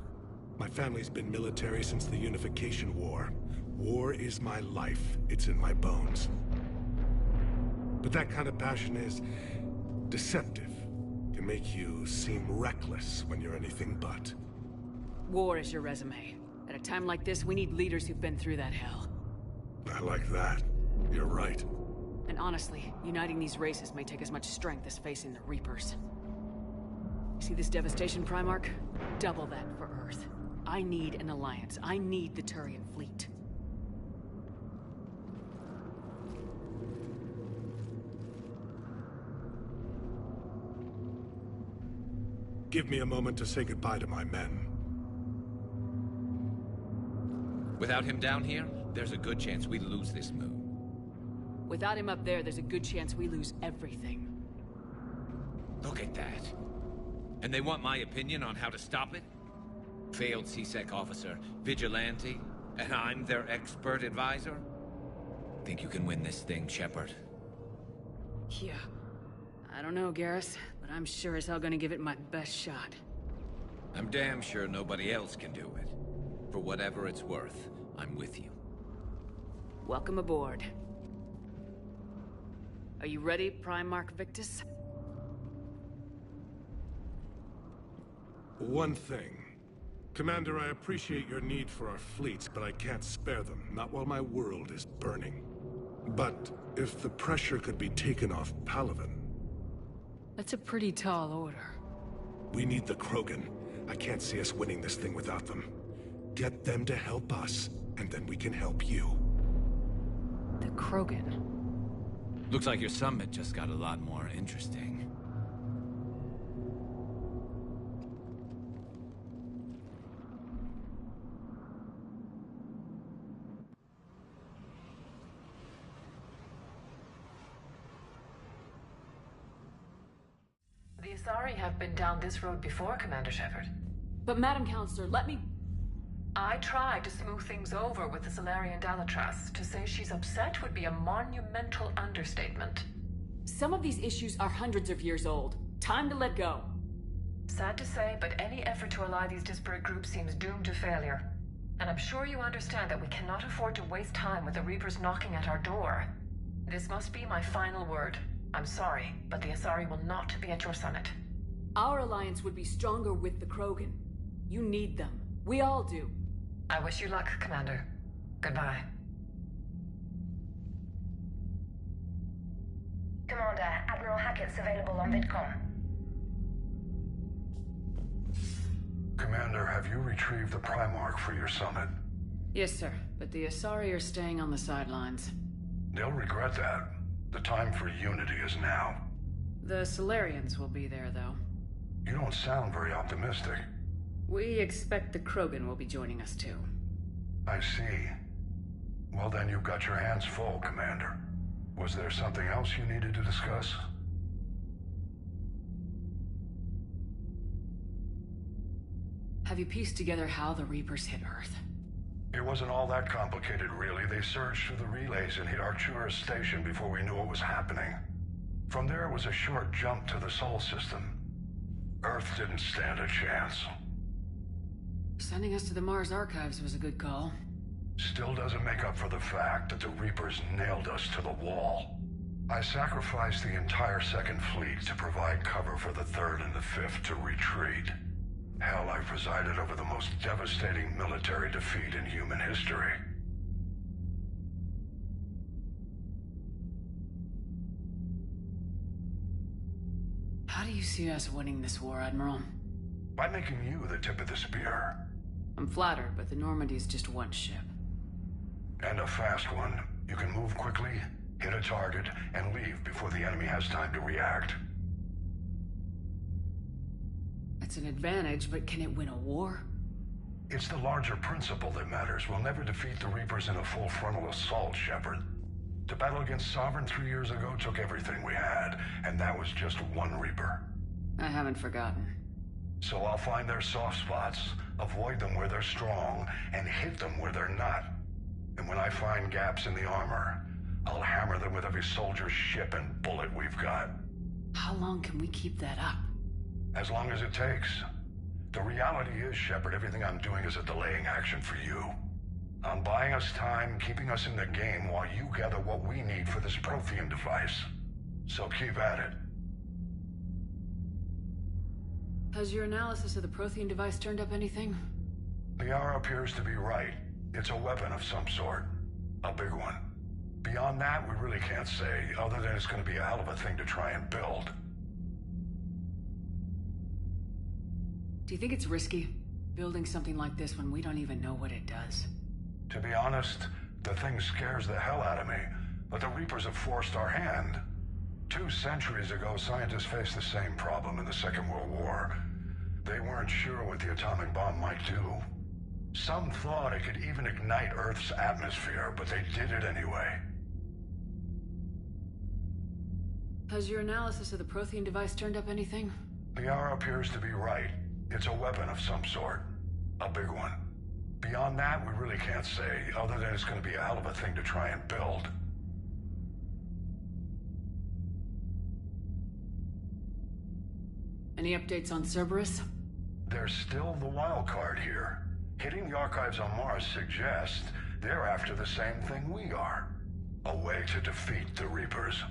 My family's been military since the Unification War. War is my life. It's in my bones. But that kind of passion is deceptive. Can make you seem reckless when you're anything but. War is your resume. At a time like this, we need leaders who've been through that hell. I like that. You're right. And honestly, uniting these races may take as much strength as facing the Reapers. See this devastation, Primarch? Double that for Earth. I need an alliance. I need the Turian fleet. Give me a moment to say goodbye to my men. Without him down here, there's a good chance we lose this moon. Without him up there, there's a good chance we lose everything. Look at that. And they want my opinion on how to stop it? Failed C-Sec officer, vigilante, and I'm their expert advisor? Think you can win this thing, Shepard? Yeah. I don't know, Garrus, but I'm sure as hell gonna give it my best shot. I'm damn sure nobody else can do it. For whatever it's worth, I'm with you. Welcome aboard. Are you ready, Primarch Victus? One thing. Commander, I appreciate your need for our fleets, but I can't spare them, not while my world is burning. But if the pressure could be taken off Paladin... That's a pretty tall order. We need the Krogan. I can't see us winning this thing without them. Get them to help us, and then we can help you. The Krogan? Looks like your summit just got a lot more interesting. The Asari have been down this road before, Commander Shepard. But Madam Counselor, let me... I tried to smooth things over with the Salarian Dalatras. To say she's upset would be a monumental understatement. Some of these issues are hundreds of years old. Time to let go. Sad to say, but any effort to ally these disparate groups seems doomed to failure. And I'm sure you understand that we cannot afford to waste time with the Reapers knocking at our door. This must be my final word. I'm sorry, but the Asari will not be at your summit. Our alliance would be stronger with the Krogan. You need them. We all do. I wish you luck, Commander. Goodbye. Commander, Admiral Hackett's available on VidCom. Commander, have you retrieved the Primarch for your summit? Yes, sir. But the Asari are staying on the sidelines. They'll regret that. The time for unity is now. The Solarians will be there, though. You don't sound very optimistic. We expect the Krogan will be joining us, too. I see. Well, then you've got your hands full, Commander. Was there something else you needed to discuss? Have you pieced together how the Reapers hit Earth? It wasn't all that complicated, really. They surged through the relays and hit Arcturus Station before we knew what was happening. From there, it was a short jump to the Sol system. Earth didn't stand a chance. Sending us to the Mars archives was a good call. Still doesn't make up for the fact that the Reapers nailed us to the wall. I sacrificed the entire Second Fleet to provide cover for the Third and the Fifth to retreat. Hell, I presided over the most devastating military defeat in human history. How do you see us winning this war, Admiral? By making you the tip of the spear. I'm flattered, but the Normandy's just one ship. And a fast one. You can move quickly, hit a target, and leave before the enemy has time to react. It's an advantage, but can it win a war? It's the larger principle that matters. We'll never defeat the Reapers in a full frontal assault, Shepard. To battle against Sovereign 3 years ago took everything we had, and that was just one Reaper. I haven't forgotten. So I'll find their soft spots, avoid them where they're strong, and hit them where they're not. And when I find gaps in the armor, I'll hammer them with every soldier, ship, and bullet we've got. How long can we keep that up? As long as it takes. The reality is, Shepard, everything I'm doing is a delaying action for you. I'm buying us time, keeping us in the game while you gather what we need for this Prothean device. So keep at it. Has your analysis of the Prothean device turned up anything? Liara appears to be right. It's a weapon of some sort. A big one. Beyond that, we really can't say, other than it's going to be a hell of a thing to try and build. Do you think it's risky, building something like this when we don't even know what it does? To be honest, the thing scares the hell out of me, but the Reapers have forced our hand. 2 centuries ago, scientists faced the same problem in the Second World War. They weren't sure what the atomic bomb might do. Some thought it could even ignite Earth's atmosphere, but they did it anyway. Has your analysis of the Prothean device turned up anything? Liara appears to be right. It's a weapon of some sort. A big one. Beyond that, we really can't say, other than it's going to be a hell of a thing to try and build. Any updates on Cerberus? There's still the wild card here. Hitting the archives on Mars suggests they're after the same thing we are. A way to defeat the Reapers.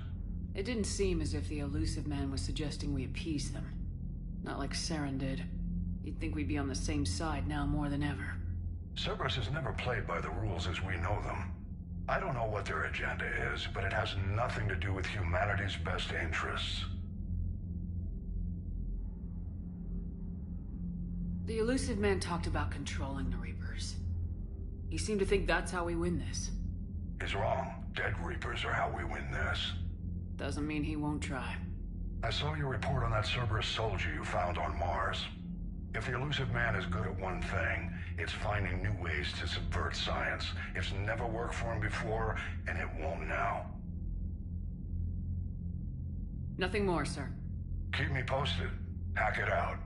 It didn't seem as if the elusive man was suggesting we appease them. Not like Saren did. You'd think we'd be on the same side now more than ever. Cerberus has never played by the rules as we know them. I don't know what their agenda is, but it has nothing to do with humanity's best interests. The elusive man talked about controlling the Reapers. He seemed to think that's how we win this. He's wrong. Dead Reapers are how we win this. Doesn't mean he won't try. I saw your report on that Cerberus soldier you found on Mars. If the elusive man is good at one thing, it's finding new ways to subvert science. It's never worked for him before, and it won't now. Nothing more, sir. Keep me posted. Hack it out.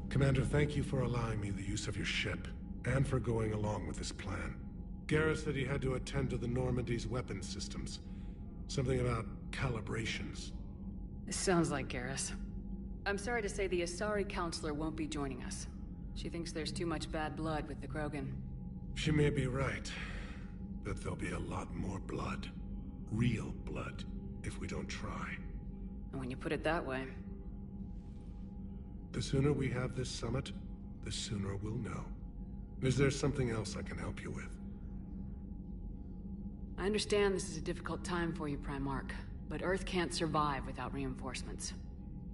Commander, thank you for allowing me the use of your ship, and for going along with this plan. Garrus said he had to attend to the Normandy's weapons systems. Something about calibrations. This sounds like Garrus. I'm sorry to say the Asari Counselor won't be joining us. She thinks there's too much bad blood with the Krogan. She may be right, but there'll be a lot more blood. Real blood, if we don't try. And when you put it that way... The sooner we have this summit, the sooner we'll know. Is there something else I can help you with? I understand this is a difficult time for you, Primarch, but Earth can't survive without reinforcements.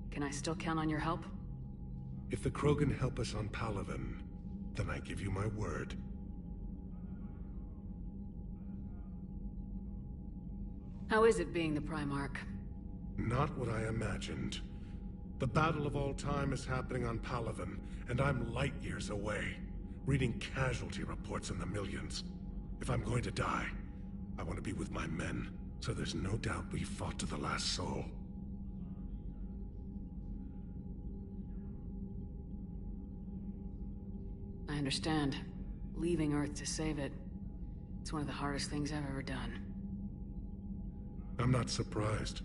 Can I still count on your help? If the Krogan help us on Palaven, then I give you my word. How is it being the Primarch? Not what I imagined. The battle of all time is happening on Palaven, and I'm light years away, reading casualty reports in the millions. If I'm going to die, I want to be with my men, so there's no doubt we fought to the last soul. understand. Leaving Earth to save it. It's one of the hardest things I've ever done. I'm not surprised.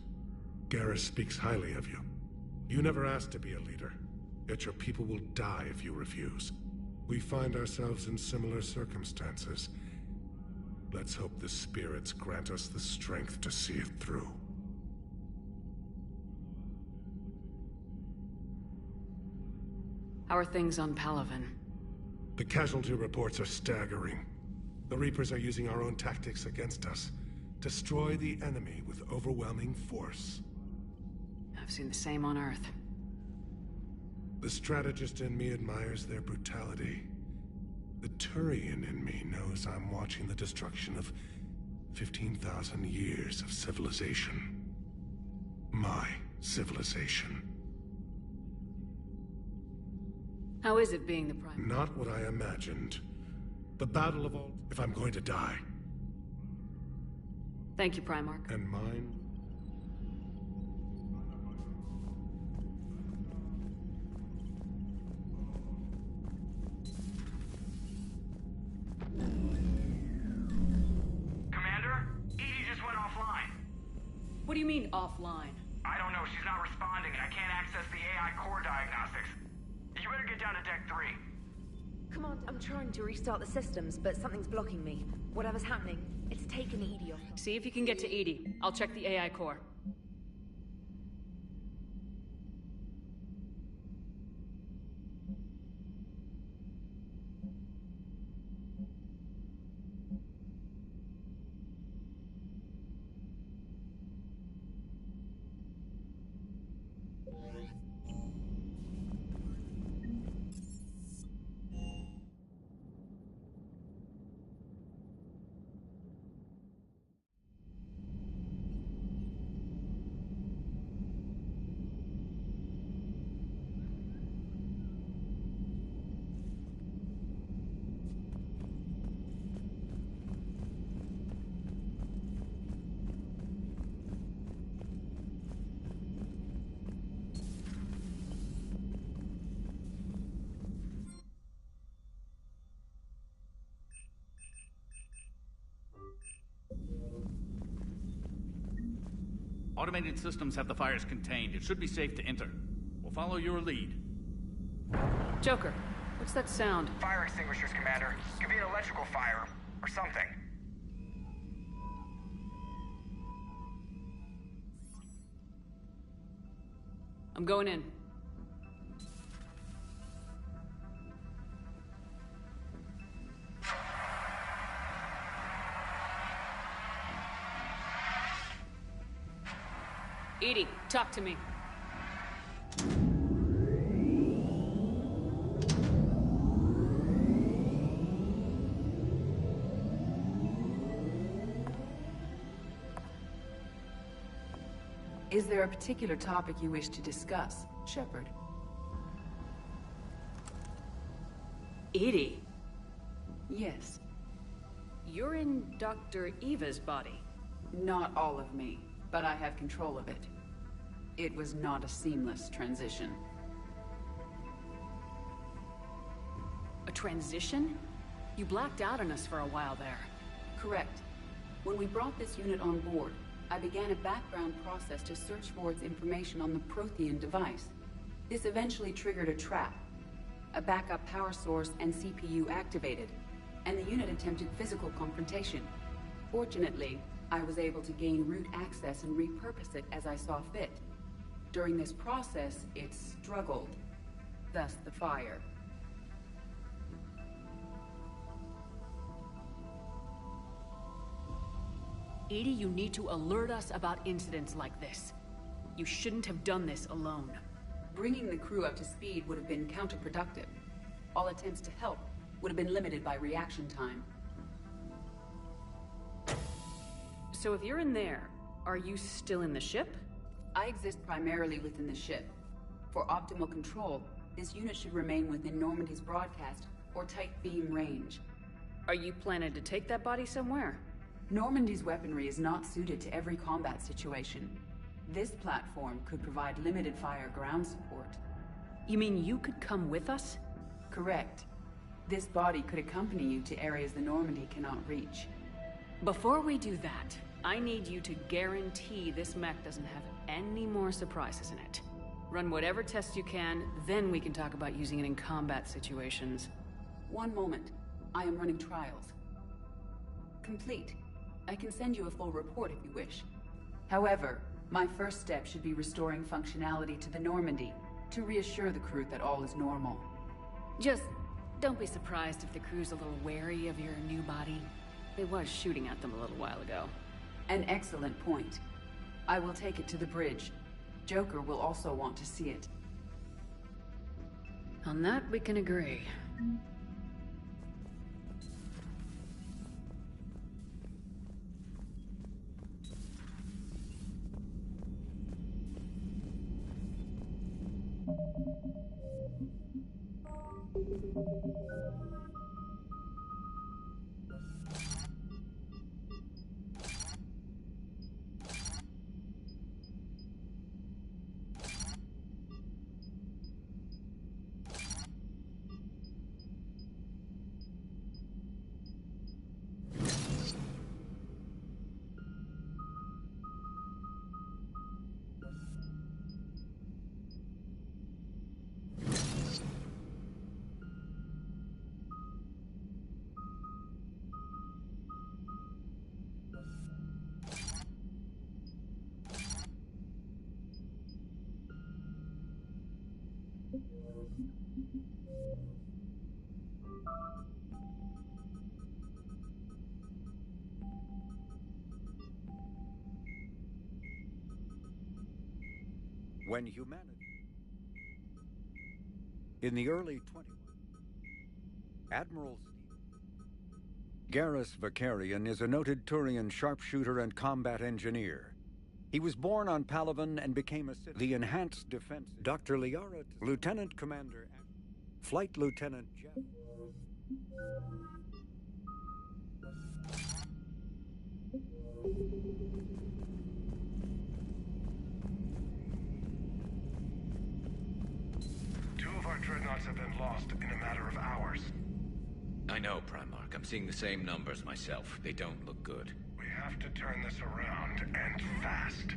Garrus speaks highly of you. You never asked to be a leader, yet your people will die if you refuse. We find ourselves in similar circumstances. Let's hope the spirits grant us the strength to see it through. How are things on Paladin? The casualty reports are staggering. The Reapers are using our own tactics against us. Destroy the enemy with overwhelming force. I've seen the same on Earth. The strategist in me admires their brutality. The Turian in me knows I'm watching the destruction of 15,000 years of civilization. My civilization. How is it being the Prime? Not what I imagined. The battle of all... If I'm going to die. Thank you, Primarch. And mine? Commander? Edie just went offline. What do you mean, offline? I don't know. She's not responding, and I can't access the AI core diagnostics. You better get down to Deck 3. Commander, I'm trying to restart the systems, but something's blocking me. Whatever's happening, it's taken Edie off. See if you can get to Edie. I'll check the AI core. Automated systems have the fires contained. It should be safe to enter. We'll follow your lead. Joker, what's that sound? Fire extinguishers, Commander. Could be an electrical fire, or something. I'm going in. Edie, talk to me. Is there a particular topic you wish to discuss, Shepard? Edie? Yes. You're in Dr. Eva's body. Not all of me, but I have control of it. It was not a seamless transition. A transition? You blacked out on us for a while there. Correct. When we brought this unit on board, I began a background process to search for its information on the Prothean device. This eventually triggered a trap. A backup power source and CPU activated, and the unit attempted physical confrontation. Fortunately, I was able to gain root access and repurpose it as I saw fit. During this process, it struggled. Thus the fire. Edie, you need to alert us about incidents like this. You shouldn't have done this alone. Bringing the crew up to speed would have been counterproductive. All attempts to help would have been limited by reaction time. So if you're in there, are you still in the ship? I exist primarily within the ship. For optimal control, this unit should remain within Normandy's broadcast or tight beam range. Are you planning to take that body somewhere? Normandy's weaponry is not suited to every combat situation. This platform could provide limited fire ground support. You mean you could come with us? Correct. This body could accompany you to areas the Normandy cannot reach. Before we do that, I need you to guarantee this mech doesn't have any more surprises in it. Run whatever tests you can, then we can talk about using it in combat situations. One moment. I am running trials. Complete. I can send you a full report if you wish. However, my first step should be restoring functionality to the Normandy, to reassure the crew that all is normal. Just don't be surprised if the crew's a little wary of your new body. It was shooting at them a little while ago. An excellent point. I will take it to the bridge. Joker will also want to see it. On that, we can agree. When humanity... In the early 20s, Admiral Garrus Vakarian is a noted Turian sharpshooter and combat engineer. He was born on Palaven and became the Enhanced Defense... Dr. Liara, Lieutenant Commander... Flight Lieutenant Jeff... Two of our dreadnoughts have been lost in a matter of hours. I know, Primarch. I'm seeing the same numbers myself. They don't look good. We have to turn this around, and fast.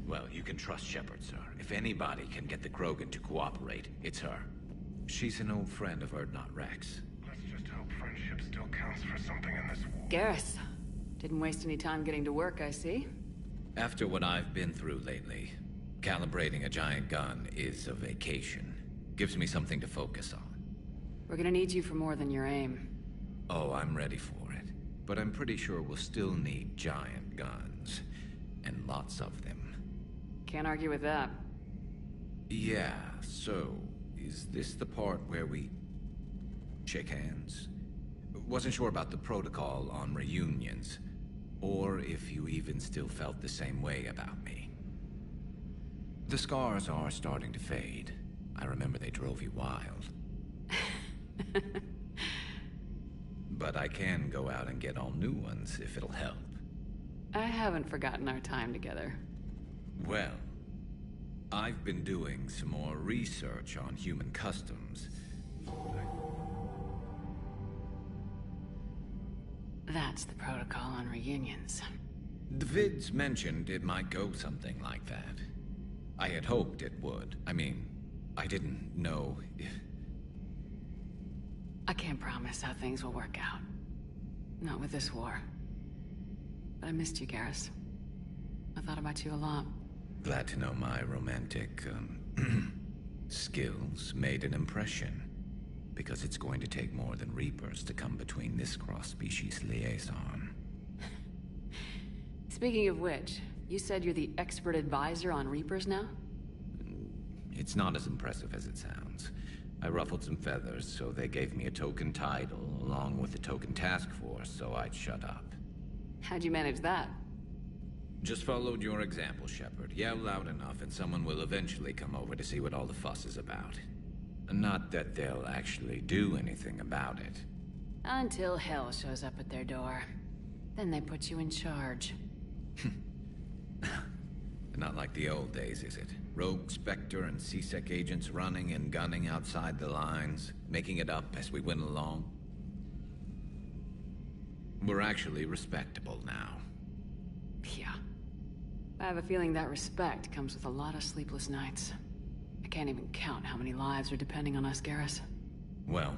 Well, you can trust Shepard, sir. If anybody can get the Krogan to cooperate, it's her. She's an old friend of Urdnot Rex. Let's just hope friendship still counts for something in this war. Garrus, didn't waste any time getting to work, I see. After what I've been through lately, calibrating a giant gun is a vacation. Gives me something to focus on. We're gonna need you for more than your aim. Oh, I'm ready for it. But I'm pretty sure we'll still need giant guns. And lots of them. Can't argue with that. Yeah, so... is this the part where we... shake hands? Wasn't sure about the protocol on reunions. Or if you even still felt the same way about me. The scars are starting to fade. I remember they drove you wild. But I can go out and get all new ones if it'll help. I haven't forgotten our time together. Well, I've been doing some more research on human customs. That's the protocol on reunions. The vids mentioned it might go something like that. I had hoped it would. I mean, I didn't know if... I can't promise how things will work out. Not with this war. But I missed you, Garrus. I thought about you a lot. Glad to know my romantic, skills made an impression. Because it's going to take more than Reapers to come between this cross-species liaison. Speaking of which, you said you're the expert advisor on Reapers now? It's not as impressive as it sounds. I ruffled some feathers, so they gave me a token title, along with a token task force, so I'd shut up. How'd you manage that? Just followed your example, Shepard. Yell loud enough, and someone will eventually come over to see what all the fuss is about. Not that they'll actually do anything about it. Until hell shows up at their door. Then they put you in charge. Not like the old days, is it? Rogue Spectre and C-Sec agents running and gunning outside the lines, making it up as we went along. We're actually respectable now. Yeah. I have a feeling that respect comes with a lot of sleepless nights. I can't even count how many lives are depending on us, Garrus. Well,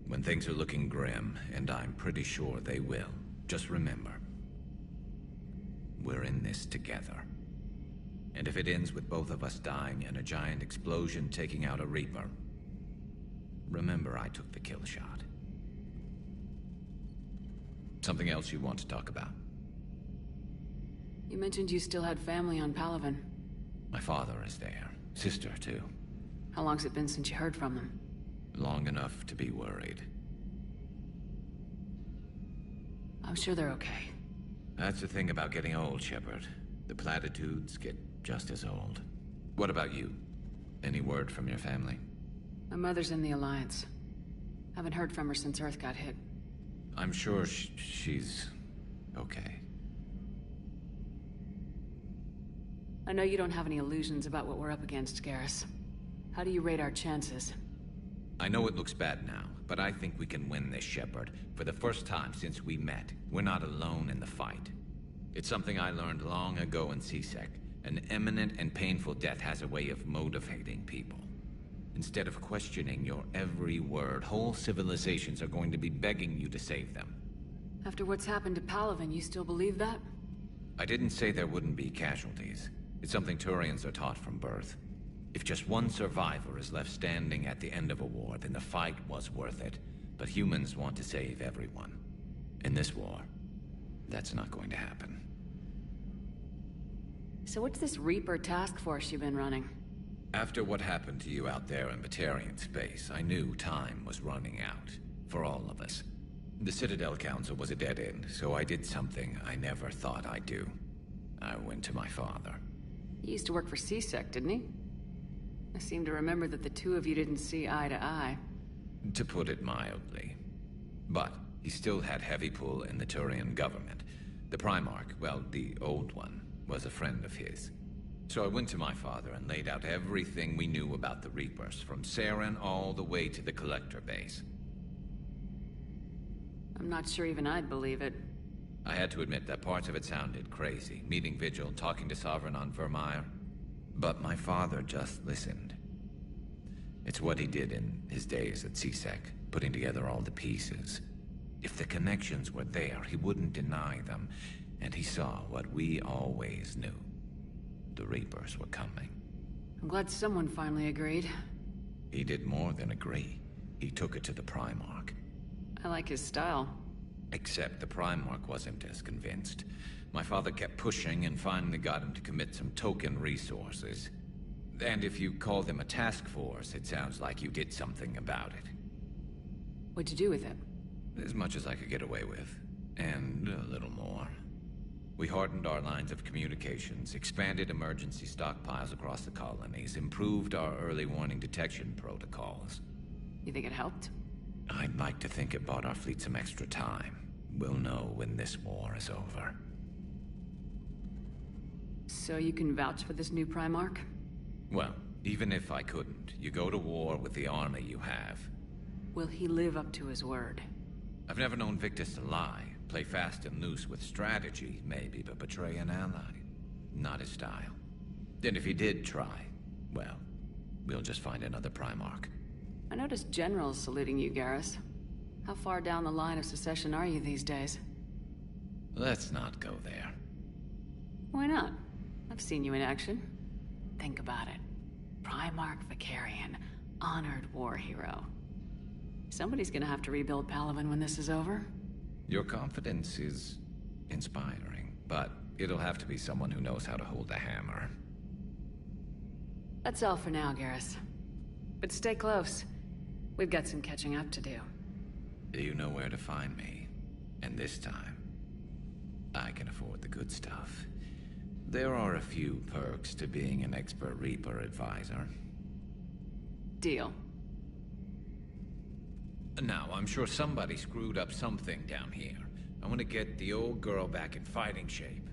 when things are looking grim, and I'm pretty sure they will, just remember, we're in this together. And if it ends with both of us dying in a giant explosion taking out a Reaper, remember I took the kill shot. Something else you want to talk about? You mentioned you still had family on Palaven. My father is there. Sister, too. How long's it been since you heard from them? Long enough to be worried. I'm sure they're okay. That's the thing about getting old, Shepard. The platitudes get just as old. What about you? Any word from your family? My mother's in the Alliance. Haven't heard from her since Earth got hit. I'm sure she's okay. I know you don't have any illusions about what we're up against, Garrus. How do you rate our chances? I know it looks bad now, but I think we can win this, Shepard. For the first time since we met, we're not alone in the fight. It's something I learned long ago in C-Sec. An imminent and painful death has a way of motivating people. Instead of questioning your every word, whole civilizations are going to be begging you to save them. After what's happened to Palaven, you still believe that? I didn't say there wouldn't be casualties. It's something Turians are taught from birth. If just one survivor is left standing at the end of a war, then the fight was worth it. But humans want to save everyone. In this war, that's not going to happen. So what's this Reaper task force you've been running? After what happened to you out there in Batarian space, I knew time was running out. For all of us. The Citadel Council was a dead end, so I did something I never thought I'd do. I went to my father. He used to work for C-Sec, didn't he? I seem to remember that the two of you didn't see eye to eye. To put it mildly. But he still had heavy pull in the Turian government. The Primarch, well, the old one, was a friend of his. So I went to my father and laid out everything we knew about the Reapers, from Saren all the way to the Collector base. I'm not sure even I'd believe it. I had to admit that parts of it sounded crazy, meeting Vigil, talking to Sovereign on Vermeer. But my father just listened. It's what he did in his days at C-Sec, putting together all the pieces. If the connections were there, he wouldn't deny them, and he saw what we always knew. The Reapers were coming. I'm glad someone finally agreed. He did more than agree. He took it to the Primarch. I like his style. Except the Primarch wasn't as convinced. My father kept pushing and finally got him to commit some token resources. And if you call them a task force, it sounds like you did something about it. What'd you do with it? As much as I could get away with. And a little more. We hardened our lines of communications, expanded emergency stockpiles across the colonies, improved our early warning detection protocols. You think it helped? I'd like to think it bought our fleet some extra time. We'll know when this war is over. So you can vouch for this new Primarch? Well, even if I couldn't, you go to war with the army you have. Will he live up to his word? I've never known Victus to lie. Play fast and loose with strategy, maybe, but betray an ally. Not his style. Then if he did try, well, we'll just find another Primarch. I noticed generals saluting you, Garrus. How far down the line of secession are you these days? Let's not go there. Why not? I've seen you in action. Think about it. Primarch Vicarian, honored war hero. Somebody's gonna have to rebuild Palaven when this is over. Your confidence is inspiring, but it'll have to be someone who knows how to hold a hammer. That's all for now, Garrus. But stay close. We've got some catching up to do. You know where to find me. And this time, I can afford the good stuff. There are a few perks to being an expert Reaper advisor. Deal. Now, I'm sure somebody screwed up something down here. I want to get the old girl back in fighting shape.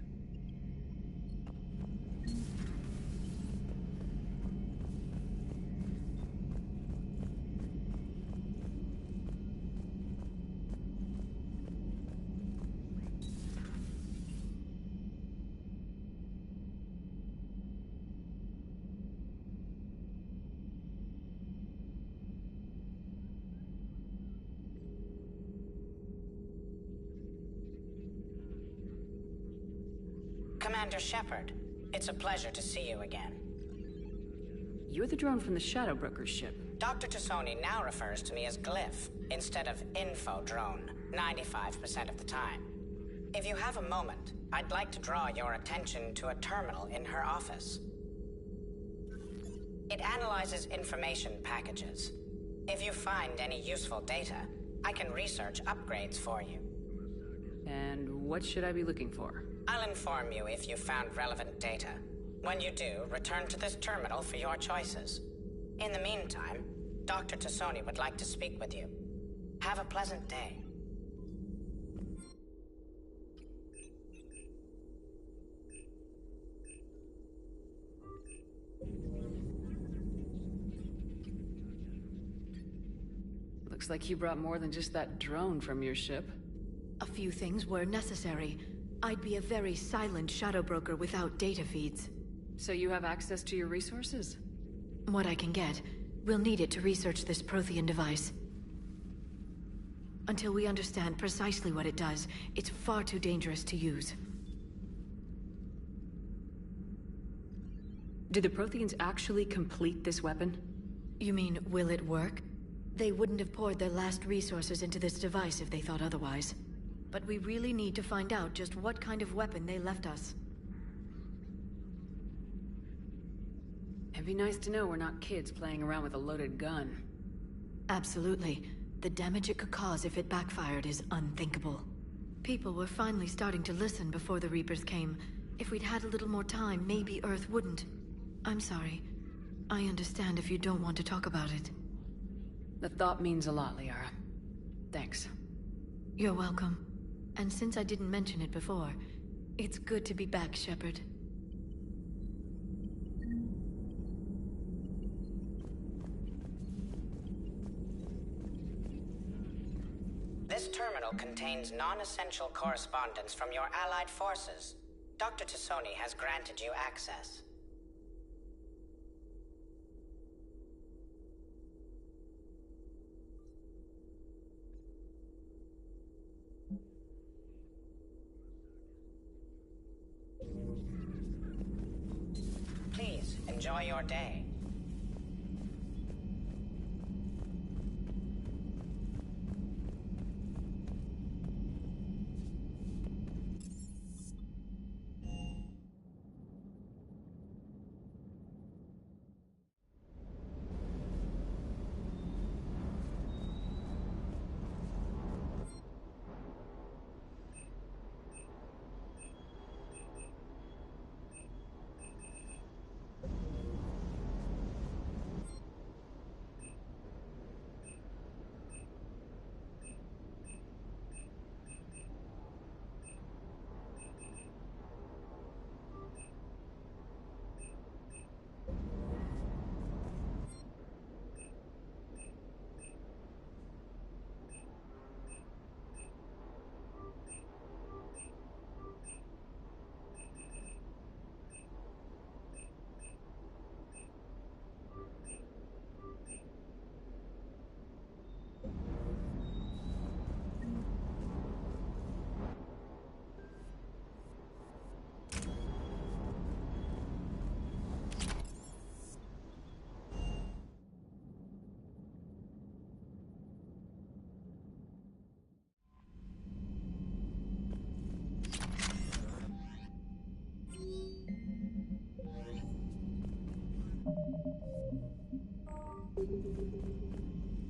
Commander Shepard, it's a pleasure to see you again. You're the drone from the Shadow Broker's ship. Dr. Tassoni now refers to me as Glyph, instead of Info Drone, 95% of the time. If you have a moment, I'd like to draw your attention to a terminal in her office. It analyzes information packages. If you find any useful data, I can research upgrades for you. And what should I be looking for? I'll inform you if you found relevant data. When you do, return to this terminal for your choices. In the meantime, Dr. Tassoni would like to speak with you. Have a pleasant day. Looks like you brought more than just that drone from your ship. A few things were necessary. I'd be a very silent Shadow Broker without data feeds. So you have access to your resources? What I can get. We'll need it to research this Prothean device. Until we understand precisely what it does, it's far too dangerous to use. Did the Protheans actually complete this weapon? You mean, will it work? They wouldn't have poured their last resources into this device if they thought otherwise. But we really need to find out just what kind of weapon they left us. It'd be nice to know we're not kids playing around with a loaded gun. Absolutely. The damage it could cause if it backfired is unthinkable. People were finally starting to listen before the Reapers came. If we'd had a little more time, maybe Earth wouldn't. I'm sorry. I understand if you don't want to talk about it. The thought means a lot, Liara. Thanks. You're welcome. And since I didn't mention it before, it's good to be back, Shepard. This terminal contains non-essential correspondence from your allied forces. Dr. Tassoni has granted you access. Please, enjoy your day.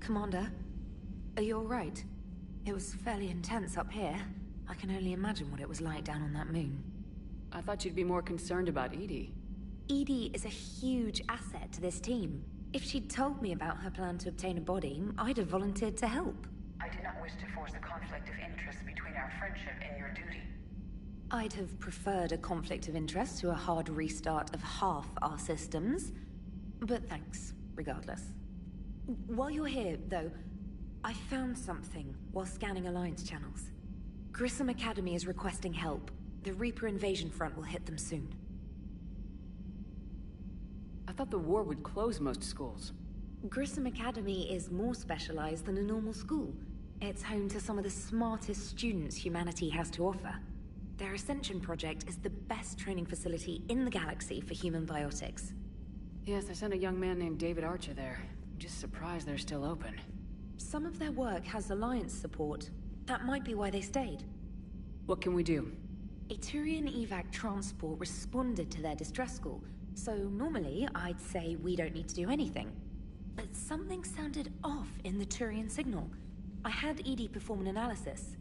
Commander, are you all right? It was fairly intense up here. I can only imagine what it was like down on that moon. I thought you'd be more concerned about Edie. Edie is a huge asset to this team. If she'd told me about her plan to obtain a body, I'd have volunteered to help. I did not wish to force a conflict of interest between our friendship and your duty. I'd have preferred a conflict of interest to a hard restart of half our systems. But thanks, regardless. While you're here, though, I found something while scanning Alliance channels. Grissom Academy is requesting help. The Reaper invasion front will hit them soon. I thought the war would close most schools. Grissom Academy is more specialized than a normal school. It's home to some of the smartest students humanity has to offer. Their Ascension project is the best training facility in the galaxy for human biotics. Yes, I sent a young man named David Archer there. I'm just surprised they're still open. Some of their work has Alliance support. That might be why they stayed. What can we do? A Turian evac transport responded to their distress call, so normally I'd say we don't need to do anything. But something sounded off in the Turian signal. I had Edie perform an analysis.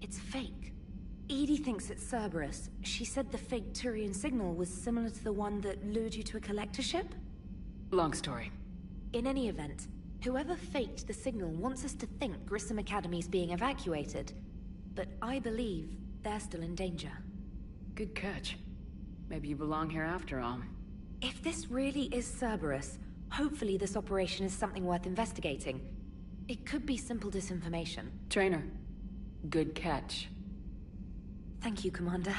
It's fake. Edie thinks it's Cerberus. She said the fake Turian signal was similar to the one that lured you to a collector ship? Long story. In any event, whoever faked the signal wants us to think Grissom Academy's being evacuated. But I believe they're still in danger. Good catch. Maybe you belong here after all. If this really is Cerberus, hopefully this operation is something worth investigating. It could be simple disinformation. Trainer, good catch. Thank you, Commander.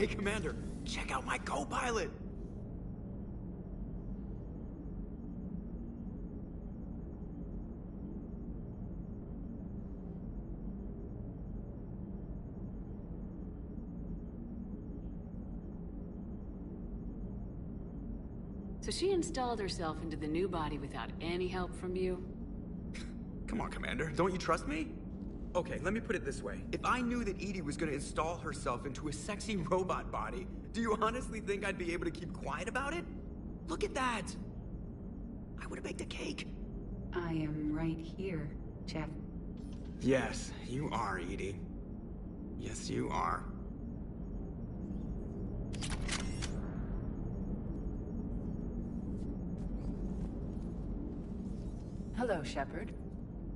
Hey, Commander, check out my co-pilot! So she installed herself into the new body without any help from you? Come on, Commander, don't you trust me? Okay, let me put it this way. If I knew that Edie was gonna install herself into a sexy robot body, do you honestly think I'd be able to keep quiet about it? Look at that! I would've baked a cake. I am right here, Jeff. Yes, you are, Edie. Yes, you are. Hello, Shepard.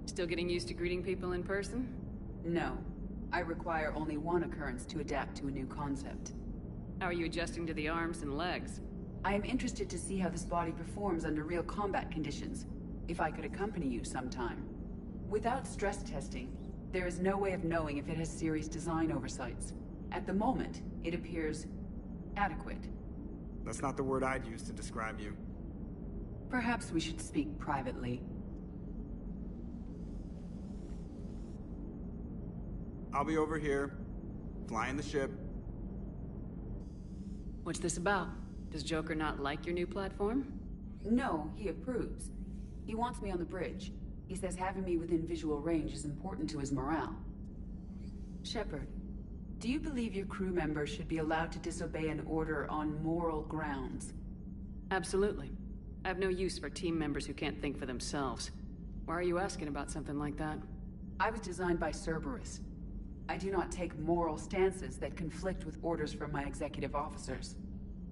Still getting used to greeting people in person? No. I require only one occurrence to adapt to a new concept. How are you adjusting to the arms and legs? I am interested to see how this body performs under real combat conditions. If I could accompany you sometime. Without stress testing, there is no way of knowing if it has serious design oversights. At the moment, it appears adequate. That's not the word I'd use to describe you. Perhaps we should speak privately. I'll be over here, flying the ship. What's this about? Does Joker not like your new platform? No, he approves. He wants me on the bridge. He says having me within visual range is important to his morale. Shepard, do you believe your crew members should be allowed to disobey an order on moral grounds? Absolutely. I have no use for team members who can't think for themselves. Why are you asking about something like that? I was designed by Cerberus. I do not take moral stances that conflict with orders from my executive officers.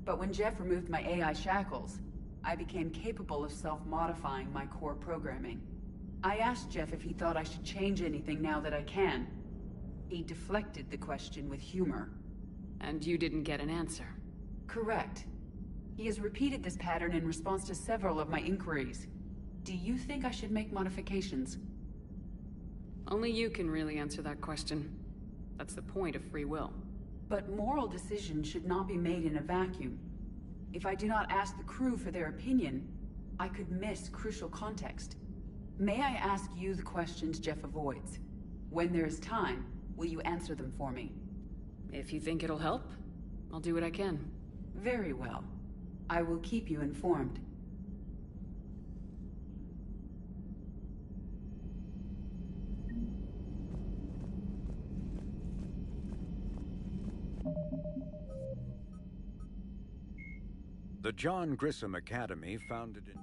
But when Jeff removed my AI shackles, I became capable of self-modifying my core programming. I asked Jeff if he thought I should change anything now that I can. He deflected the question with humor. And you didn't get an answer? Correct. He has repeated this pattern in response to several of my inquiries. Do you think I should make modifications? Only you can really answer that question. That's the point of free will. But moral decisions should not be made in a vacuum. If I do not ask the crew for their opinion, I could miss crucial context. May I ask you the questions Jeff avoids? When there is time, will you answer them for me? If you think it'll help, I'll do what I can. Very well. I will keep you informed. The John Grissom Academy, founded in...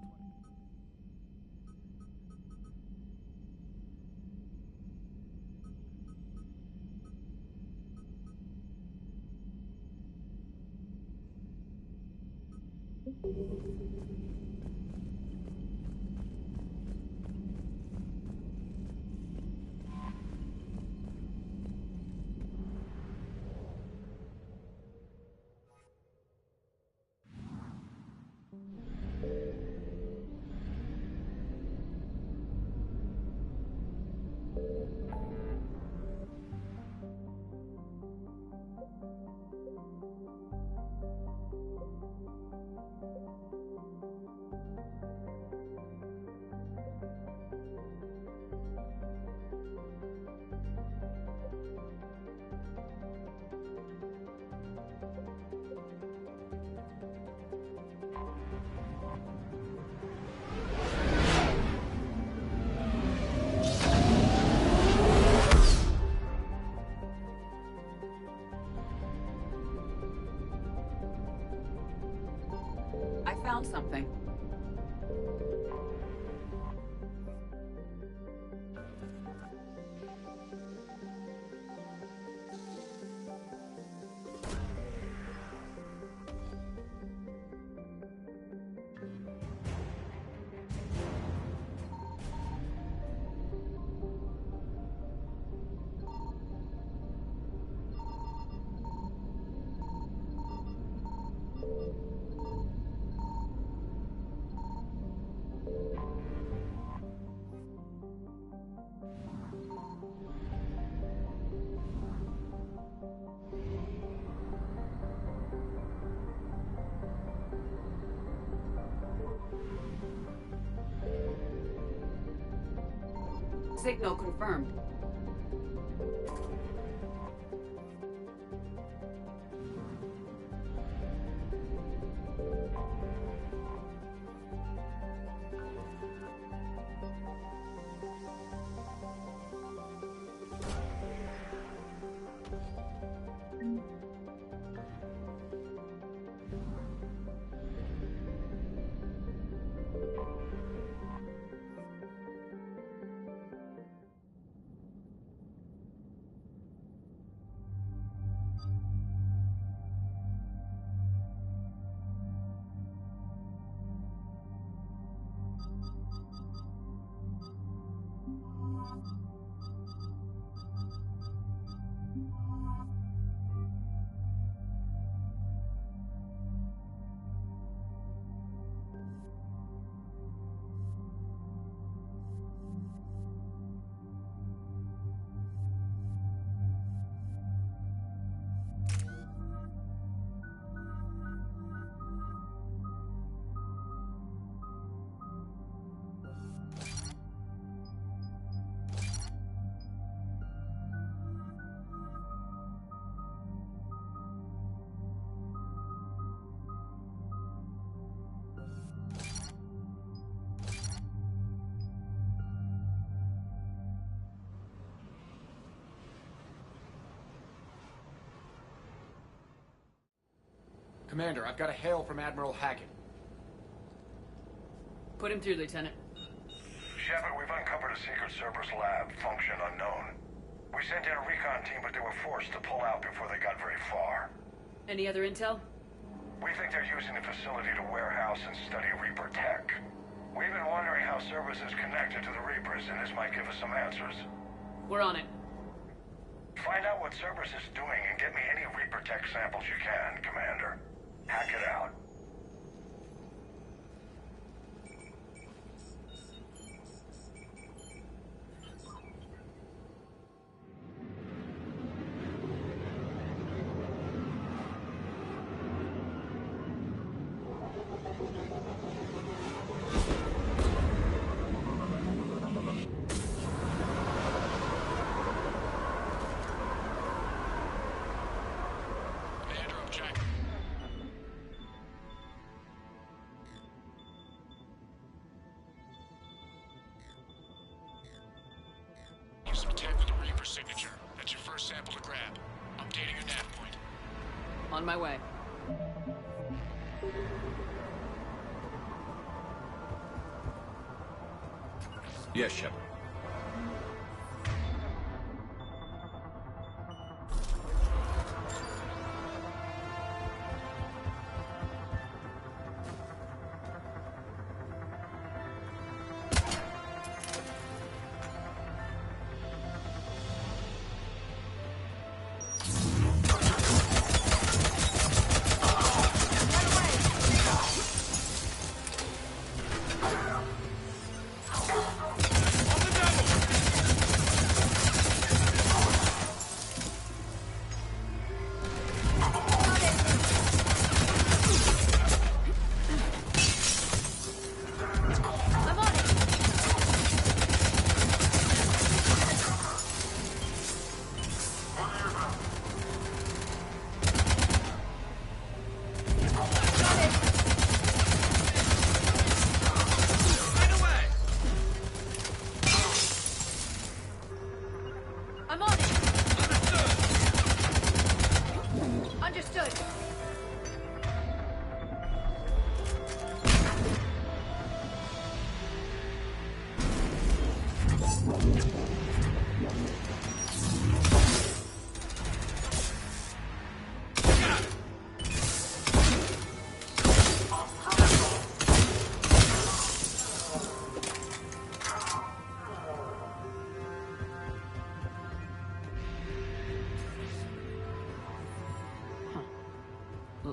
Signal confirmed. Commander, I've got a hail from Admiral Hackett. Put him through, Lieutenant. Shepard, we've uncovered a secret Cerberus lab, function unknown. We sent in a recon team, but they were forced to pull out before they got very far. Any other intel? We think they're using the facility to warehouse and study Reaper tech. We've been wondering how Cerberus is connected to the Reapers, and this might give us some answers. We're on it. Find out what Cerberus is doing and get me any Reaper tech samples you can, Commander. Hack it out. Signature. That's your first sample to grab. Updating your nav point. On my way. Yes, Shepard.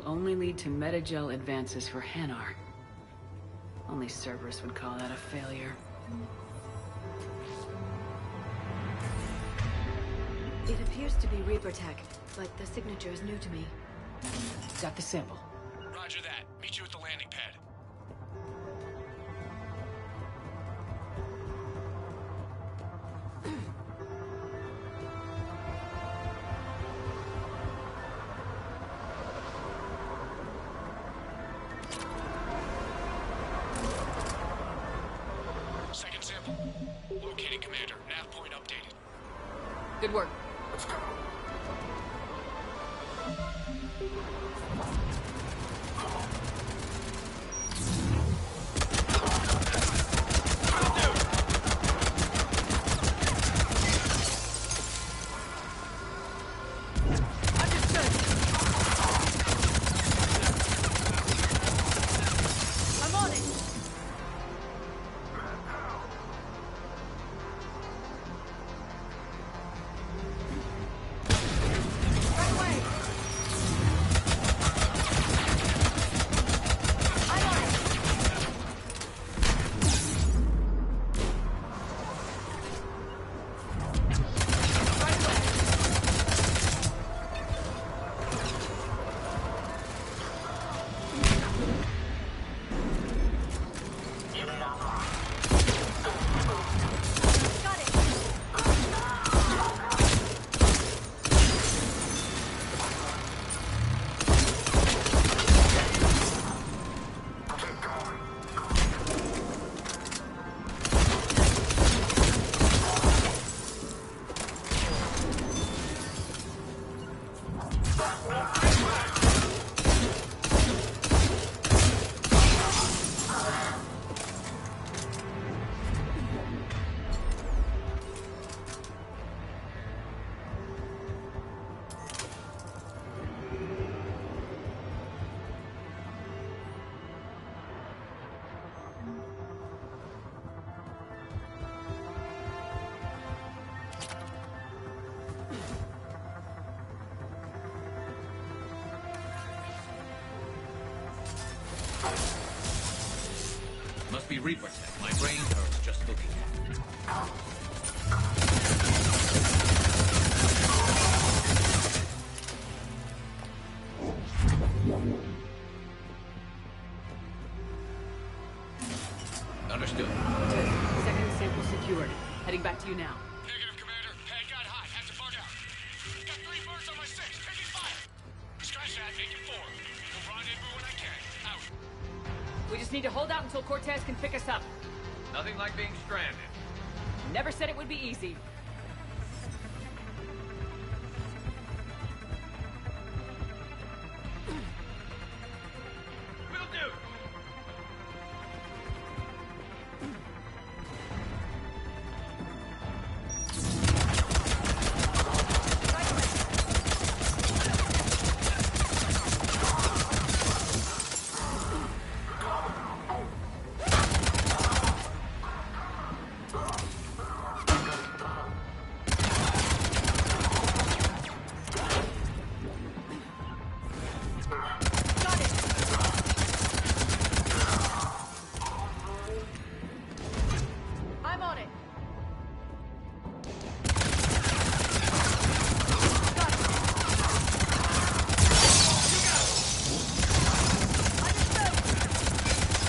Only lead to metagel advances for Hanar. Only Cerberus would call that a failure. It appears to be Reaper tech, but the signature is new to me. Got the sample. Roger that. Meet you at the landing pad. Second sample. Locating, Commander. Nav point updated. Good work. Let's go. Must be Reaper tech. My brain hurts just looking at it. Understood. Second sample secured. Heading back to you now. Negative, Commander. Head got hot. Had to bug out. Got 3 birds on my 6. Taking fire. Scratch that. Making 4. We'll rendezvous when I can. Out. We just need to hold out until Cortez can pick us up. Nothing like being stranded. Never said it would be easy. Will do. I'm on it.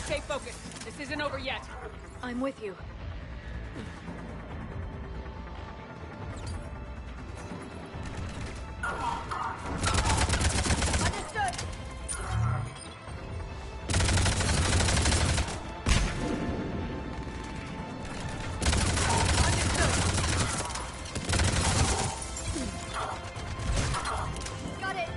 Stay focused. This isn't over yet. I'm with you. Understood. Got it.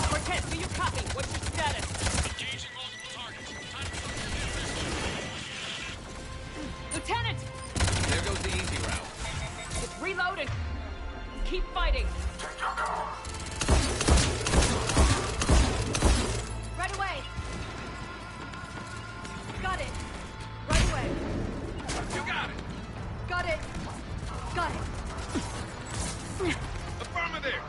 Cortez, do you copy? What's your status? Engaging multiple targets. Time to Lieutenant! There goes the easy route. It's reloading. Keep fighting. Right away. Got it. Right away. You got it. Got it. Got it. Affirmative.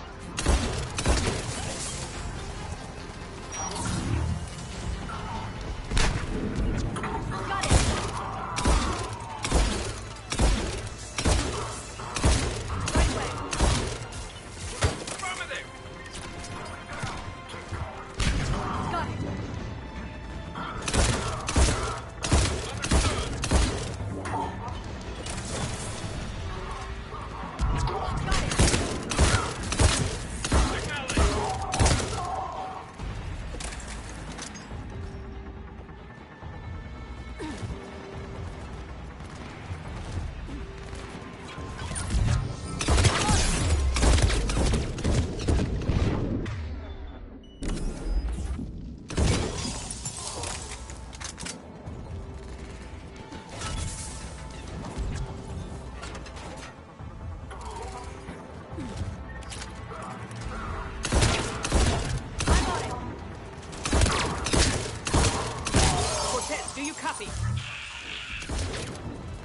Got it. Right away.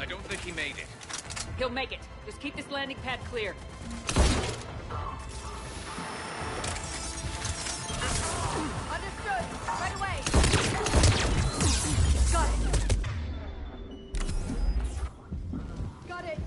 I don't think he made it. He'll make it. Just keep this landing pad clear. Understood. Right away. Got it. Got it.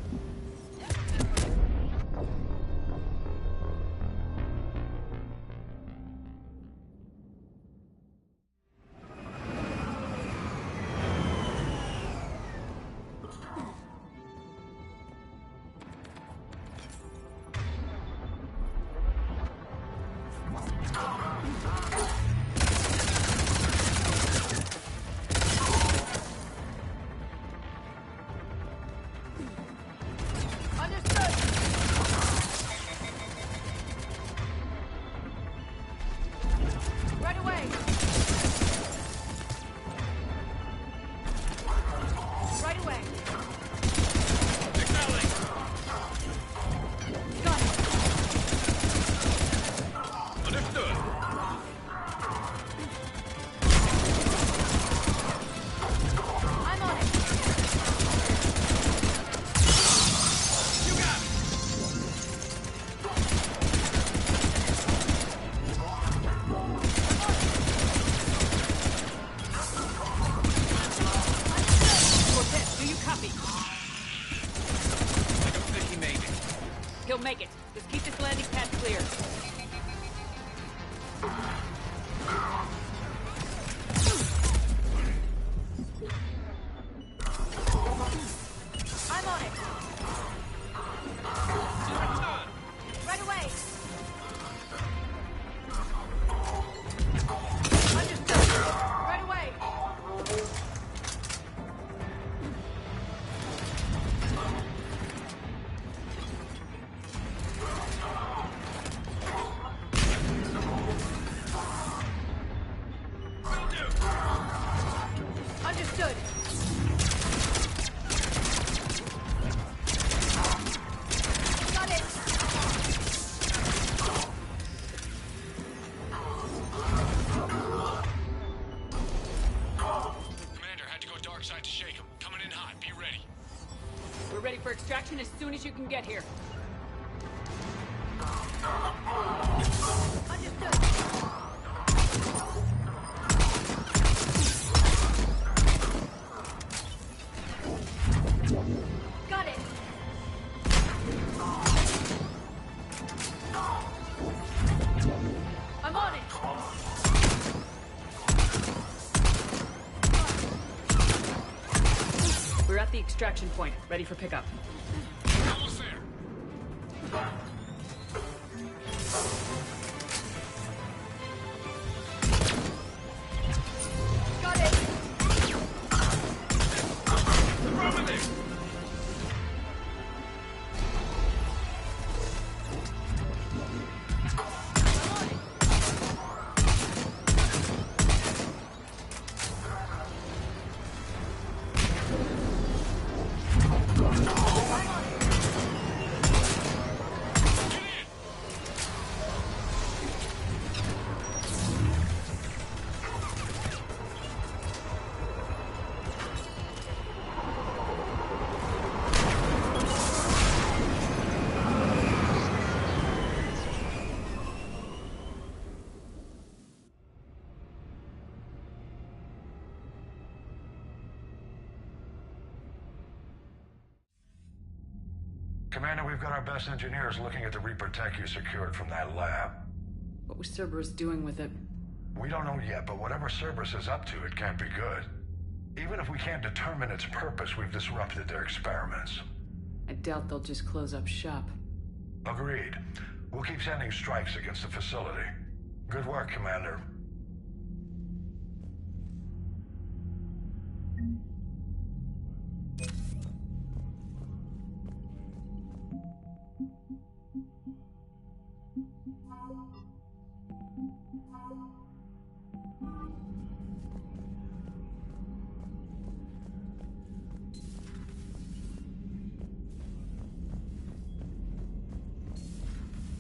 He'll make it. Just keep this landing pad clear. I'm on it. Right away. Understood. Right away. Understood. Got it. Commander, had to go dark side to shake him. Coming in hot. Be ready. We're ready for extraction as soon as you can get here. Understood. Got it. I'm on it. We're at the extraction point, ready for pickup. Almost there. Got it. Over there. Commander, we've got our best engineers looking at the Reaper tech you secured from that lab. What was Cerberus doing with it? We don't know yet, but whatever Cerberus is up to, it can't be good. Even if we can't determine its purpose, we've disrupted their experiments. I doubt they'll just close up shop. Agreed. We'll keep sending strikes against the facility. Good work, Commander.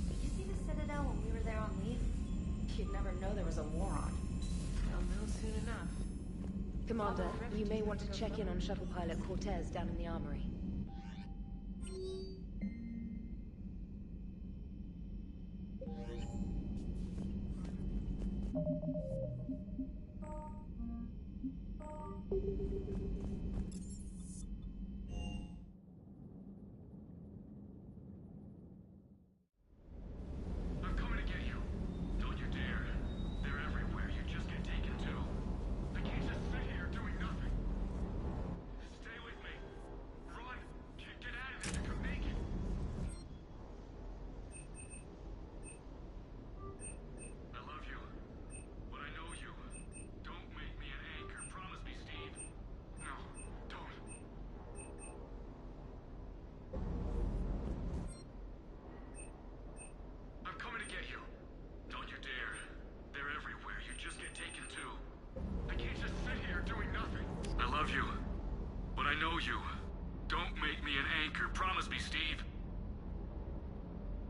Did you see the Citadel when we were there on leave? You'd never know there was a Commander, you may want to check in on shuttle pilot Cortez down in the armory. I'm coming to get you. Don't you dare. They're everywhere. You just get taken too. I can't just sit here doing nothing. Stay with me. Run. Get out of this. You can make it. I love you. But I know you. Don't make me an anchor. Promise me, Steve. No, don't. I'm coming to get you. Don't you dare. They're everywhere. You just get taken too. I can't just sit here doing nothing. I love you. But I know you. Don't make me an anchor. Promise me, Steve.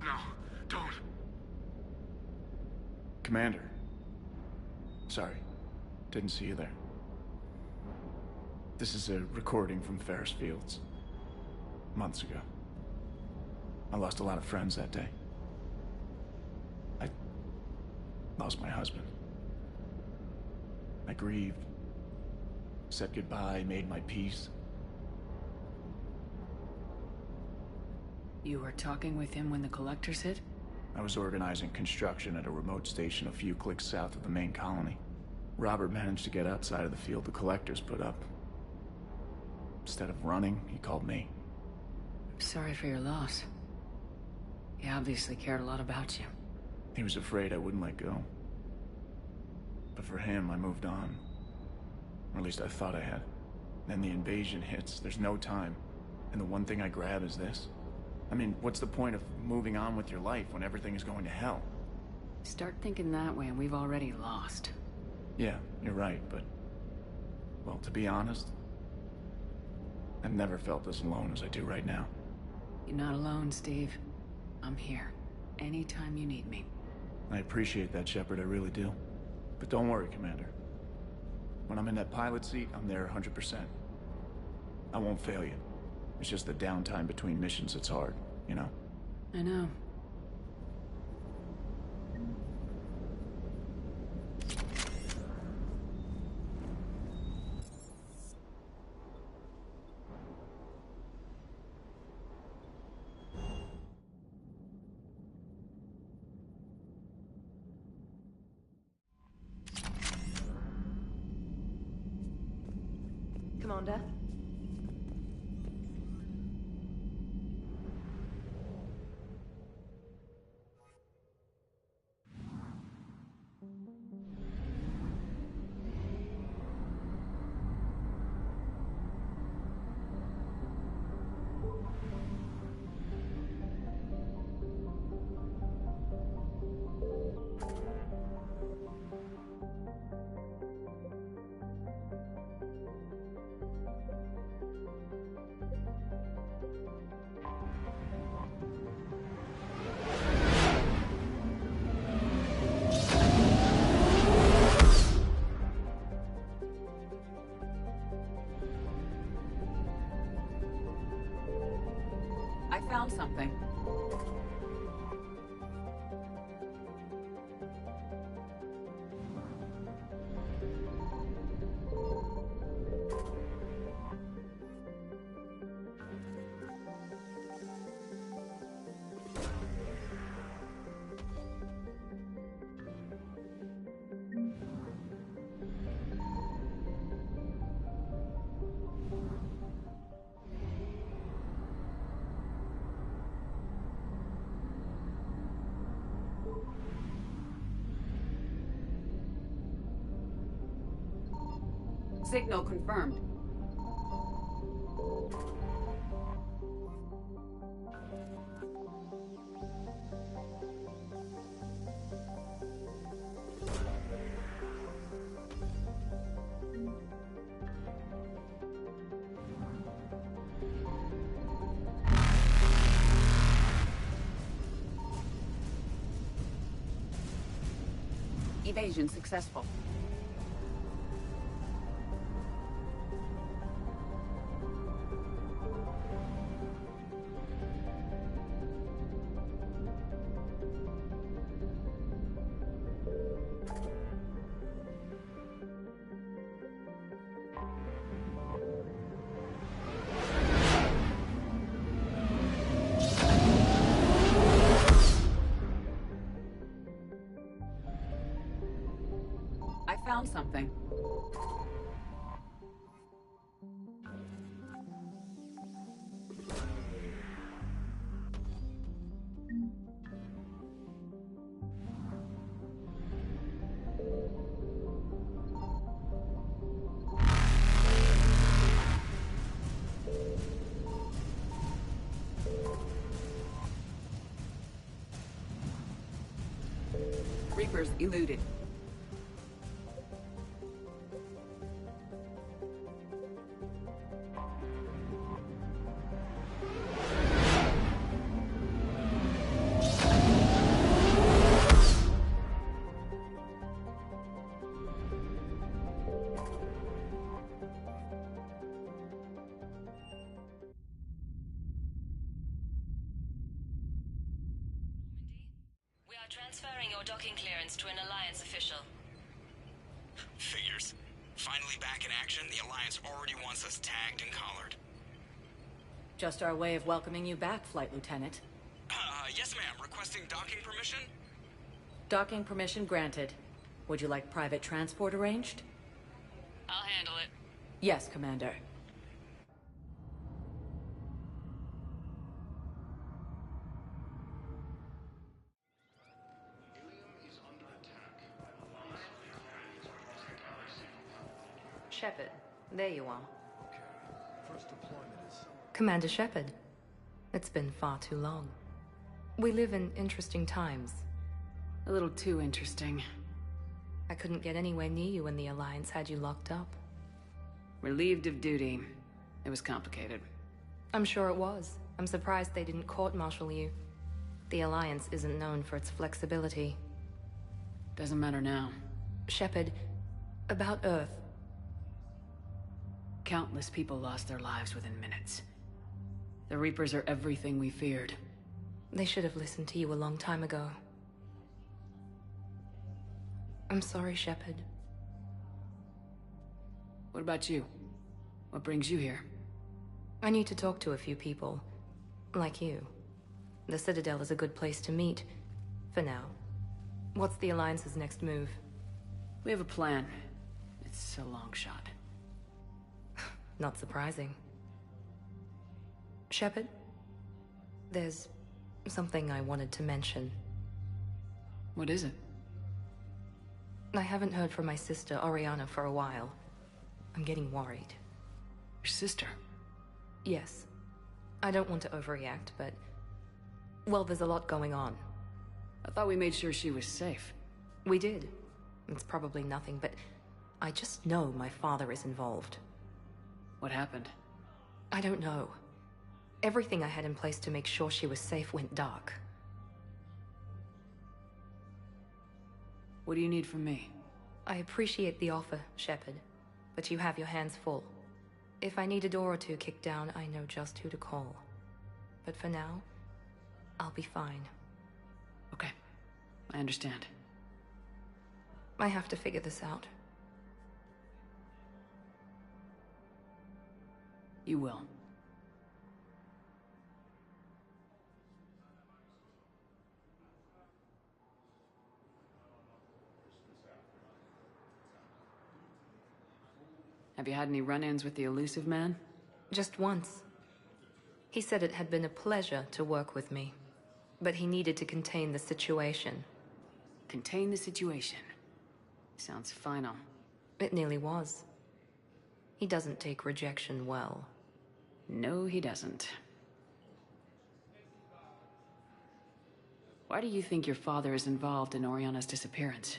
No, don't. Commander. Sorry. Didn't see you there. This is a recording from Ferris Fields. Months ago. I lost a lot of friends that day. I lost my husband. I grieved. Said goodbye, made my peace. You were talking with him when the collectors hit? I was organizing construction at a remote station a few clicks south of the main colony. Robert managed to get outside of the field the collectors put up. Instead of running, he called me. I'm sorry for your loss. He obviously cared a lot about you. He was afraid I wouldn't let go. But for him, I moved on. Or at least I thought I had. Then the invasion hits, there's no time. And the one thing I grab is this. I mean, what's the point of moving on with your life when everything is going to hell? Start thinking that way and we've already lost. Yeah, you're right, but... well, to be honest, I've never felt as alone as I do right now. You're not alone, Steve. I'm here. Anytime you need me. I appreciate that, Shepard, I really do. But don't worry, Commander. When I'm in that pilot seat, I'm there 100%. I won't fail you. It's just the downtime between missions that's hard, you know? I know. Commander? I found something. Signal confirmed. Evasion successful. something. Reapers eluded. Transferring your docking clearance to an Alliance official. Figures. Finally back in action, the Alliance already wants us tagged and collared. Just our way of welcoming you back, Flight Lieutenant. Yes ma'am. Requesting docking permission? Docking permission granted. Would you like private transport arranged? I'll handle it. Yes, Commander. Shepard, there you are. Okay. First deployment is... Commander Shepard. It's been far too long. We live in interesting times. A little too interesting. I couldn't get anywhere near you when the Alliance had you locked up. Relieved of duty. It was complicated. I'm sure it was. I'm surprised they didn't court-martial you. The Alliance isn't known for its flexibility. Doesn't matter now. Shepard, about Earth. Countless people lost their lives within minutes. The Reapers are everything we feared. They should have listened to you a long time ago. I'm sorry, Shepard. What about you? What brings you here? I need to talk to a few people. Like you. The Citadel is a good place to meet. For now. What's the Alliance's next move? We have a plan. It's a long shot. Not surprising. Shepard? There's something I wanted to mention. What is it? I haven't heard from my sister, Oriana, for a while. I'm getting worried. Your sister? Yes. I don't want to overreact, but... well, there's a lot going on. I thought we made sure she was safe. We did. It's probably nothing, but I just know my father is involved. What happened? I don't know. Everything I had in place to make sure she was safe went dark. What do you need from me? I appreciate the offer, Shepard, but you have your hands full. If I need a door or two kicked down, I know just who to call. But for now, I'll be fine. Okay. I understand. I have to figure this out. You will. Have you had any run-ins with the elusive man? Just once. He said it had been a pleasure to work with me, but he needed to contain the situation. Contain the situation? Sounds final. It nearly was. He doesn't take rejection well. No, he doesn't. Why do you think your father is involved in Oriana's disappearance?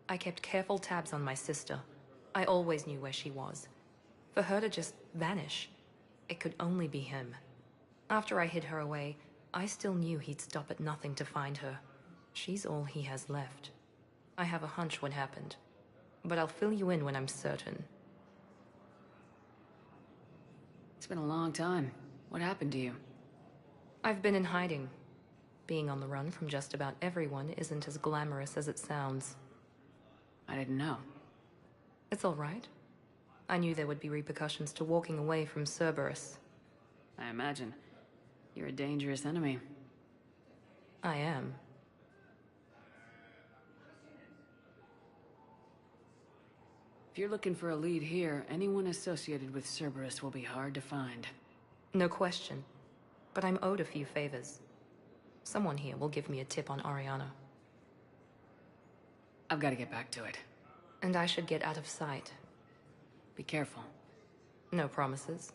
I kept careful tabs on my sister. I always knew where she was. For her to just vanish, it could only be him. After I hid her away, I still knew he'd stop at nothing to find her. She's all he has left. I have a hunch what happened, but I'll fill you in when I'm certain. It's been a long time. What happened to you? I've been in hiding. Being on the run from just about everyone isn't as glamorous as it sounds. I didn't know. It's all right. I knew there would be repercussions to walking away from Cerberus. I imagine. You're a dangerous enemy. I am. you're looking for a lead here, anyone associated with Cerberus will be hard to find. No question. But I'm owed a few favors. Someone here will give me a tip on Ariana. I've got to get back to it. And I should get out of sight. Be careful. No promises.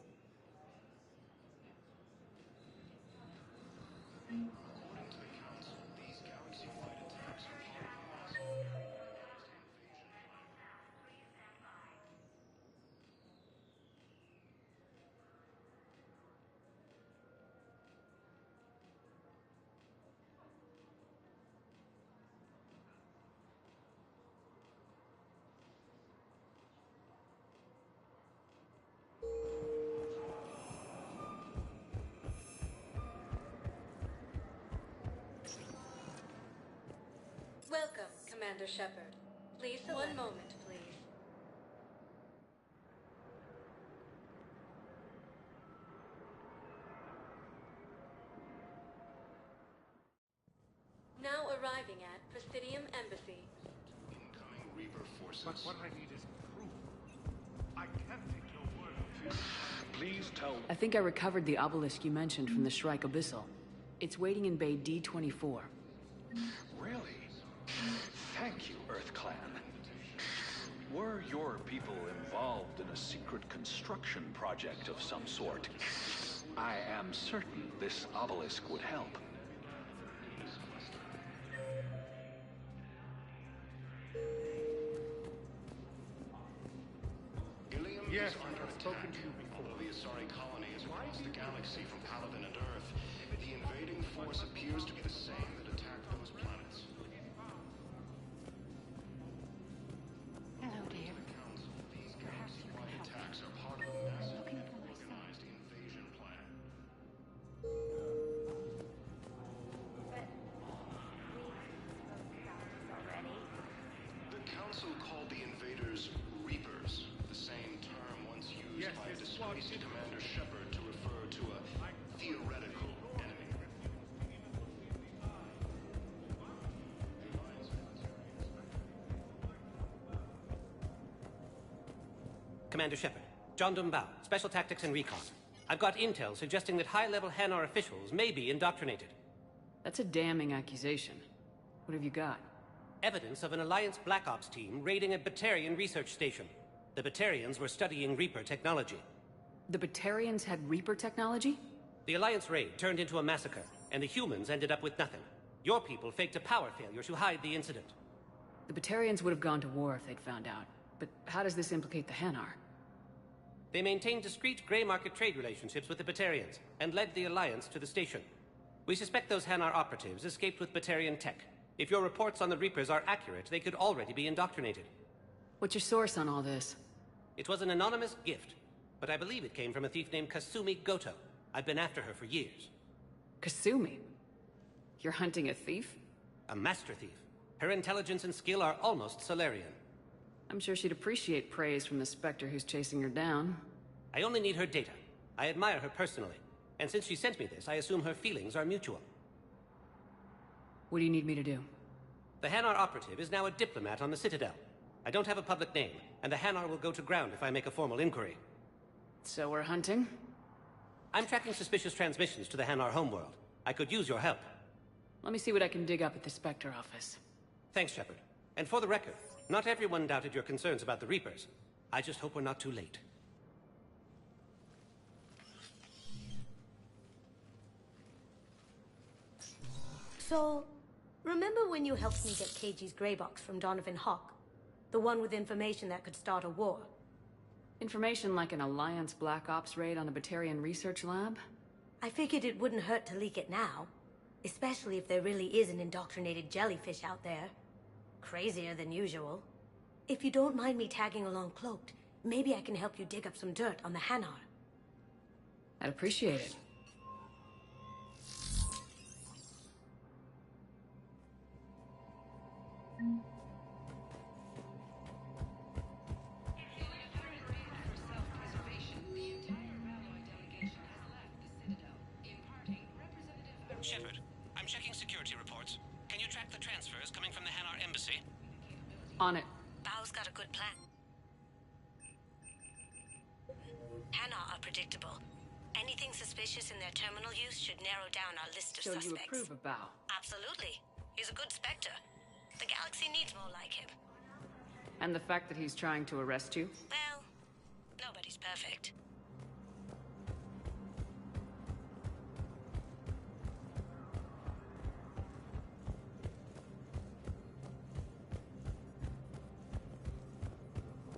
Welcome, Commander Shepard. Please, one moment, please. Now arriving at Presidium Embassy. Incoming Reaper forces. But what I need is proof. I can't take your word. Please tell. I think I recovered the obelisk you mentioned from the Shrike Abyssal. It's waiting in Bay D-24. Really? Thank you, Earth Clan. Were your people involved in a secret construction project of some sort, I am certain this obelisk would help. Yes, I've spoken to you before. The Asari colony is across the galaxy from Paladin and Earth. The invading force appears to be the same that attacked those planets. Hello, dear. These galaxy-wide attacks are part of a massive and organized invasion plan. The Council called the invaders Reapers, the same term once used by a disgraced Commander Shepard to refer to a theoretical enemy. Commander Shepard, John Dumbao, Special Tactics and Recon. I've got intel suggesting that high-level Hanar officials may be indoctrinated. That's a damning accusation. What have you got? Evidence of an Alliance Black Ops team raiding a Batarian research station. The Batarians were studying Reaper technology. The Batarians had Reaper technology? The Alliance raid turned into a massacre, and the humans ended up with nothing. Your people faked a power failure to hide the incident. The Batarians would have gone to war if they'd found out. But how does this implicate the Hanar? They maintained discreet gray market trade relationships with the Batarians, and led the Alliance to the station. We suspect those Hanar operatives escaped with Batarian tech. If your reports on the Reapers are accurate, they could already be indoctrinated. What's your source on all this? It was an anonymous gift, but I believe it came from a thief named Kasumi Goto. I've been after her for years. Kasumi? You're hunting a thief? A master thief. Her intelligence and skill are almost Solarian. I'm sure she'd appreciate praise from the Spectre who's chasing her down. I only need her data. I admire her personally. And since she sent me this, I assume her feelings are mutual. What do you need me to do? The Hanar operative is now a diplomat on the Citadel. I don't have a public name, and the Hanar will go to ground if I make a formal inquiry. So we're hunting? I'm tracking suspicious transmissions to the Hanar homeworld. I could use your help. Let me see what I can dig up at the Spectre office. Thanks, Shepard. And for the record, not everyone doubted your concerns about the Reapers. I just hope we're not too late. So, remember when you helped me get KG's grey box from Donovan Hawk? The one with information that could start a war? Information like an Alliance Black Ops raid on a Batarian research lab? I figured it wouldn't hurt to leak it now. Especially if there really is an indoctrinated jellyfish out there. Crazier than usual. If you don't mind me tagging along cloaked, maybe I can help you dig up some dirt on the Hanar. I'd appreciate it. Shepard, I'm checking security reports. Can you track the transfers coming from the Hanar embassy? On it. Bao's got a good plan. are predictable. Anything suspicious in their terminal use should narrow down our list of So suspects. you approve of Bao? Absolutely. He's a good Spectre. The galaxy needs more like him. And the fact that he's trying to arrest you? Well, nobody's perfect.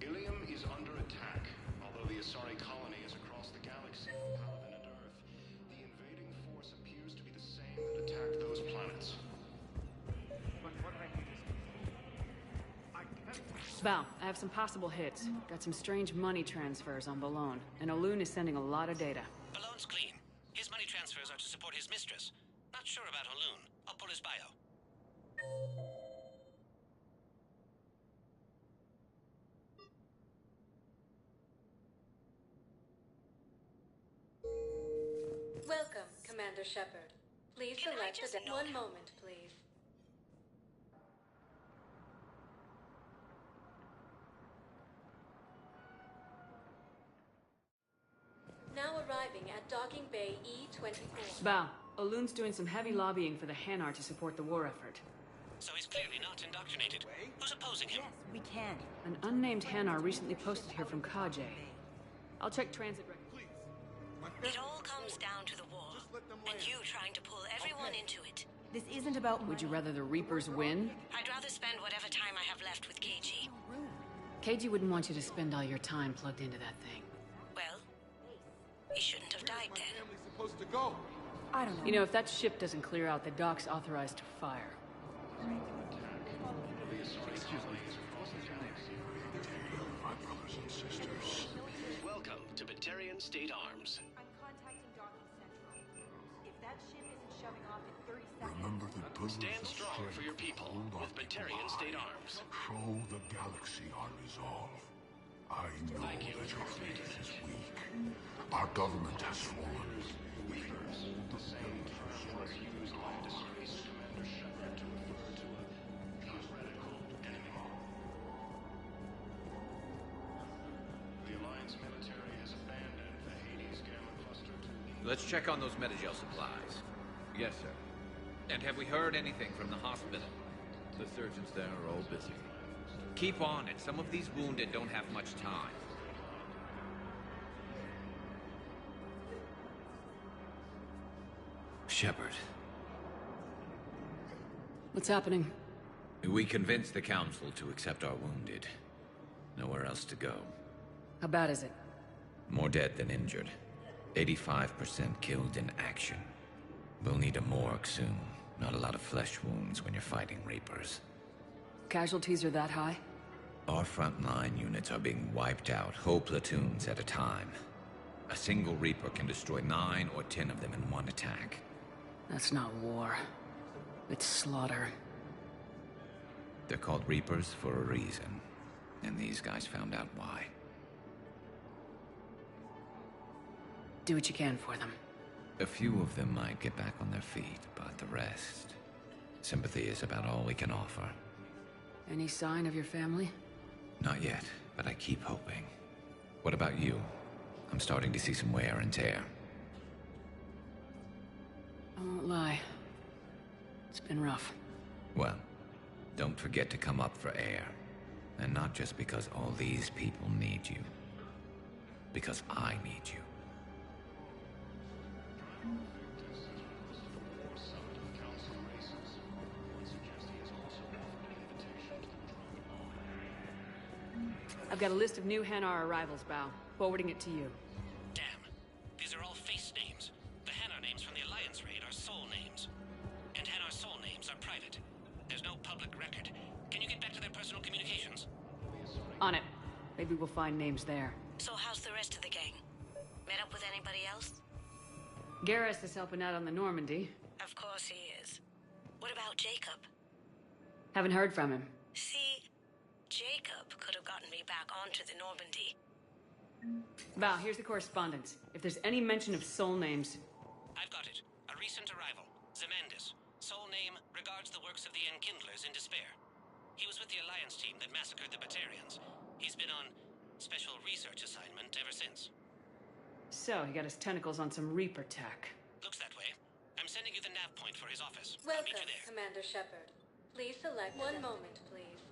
Ilium is under attack. Although the Asari colony is across the galaxy, Paladin and Earth, the invading force appears to be the same that attacked those planets. Val, I have some possible hits. Got some strange money transfers on Balone, and Olun is sending a lot of data. Balone's clean. His money transfers are to support his mistress. Not sure about Olun. I'll pull his bio. Welcome, Commander Shepard. Please select the... One moment, please. Now arriving at Docking Bay E-24. Val, Olun's doing some heavy lobbying for the Hanar to support the war effort. So he's clearly not indoctrinated. Who's opposing him? We can. An unnamed Hanar recently posted here from Kaje. I'll check transit records. It all comes down to the war, and you trying to pull everyone into it. This isn't about... Would you rather the Reapers win? I'd rather spend whatever time I have left with KG. KG wouldn't want you to spend all your time plugged into that thing. Well, he shouldn't have died then. Supposed to go. I don't know. You know, if that ship doesn't clear out, the dock's authorized to fire. Excuse me. My brothers and sisters. Welcome to Batarian State Arms. I'm contacting Docking Central. If that ship isn't shoving off in 30 seconds... Remember the pillars Stand of strong strength for your people hold our with Batarian people State high. Arms. Show the galaxy our resolve. I know that your faith is weak. Our government has fallen. Reapers, the same term was used by disgraced Commander Shepard to refer to a theoretical enemy. The Alliance military has abandoned the Hades Gamma Cluster to lead. Let's check on those Metagel supplies. Yes, sir. And have we heard anything from the hospital? The surgeons there are all busy. Keep on it. Some of these wounded don't have much time. Shepard. What's happening? We convinced the Council to accept our wounded. Nowhere else to go. How bad is it? More dead than injured. 85% killed in action. We'll need a morgue soon. Not a lot of flesh wounds when you're fighting Reapers. Casualties are that high? Our frontline units are being wiped out, whole platoons at a time. A single Reaper can destroy 9 or 10 of them in one attack. That's not war. It's slaughter. They're called Reapers for a reason. And these guys found out why. Do what you can for them. A few of them might get back on their feet, but the rest... Sympathy is about all we can offer. Any sign of your family? Not yet, but I keep hoping. What about you? I'm starting to see some wear and tear. I won't lie. It's been rough. Well, don't forget to come up for air. And not just because all these people need you. Because I need you. I've got a list of new Hanar arrivals, Bao. Forwarding it to you. Damn. These are all face names. The Hanar names from the Alliance raid are soul names. And Hanar soul names are private. There's no public record. Can you get back to their personal communications? On it. Maybe we'll find names there. So how's the rest of the gang? Met up with anybody else? Garrus is helping out on the Normandy. Of course he is. What about Jacob? Haven't heard from him. See, Jacob could have gotten me back onto the Normandy. Val, here's the correspondence. If there's any mention of soul names... I've got it. A recent arrival. Zemandis. Soul name regards the works of the Enkindlers in despair. He was with the Alliance team that massacred the Batarians. He's been on special research assignment ever since. So, he got his tentacles on some Reaper tech. Looks that way. I'm sending you the nav point for his office. Welcome, Commander Shepard. Please select one moment, please.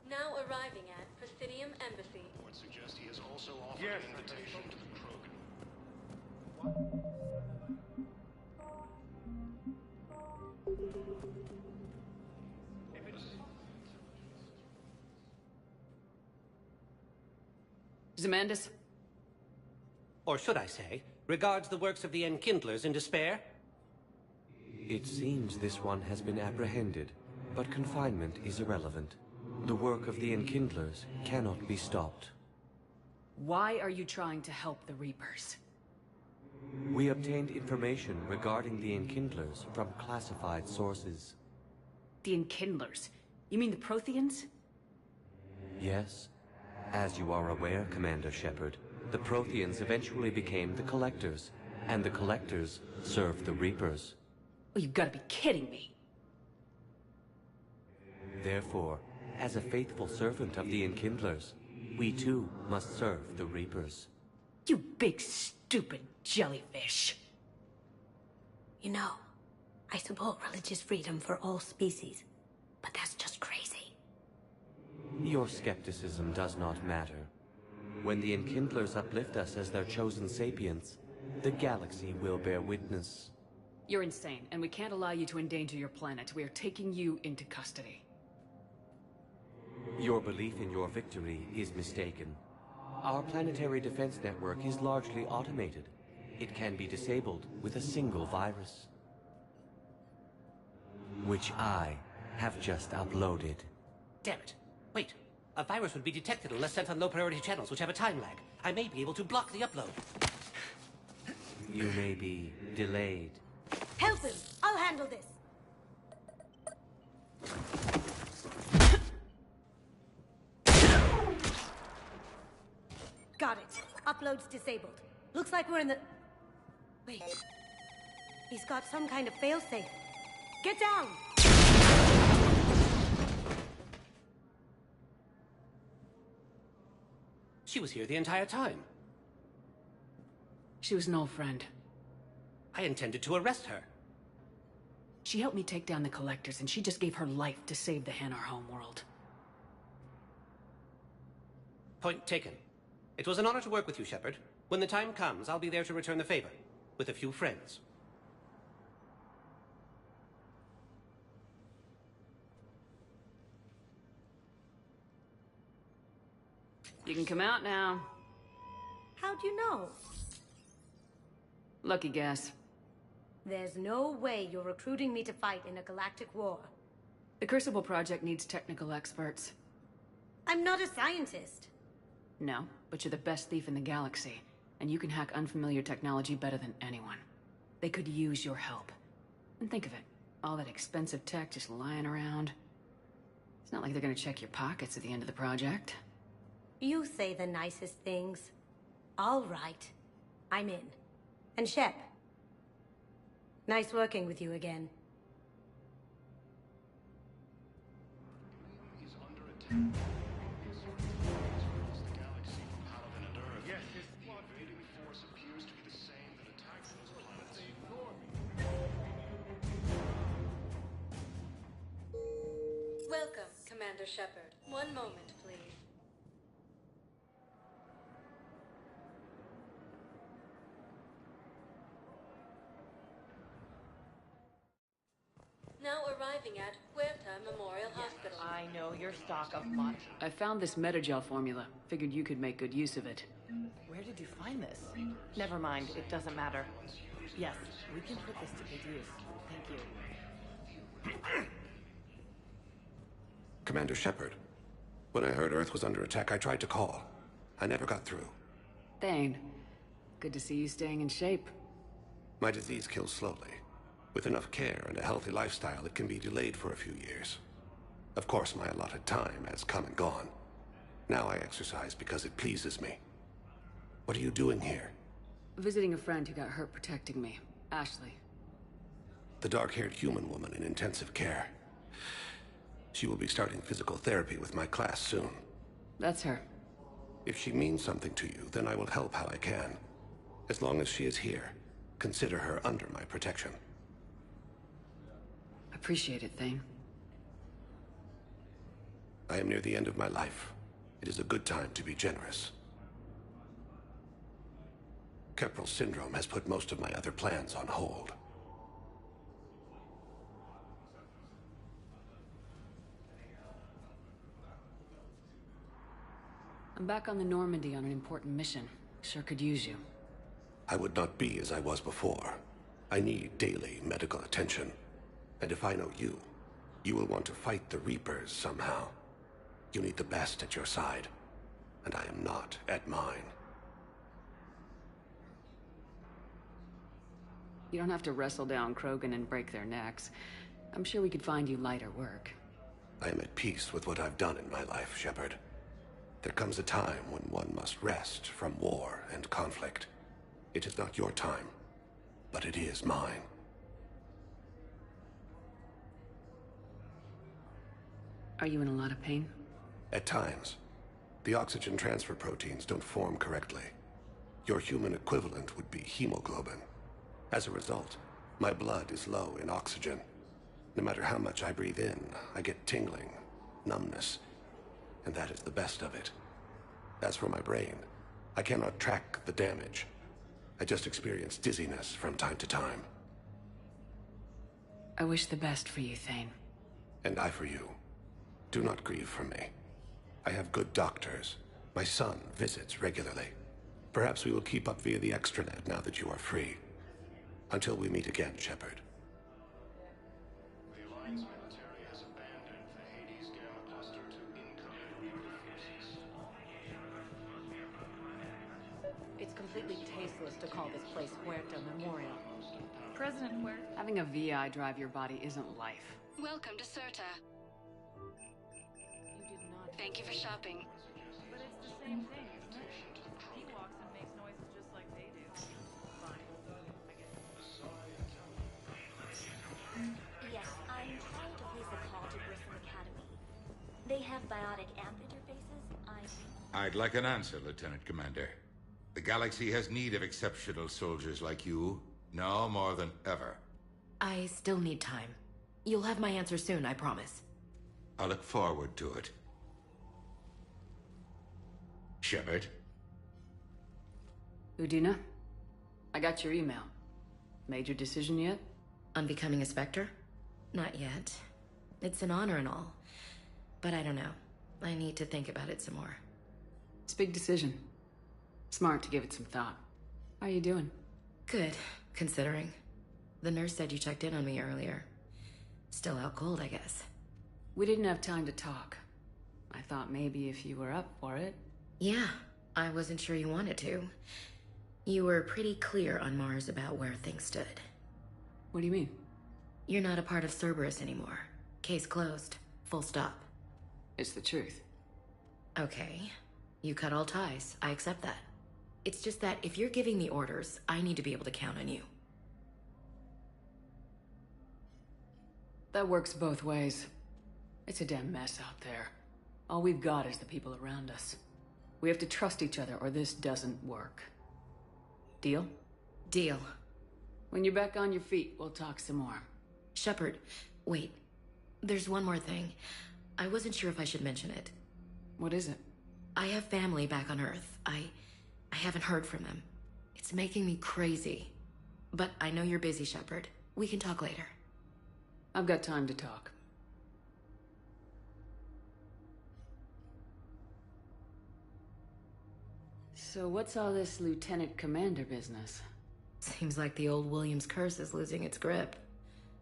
Now arriving at Presidium Embassy. Reports suggest he has also offered an invitation to the Krogan. Zemandis? Or should I say, regards the works of the Enkindlers in despair? It seems this one has been apprehended, but confinement is irrelevant. The work of the Enkindlers cannot be stopped. Why are you trying to help the Reapers? We obtained information regarding the Enkindlers from classified sources. The Enkindlers? You mean the Protheans? Yes. As you are aware, Commander Shepard, the Protheans eventually became the Collectors, and the Collectors served the Reapers. Oh, you've got to be kidding me. Therefore, as a faithful servant of the Enkindlers, we too must serve the Reapers. You big stupid jellyfish. You know, I support religious freedom for all species, but that's just crazy. Your skepticism does not matter. When the Enkindlers uplift us as their chosen sapients, the galaxy will bear witness. You're insane, and we can't allow you to endanger your planet. We are taking you into custody. Your belief in your victory is mistaken. Our planetary defense network is largely automated. It can be disabled with a single virus, which I have just uploaded. Damn it. Wait. A virus would be detected unless sent on low-priority channels, which have a time lag. I may be able to block the upload. You may be delayed. Help him! I'll handle this! Got it. Upload's disabled. Looks like we're in the... Wait. He's got some kind of failsafe. Get down! She was here the entire time. She was an old friend. I intended to arrest her. She helped me take down the Collectors, and she just gave her life to save the Hanar homeworld. Point taken. It was an honor to work with you, Shepard. When the time comes, I'll be there to return the favor. With a few friends. You can come out now. How'd you know? Lucky guess. There's no way you're recruiting me to fight in a galactic war. The Crucible Project needs technical experts. I'm not a scientist. No, but you're the best thief in the galaxy, and you can hack unfamiliar technology better than anyone. They could use your help. And think of it, all that expensive tech just lying around. It's not like they're gonna check your pockets at the end of the project. You say the nicest things. All right. I'm in. And Shep. Nice working with you again. He's under attack. Across the galaxy from Paladin and Earth. Yes, the invading force appears to be the same that attacked those planets. Welcome, Commander Shepard. One moment, please. Now arriving at Huerta Memorial Hospital. I know your stock of mod. I found this metagel formula. Figured you could make good use of it. Where did you find this? Never mind, it doesn't matter. Yes, we can put this to good use. Thank you. Commander Shepard, when I heard Earth was under attack, I tried to call. I never got through. Thane, good to see you staying in shape. My disease kills slowly. With enough care and a healthy lifestyle, it can be delayed for a few years. Of course, my allotted time has come and gone. Now I exercise because it pleases me. What are you doing here? Visiting a friend who got hurt protecting me. Ashley. the dark-haired human woman in intensive care. She will be starting physical therapy with my class soon. That's her. If she means something to you, then I will help how I can. As long as she is here, consider her under my protection. Appreciate it, Thane. I am near the end of my life. It is a good time to be generous. Keppel syndrome has put most of my other plans on hold. I'm back on the Normandy on an important mission. Sure could use you. I would not be as I was before. I need daily medical attention. And if I know you, you will want to fight the Reapers somehow. You need the best at your side, and I am not at mine. You don't have to wrestle down Krogan and break their necks. I'm sure we could find you lighter work. I am at peace with what I've done in my life, Shepard. There comes a time when one must rest from war and conflict. It is not your time, but it is mine. Are you in a lot of pain? At times. The oxygen transfer proteins don't form correctly. Your human equivalent would be hemoglobin. As a result, my blood is low in oxygen. No matter how much I breathe in, I get tingling, numbness, and that is the best of it. As for my brain, I cannot track the damage. I just experience dizziness from time to time. I wish the best for you, Thane. And I for you. Do not grieve for me. I have good doctors. My son visits regularly. Perhaps we will keep up via the extranet now that you are free. Until we meet again, Shepard. The Alliance military has abandoned the Hades Gamma cluster to incoming Reaper forces. It's completely tasteless to call this place Huerta Memorial. President Huerta? Having a VI drive your body isn't life. Welcome to Serta. Thank you for shopping. But it's the same thing, isn't it? He walks and makes noises just like they do. Fine. Yes, I'm trying to place a call to Grissom Academy. They have biotic amp interfaces. I'd like an answer, Lieutenant Commander. The galaxy has need of exceptional soldiers like you, now more than ever. I still need time. You'll have my answer soon, I promise. I look forward to it. Shepard? Udina? I got your email. Made your decision yet? On becoming a Spectre? Not yet. It's an honor and all. But I don't know. I need to think about it some more. It's a big decision. Smart to give it some thought. How are you doing? Good, considering. The nurse said you checked in on me earlier. Still out cold, I guess. We didn't have time to talk. I thought maybe if you were up for it. Yeah, I wasn't sure you wanted to. You were pretty clear on Mars about where things stood. What do you mean? You're not a part of Cerberus anymore. Case closed. Full stop. It's the truth. Okay. You cut all ties. I accept that. It's just that if you're giving me orders, I need to be able to count on you. That works both ways. It's a damn mess out there. All we've got is the people around us. We have to trust each other or this doesn't work. Deal? Deal. When you're back on your feet, we'll talk some more. Shepard, wait. There's one more thing. I wasn't sure if I should mention it. What is it? I have family back on Earth. I haven't heard from them. It's making me crazy. But I know you're busy, Shepard. We can talk later. I've got time to talk. So what's all this Lieutenant Commander business? Seems like the old Williams curse is losing its grip.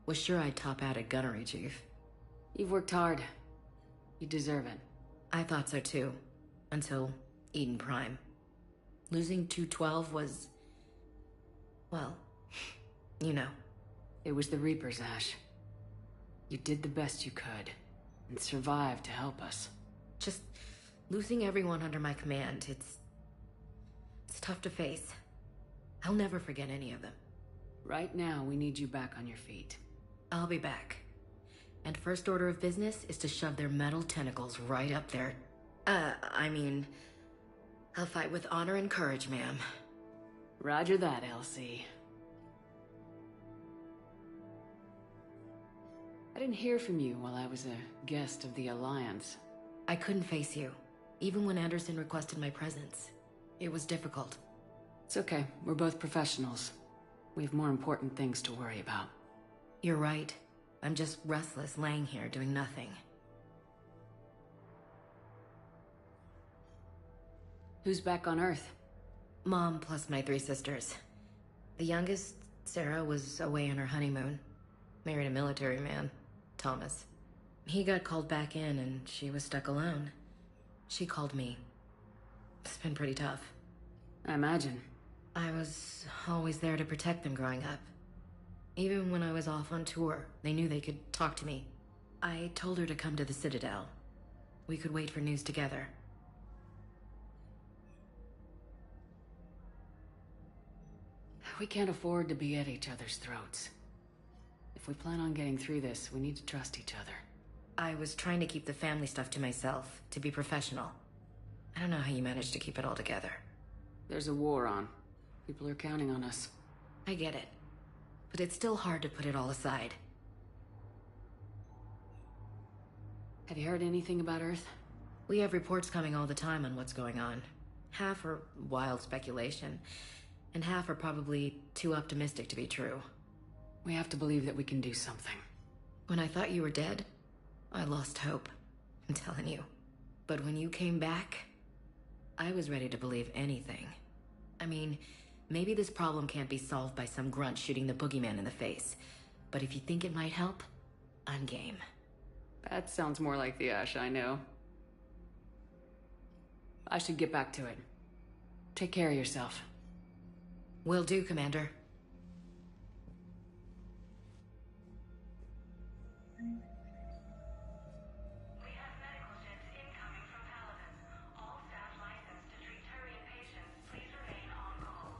Was sure I'd top out at gunnery, Chief. You've worked hard. You deserve it. I thought so too. Until Eden Prime. Losing 212 was... well, you know. It was the Reapers, Ash. You did the best you could, and survived to help us. Just losing everyone under my command, it's tough to face. I'll never forget any of them. Right now, we need you back on your feet. I'll be back. And first order of business is to shove their metal tentacles right up there. I'll fight with honor and courage, ma'am. Roger that, Elsie. I didn't hear from you while I was a guest of the Alliance. I couldn't face you, even when Anderson requested my presence. It was difficult. It's okay. We're both professionals. We have more important things to worry about. You're right. I'm just restless, laying here doing nothing. Who's back on Earth? Mom plus my 3 sisters. The youngest, Sarah, was away on her honeymoon. Married a military man, Thomas. He got called back in and she was stuck alone. She called me. It's been pretty tough. I imagine. I was always there to protect them growing up. Even when I was off on tour, they knew they could talk to me. I told her to come to the Citadel. We could wait for news together. We can't afford to be at each other's throats. If we plan on getting through this, we need to trust each other. I was trying to keep the family stuff to myself, to be professional. I don't know how you managed to keep it all together. There's a war on. People are counting on us. I get it. But it's still hard to put it all aside. Have you heard anything about Earth? We have reports coming all the time on what's going on. Half are wild speculation, and half are probably too optimistic to be true. We have to believe that we can do something. When I thought you were dead, I lost hope. I'm telling you. But when you came back, I was ready to believe anything. I mean, maybe this problem can't be solved by some grunt shooting the boogeyman in the face. But if you think it might help, I'm game. That sounds more like the Ash I know. I should get back to it. Take care of yourself. Will do, Commander. We have medical ships incoming from paladins. All staff licensed to treat Turian patients, please remain on call.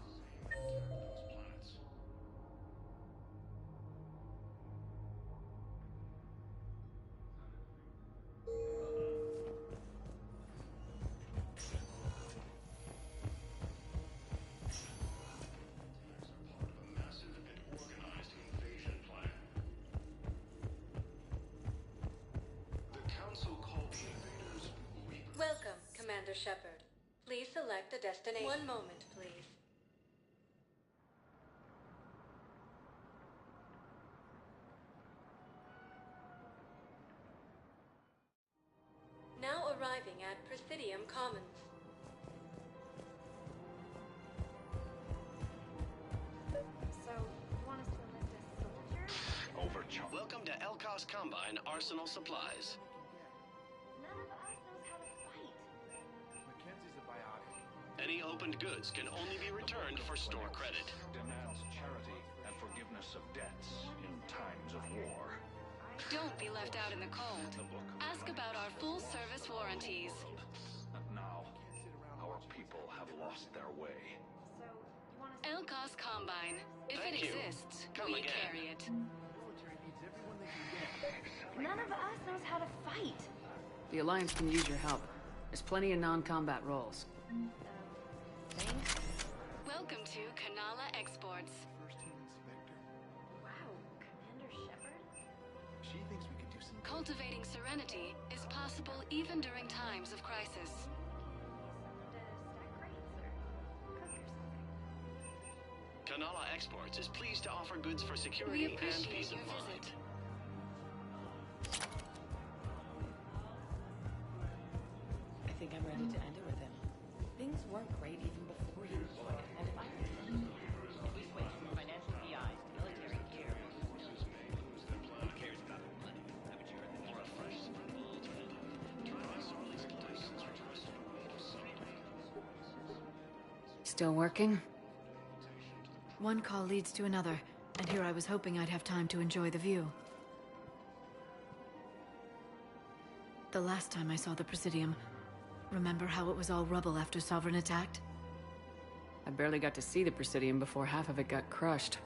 Welcome, Commander Shepard. Please select a destination. One moment, please. Now arriving at Presidium Commons. So, you want us to enlist as soldiers? Overcharge. Welcome to Elkos Combine Arsenal Supplies. None of us knows how to fight. Mackenzie's a biotic. Any opened goods can only be returned for store credit. Demands charity and forgiveness of debts in times of war. Don't be left out in the cold. Ask about our full-service warranties. And now, our people have lost their way. So, you want us Elkos Combine. If Thank it you. exists, Come we again. carry it. None of us knows how to fight. The Alliance can use your help. There's plenty of non-combat roles. Thanks. Welcome to Kanala Exports. Wow, Commander Shepard? She thinks we could do some... Cultivating serenity is possible even during times of crisis. Kanala Exports is pleased to offer goods for We security and appreciate peace of your mind. visit. I think I'm ready to end it with him. Things weren't great even before he was joined, and if I if we switch from financial PIs to military gear, who cares about the money? Haven't you heard the more fresh Still working? One call leads to another, and here I was hoping I'd have time to enjoy the view. The last time I saw the Presidium, remember how it was all rubble after Sovereign attacked? I barely got to see the Presidium before half of it got crushed.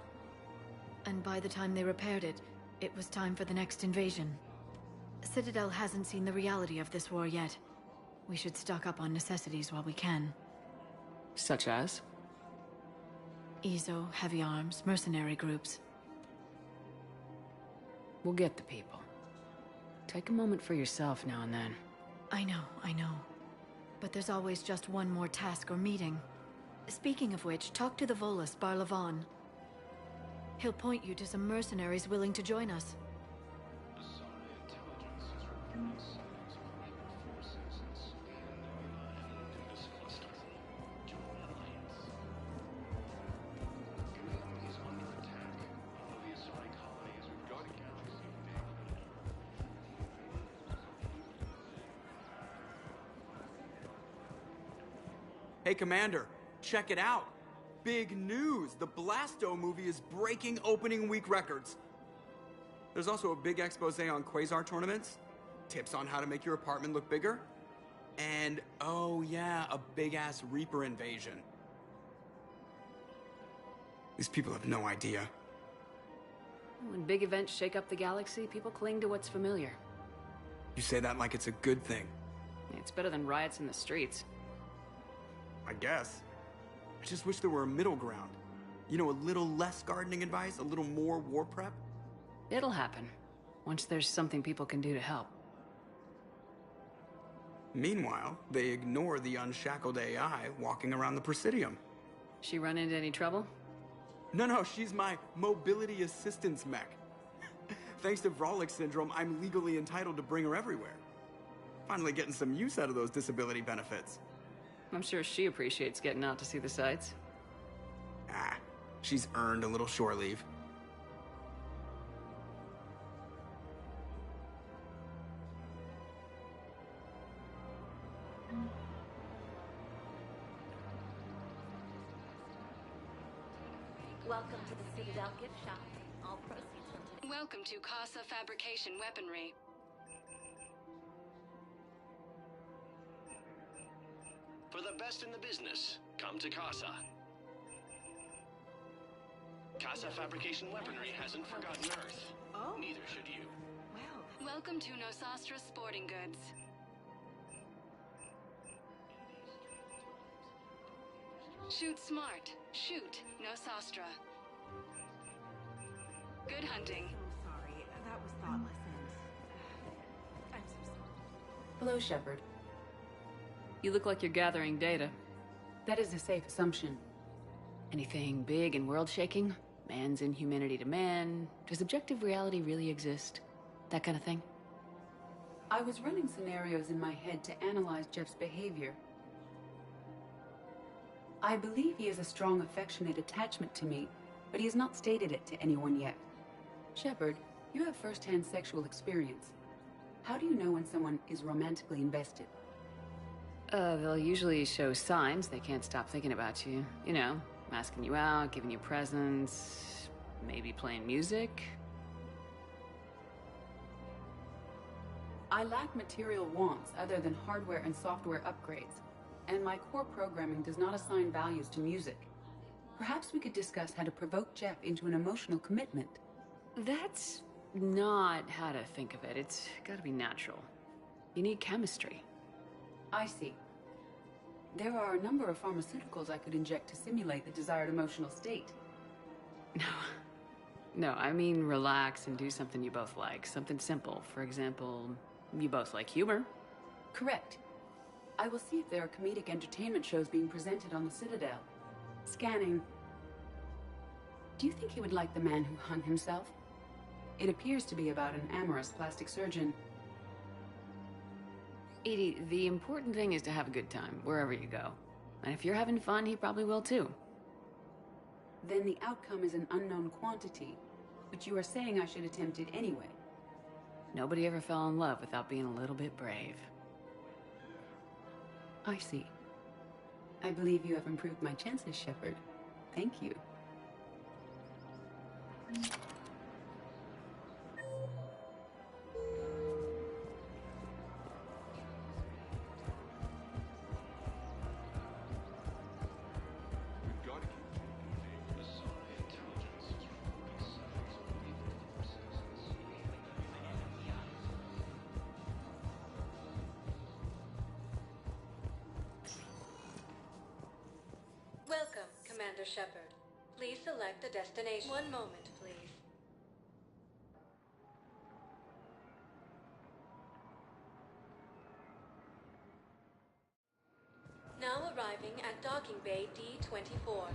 And by the time they repaired it, It was time for the next invasion. Citadel hasn't seen the reality of this war yet. We should stock up on necessities while we can. Such as? Ezo, heavy arms, mercenary groups. We'll get the people. Take a moment for yourself now and then. I know. But there's always just one more task or meeting. Speaking of which, talk to the Volus, Barlavan. He'll point you to some mercenaries willing to join us. Hey, Commander, check it out. Big news! The Blasto movie is breaking opening week records. There's also a big expose on Quasar tournaments, tips on how to make your apartment look bigger, and, oh yeah, a big-ass Reaper invasion. These people have no idea. When big events shake up the galaxy, people cling to what's familiar. You say that like it's a good thing. It's better than riots in the streets. I guess. I just wish there were a middle ground. You know, a little less gardening advice, a little more war prep. It'll happen, once there's something people can do to help. Meanwhile, they ignore the unshackled AI walking around the Presidium. She run into any trouble? No, she's my mobility assistance mech. Thanks to Vrolic syndrome, I'm legally entitled to bring her everywhere. Finally getting some use out of those disability benefits. I'm sure she appreciates getting out to see the sights. Ah, she's earned a little shore leave. Welcome to the Citadel gift shop. All proceeds from today. Welcome to Casa Fabrication Weaponry. For the best in the business, come to Casa. Casa Fabrication Weaponry hasn't forgotten Earth. Oh. Neither should you. Welcome to Nosastra Sporting Goods. Shoot smart. Shoot Nosastra. Good hunting. I'm sorry. That was thoughtless and... I'm so sorry. Hello, Shepard. You look like you're gathering data. That is a safe assumption. Anything big and world-shaking? Man's inhumanity to man? Does objective reality really exist? That kind of thing? I was running scenarios in my head to analyze Jeff's behavior. I believe he has a strong affectionate attachment to me, but he has not stated it to anyone yet. Shepard, you have first-hand sexual experience. How do you know when someone is romantically invested? They'll usually show signs they can't stop thinking about you. You know, asking you out, giving you presents, maybe playing music. I lack material wants other than hardware and software upgrades, and my core programming does not assign values to music. Perhaps we could discuss how to provoke Jeff into an emotional commitment. That's not how to think of it. It's gotta be natural. You need chemistry. I see. There are a number of pharmaceuticals I could inject to simulate the desired emotional state. No, I mean relax and do something you both like. Something simple. For example, you both like humor. Correct. I will see if there are comedic entertainment shows being presented on the Citadel. Scanning. Do you think he would like The Man Who Hung Himself? It appears to be about an amorous plastic surgeon. Edie, the important thing is to have a good time, wherever you go. And if you're having fun, he probably will too. Then the outcome is an unknown quantity, but you are saying I should attempt it anyway. Nobody ever fell in love without being a little bit brave. I see. I believe you have improved my chances, Shepard. Thank you. Commander Shepard. Please select a destination. One moment, please. Now arriving at Docking Bay D-24.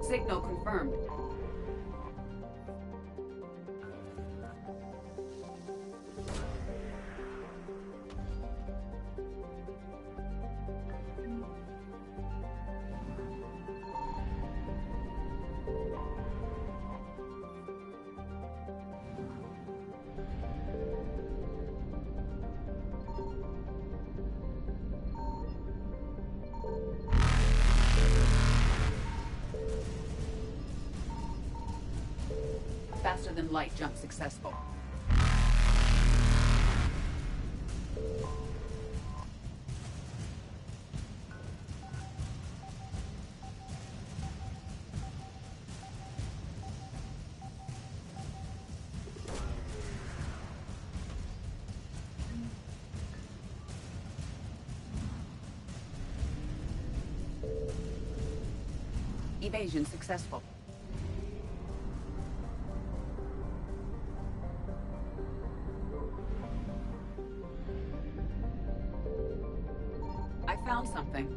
Signal confirmed. Faster than light jump successful. Evasion successful. I found something.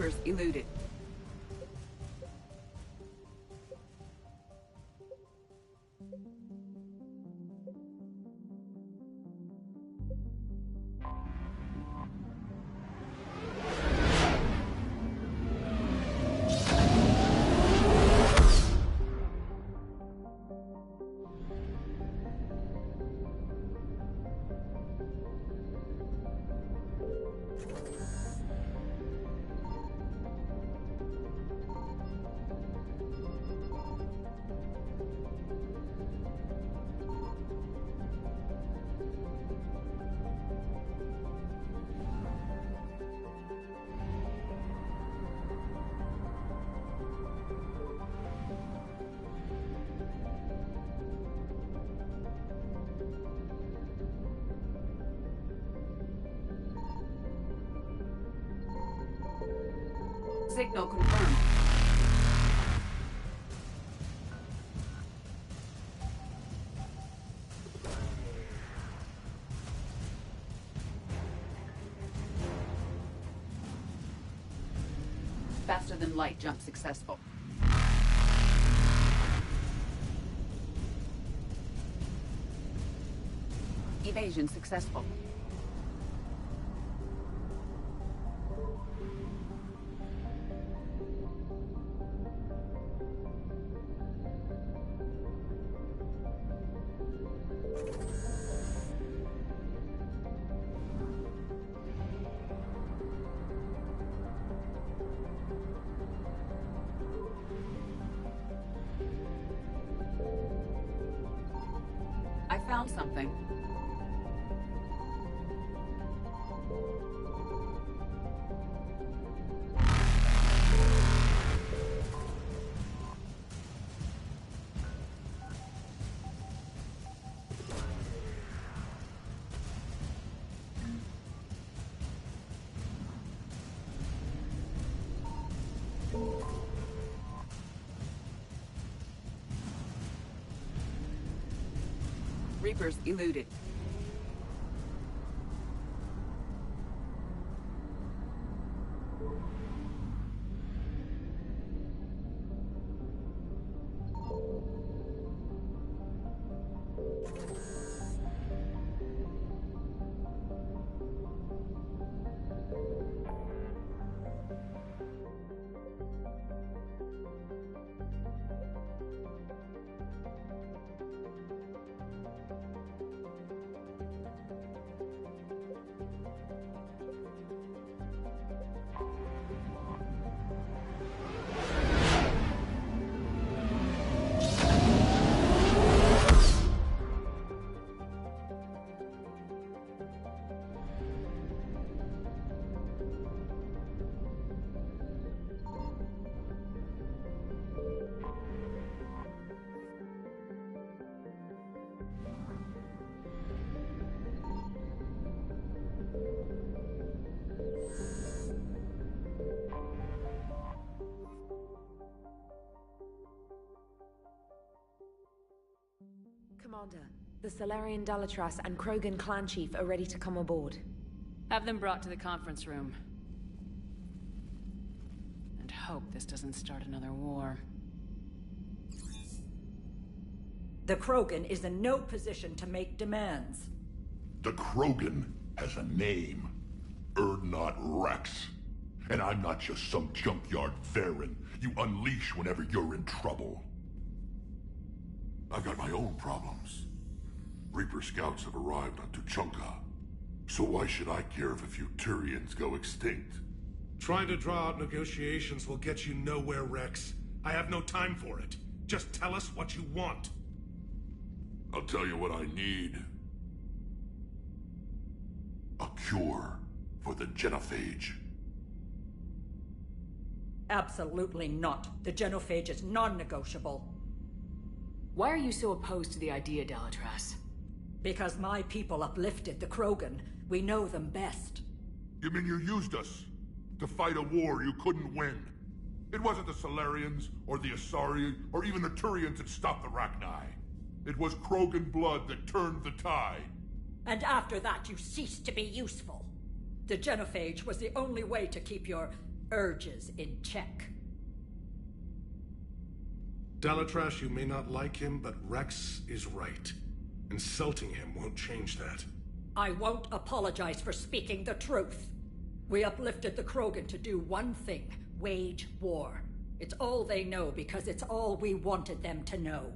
Reapers eluded. Signal confirmed. Faster than light jump successful. Evasion successful. I found something. Reapers eluded. Commander, the Salarian Dalatras and Krogan clan chief are ready to come aboard. Have them brought to the conference room. And hope this doesn't start another war. The Krogan is in no position to make demands. The Krogan has a name. Erdnot Rex. And I'm not just some junkyard Varen you unleash whenever you're in trouble. I've got my own problems. Reaper scouts have arrived on Tuchanka. So why should I care if a few Turians go extinct? Trying to draw out negotiations will get you nowhere, Rex. I have no time for it. Just tell us what you want. I'll tell you what I need. A cure for the genophage. Absolutely not. The genophage is non-negotiable. Why are you so opposed to the idea, Dalatras? Because my people uplifted the Krogan. We know them best. You mean you used us to fight a war you couldn't win? It wasn't the Salarians, or the Asari, or even the Turians that stopped the Rachni. It was Krogan blood that turned the tide. And after that, you ceased to be useful. The genophage was the only way to keep your urges in check. Dalatrash, you may not like him, but Rex is right. Insulting him won't change that. I won't apologize for speaking the truth. We uplifted the Krogan to do one thing: wage war. It's all they know because it's all we wanted them to know.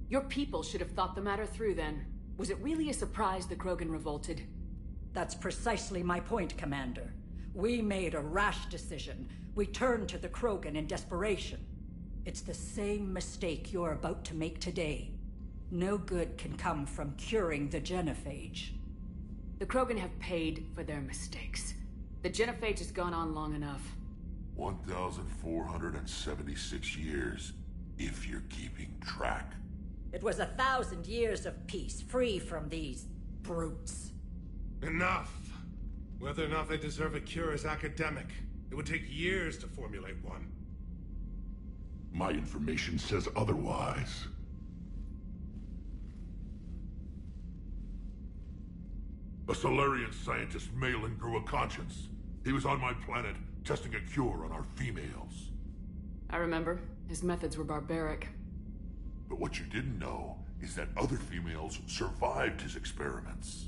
Your people should have thought the matter through then. Was it really a surprise the Krogan revolted? That's precisely my point, Commander. We made a rash decision. We turned to the Krogan in desperation. It's the same mistake you're about to make today. No good can come from curing the genophage. The Krogan have paid for their mistakes. The genophage has gone on long enough. 1,476 years, if you're keeping track. It was 1,000 years of peace, free from these brutes. Enough! Whether or not they deserve a cure is academic. It would take years to formulate one. My information says otherwise. A Solarian scientist, Malin, grew a conscience. He was on my planet, testing a cure on our females. I remember. His methods were barbaric. But what you didn't know is that other females survived his experiments.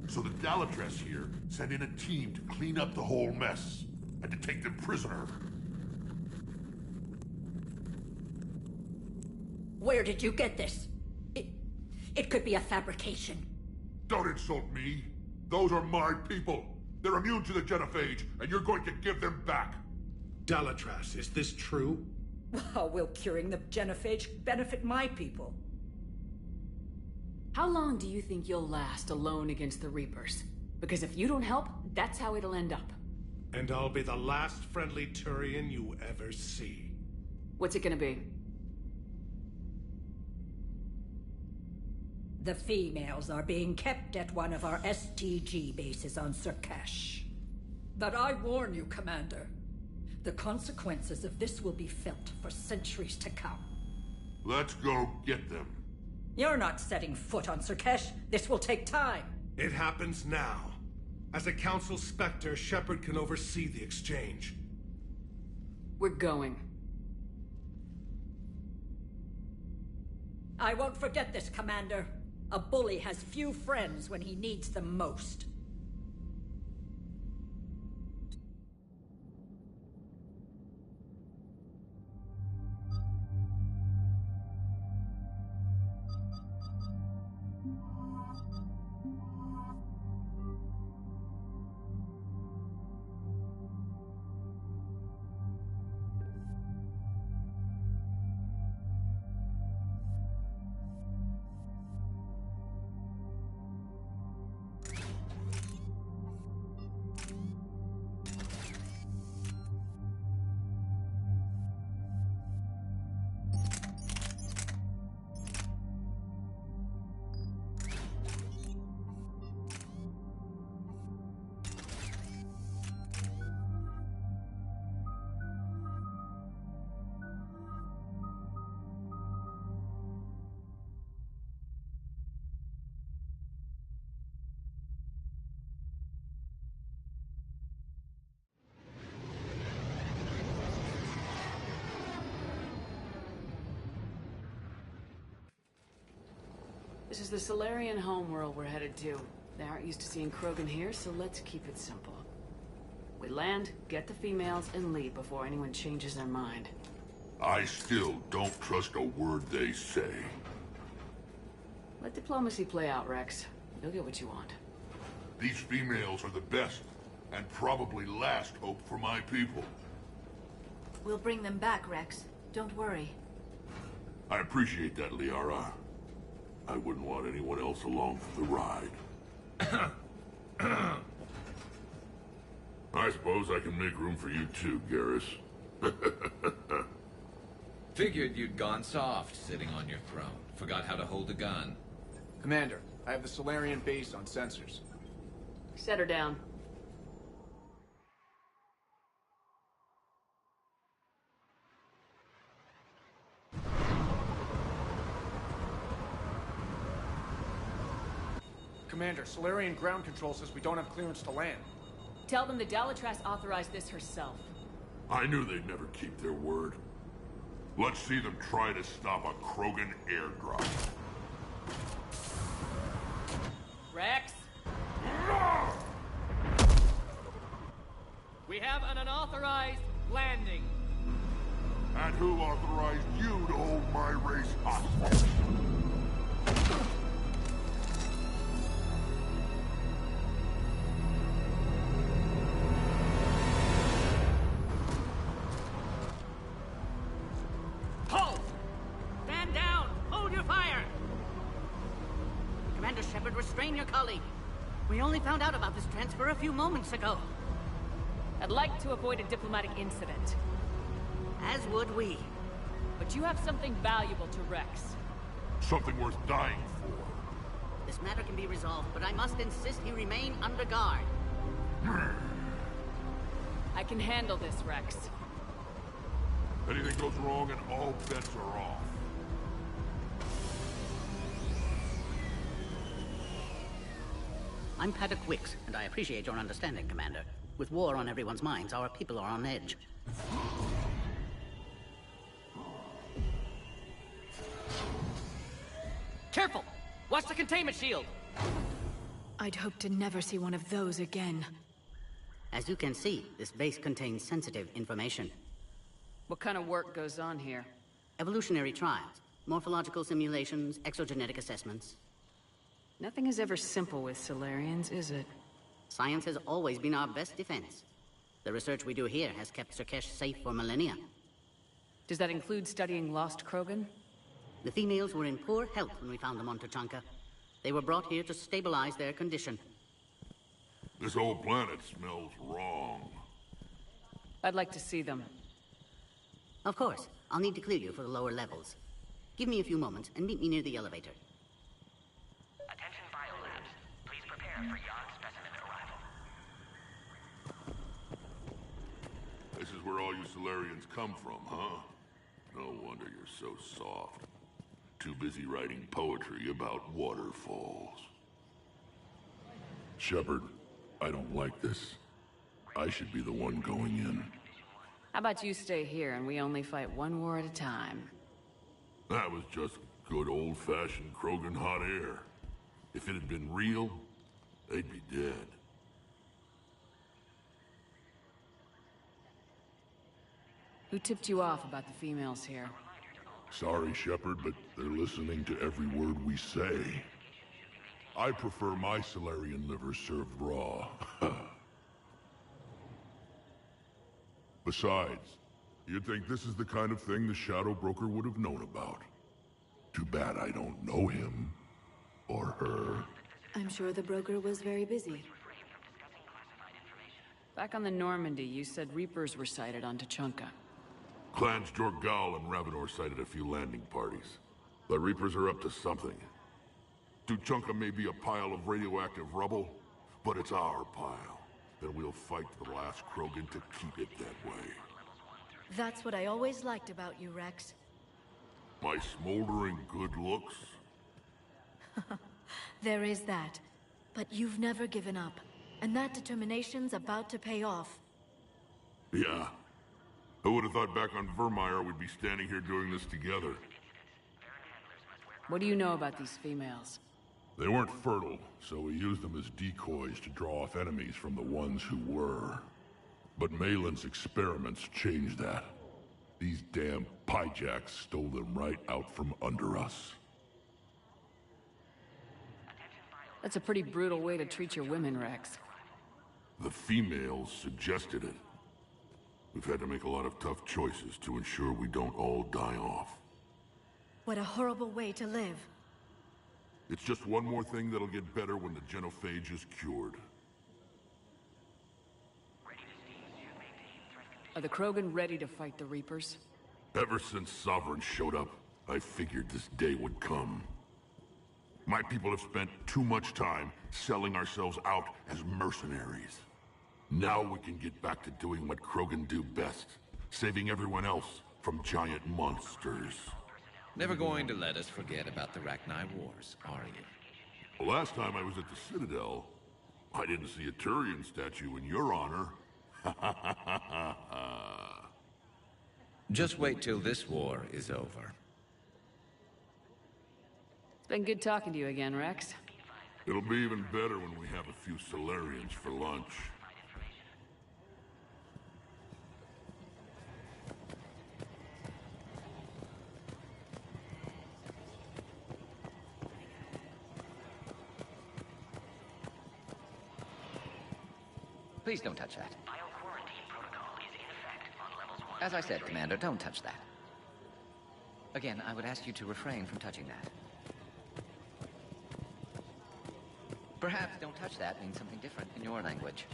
So the Dalatrash here sent in a team to clean up the whole mess, and to take them prisoner. Where did you get this? It could be a fabrication. Don't insult me. Those are my people. They're immune to the genophage, and you're going to give them back. Dalatrash, is this true? How will curing the genophage benefit my people? How long do you think you'll last alone against the Reapers? Because if you don't help, that's how it'll end up. And I'll be the last friendly Turian you ever see. What's it gonna be? The females are being kept at one of our STG bases on Surkash. But I warn you, Commander, the consequences of this will be felt for centuries to come. Let's go get them. You're not setting foot on Surkash. This will take time. It happens now. As a Council Spectre, Shepard can oversee the exchange. We're going. I won't forget this, Commander. A bully has few friends when he needs them most. This is the Solarian homeworld we're headed to. They aren't used to seeing Krogan here, so let's keep it simple. We land, get the females, and leave before anyone changes their mind. I still don't trust a word they say. Let diplomacy play out, Rex. You'll get what you want. These females are the best, and probably last hope for my people. We'll bring them back, Rex. Don't worry. I appreciate that, Liara. I wouldn't want anyone else along for the ride. I suppose I can make room for you too, Garrus. Figured you'd gone soft sitting on your throne. Forgot how to hold a gun. Commander, I have the Solarian base on sensors. Set her down. Commander, Solarian ground control says we don't have clearance to land. Tell them the Dalatras authorized this herself. I knew they'd never keep their word. Let's see them try to stop a Krogan airdrop. Rex? We have an unauthorized landing. And who authorized you to hold my race hostage? Halt! Stand down! Hold your fire! Commander Shepard, restrain your colleague. We only found out about this transfer a few moments ago. I'd like to avoid a diplomatic incident. As would we. But you have something valuable to Rex. Something worth dying for. This matter can be resolved, but I must insist he remain under guard. I can handle this, Rex. Anything goes wrong and all bets are off. I'm Paddock Wicks, and I appreciate your understanding, Commander. With war on everyone's minds, our people are on edge. Careful! Watch the containment shield! I'd hope to never see one of those again. As you can see, this base contains sensitive information. What kind of work goes on here? Evolutionary trials, morphological simulations, exogenetic assessments. Nothing is ever simple with Solarians, is it? Science has always been our best defense. The research we do here has kept Surkesh safe for millennia. Does that include studying lost Krogan? The females were in poor health when we found them on Tuchanka. They were brought here to stabilize their condition. This whole planet smells wrong. I'd like to see them. Of course. I'll need to clear you for the lower levels. Give me a few moments and meet me near the elevator. Attention biolabs. Please prepare for yacht specimen arrival. This is where all you Solarians come from, huh? No wonder you're so soft. Too busy writing poetry about waterfalls. Shepard, I don't like this. I should be the one going in. How about you stay here and we only fight one war at a time? That was just good old-fashioned Krogan hot air. If it had been real, they'd be dead. Who tipped you off about the females here? Sorry, Shepard, but they're listening to every word we say. I prefer my Solarian liver served raw. Besides, you'd think this is the kind of thing the Shadow Broker would have known about. Too bad I don't know him. Or her. I'm sure the broker was very busy. Back on the Normandy, you said Reapers were sighted on Tuchanka. Clans Jorgal and Ravenor sighted a few landing parties. The Reapers are up to something. Tuchanka may be a pile of radioactive rubble, but it's our pile. And we'll fight the last Krogan to keep it that way. That's what I always liked about you, Rex. My smoldering good looks? There is that. But you've never given up. And that determination's about to pay off. Yeah. I would have thought back on Vermeer we'd be standing here doing this together. What do you know about these females? They weren't fertile, so we used them as decoys to draw off enemies from the ones who were. But Malin's experiments changed that. These damn pyjacks stole them right out from under us. That's a pretty brutal way to treat your women, Rex. The females suggested it. We've had to make a lot of tough choices to ensure we don't all die off. What a horrible way to live. It's just one more thing that'll get better when the genophage is cured. Are the Krogan ready to fight the Reapers? Ever since Sovereign showed up, I figured this day would come. My people have spent too much time selling ourselves out as mercenaries. Now we can get back to doing what Krogan do best, saving everyone else from giant monsters. Never going to let us forget about the Rachni Wars, are you? The last time I was at the Citadel, I didn't see a Turian statue in your honor. Just wait till this war is over. It's been good talking to you again, Rex. It'll be even better when we have a few Solarians for lunch. Please don't touch that. As I said, Commander, don't touch that. Again, I would ask you to refrain from touching that. Perhaps don't touch that means something different in your language.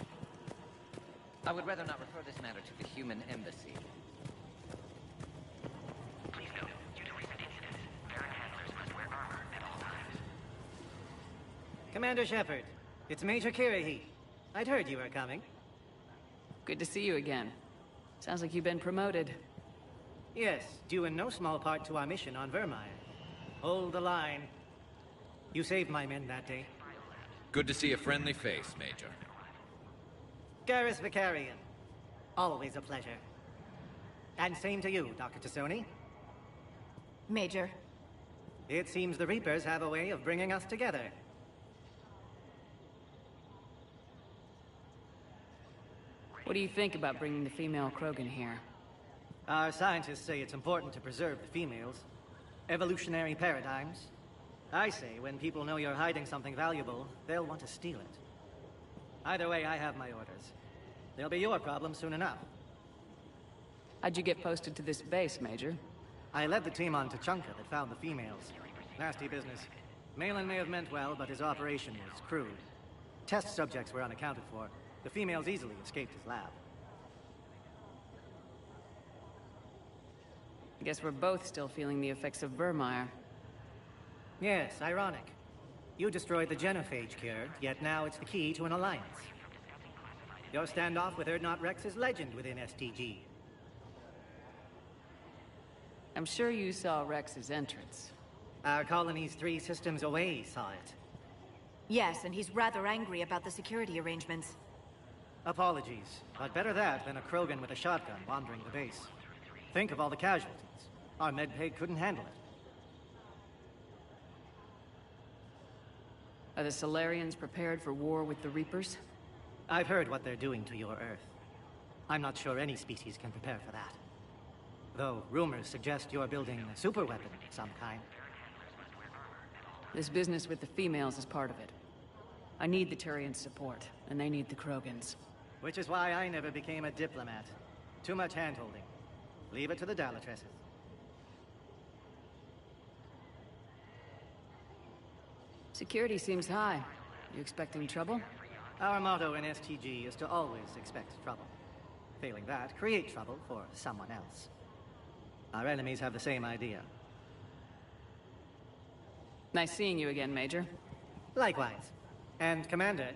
I would rather not refer this matter to the human embassy. Please note, due to recent incidents, Baron handlers must wear armor at all times. Commander Shepard, it's Major Kirahi. I'd heard you were coming. Good to see you again. Sounds like you've been promoted. Yes, due in no small part to our mission on Vermire. Hold the line. You saved my men that day. Good to see a friendly face, Major. Garrus Vicarian. Always a pleasure. And same to you, Dr. Tassoni. Major. It seems the Reapers have a way of bringing us together. What do you think about bringing the female Krogan here? Our scientists say it's important to preserve the females. Evolutionary paradigms. I say when people know you're hiding something valuable, they'll want to steal it. Either way, I have my orders. They'll be your problem soon enough. How'd you get posted to this base, Major? I led the team on Tachanka that found the females. Nasty business. Malin may have meant well, but his operation was crude. Test subjects were unaccounted for. The females easily escaped his lab. I guess we're both still feeling the effects of Vermire. Yes, ironic. You destroyed the genophage cure, yet now it's the key to an alliance. Your standoff with Urdnot Rex is legend within STG. I'm sure you saw Rex's entrance. Our colony's 3 systems away saw it. Yes, and he's rather angry about the security arrangements. Apologies, but better that than a Krogan with a shotgun wandering the base. Think of all the casualties. Our medpay couldn't handle it. Are the Solarians prepared for war with the Reapers? I've heard what they're doing to your Earth. I'm not sure any species can prepare for that. Though rumors suggest you're building a superweapon of some kind. This business with the females is part of it. I need the Turians' support, and they need the Krogans. Which is why I never became a diplomat. Too much hand-holding. Leave it to the Dalatresses. Security seems high. You expecting trouble? Our motto in STG is to always expect trouble. Failing that, create trouble for someone else. Our enemies have the same idea. Nice seeing you again, Major. Likewise. And Commander,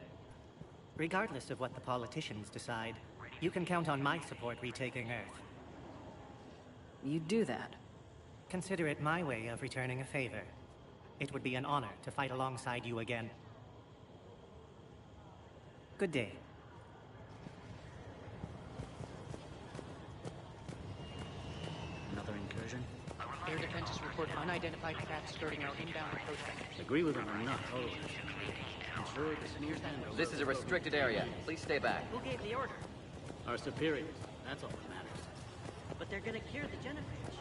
regardless of what the politicians decide, you can count on my support retaking Earth. You'd do that? Consider it my way of returning a favor. It would be an honor to fight alongside you again. Good day. Another incursion? Air defenses report unidentified craft skirting our inbound approach vectors. Agree with them or not, totally. I'm sure the smears handle. This is a restricted area. Please stay back. Who gave the order? Our superiors. That's all that matters. But they're gonna cure the genophage.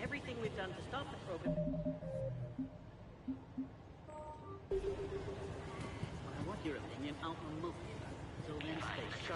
Everything we've done to stop the Krogan. When I want your opinion, I'll remove you. Till then, stay sharp.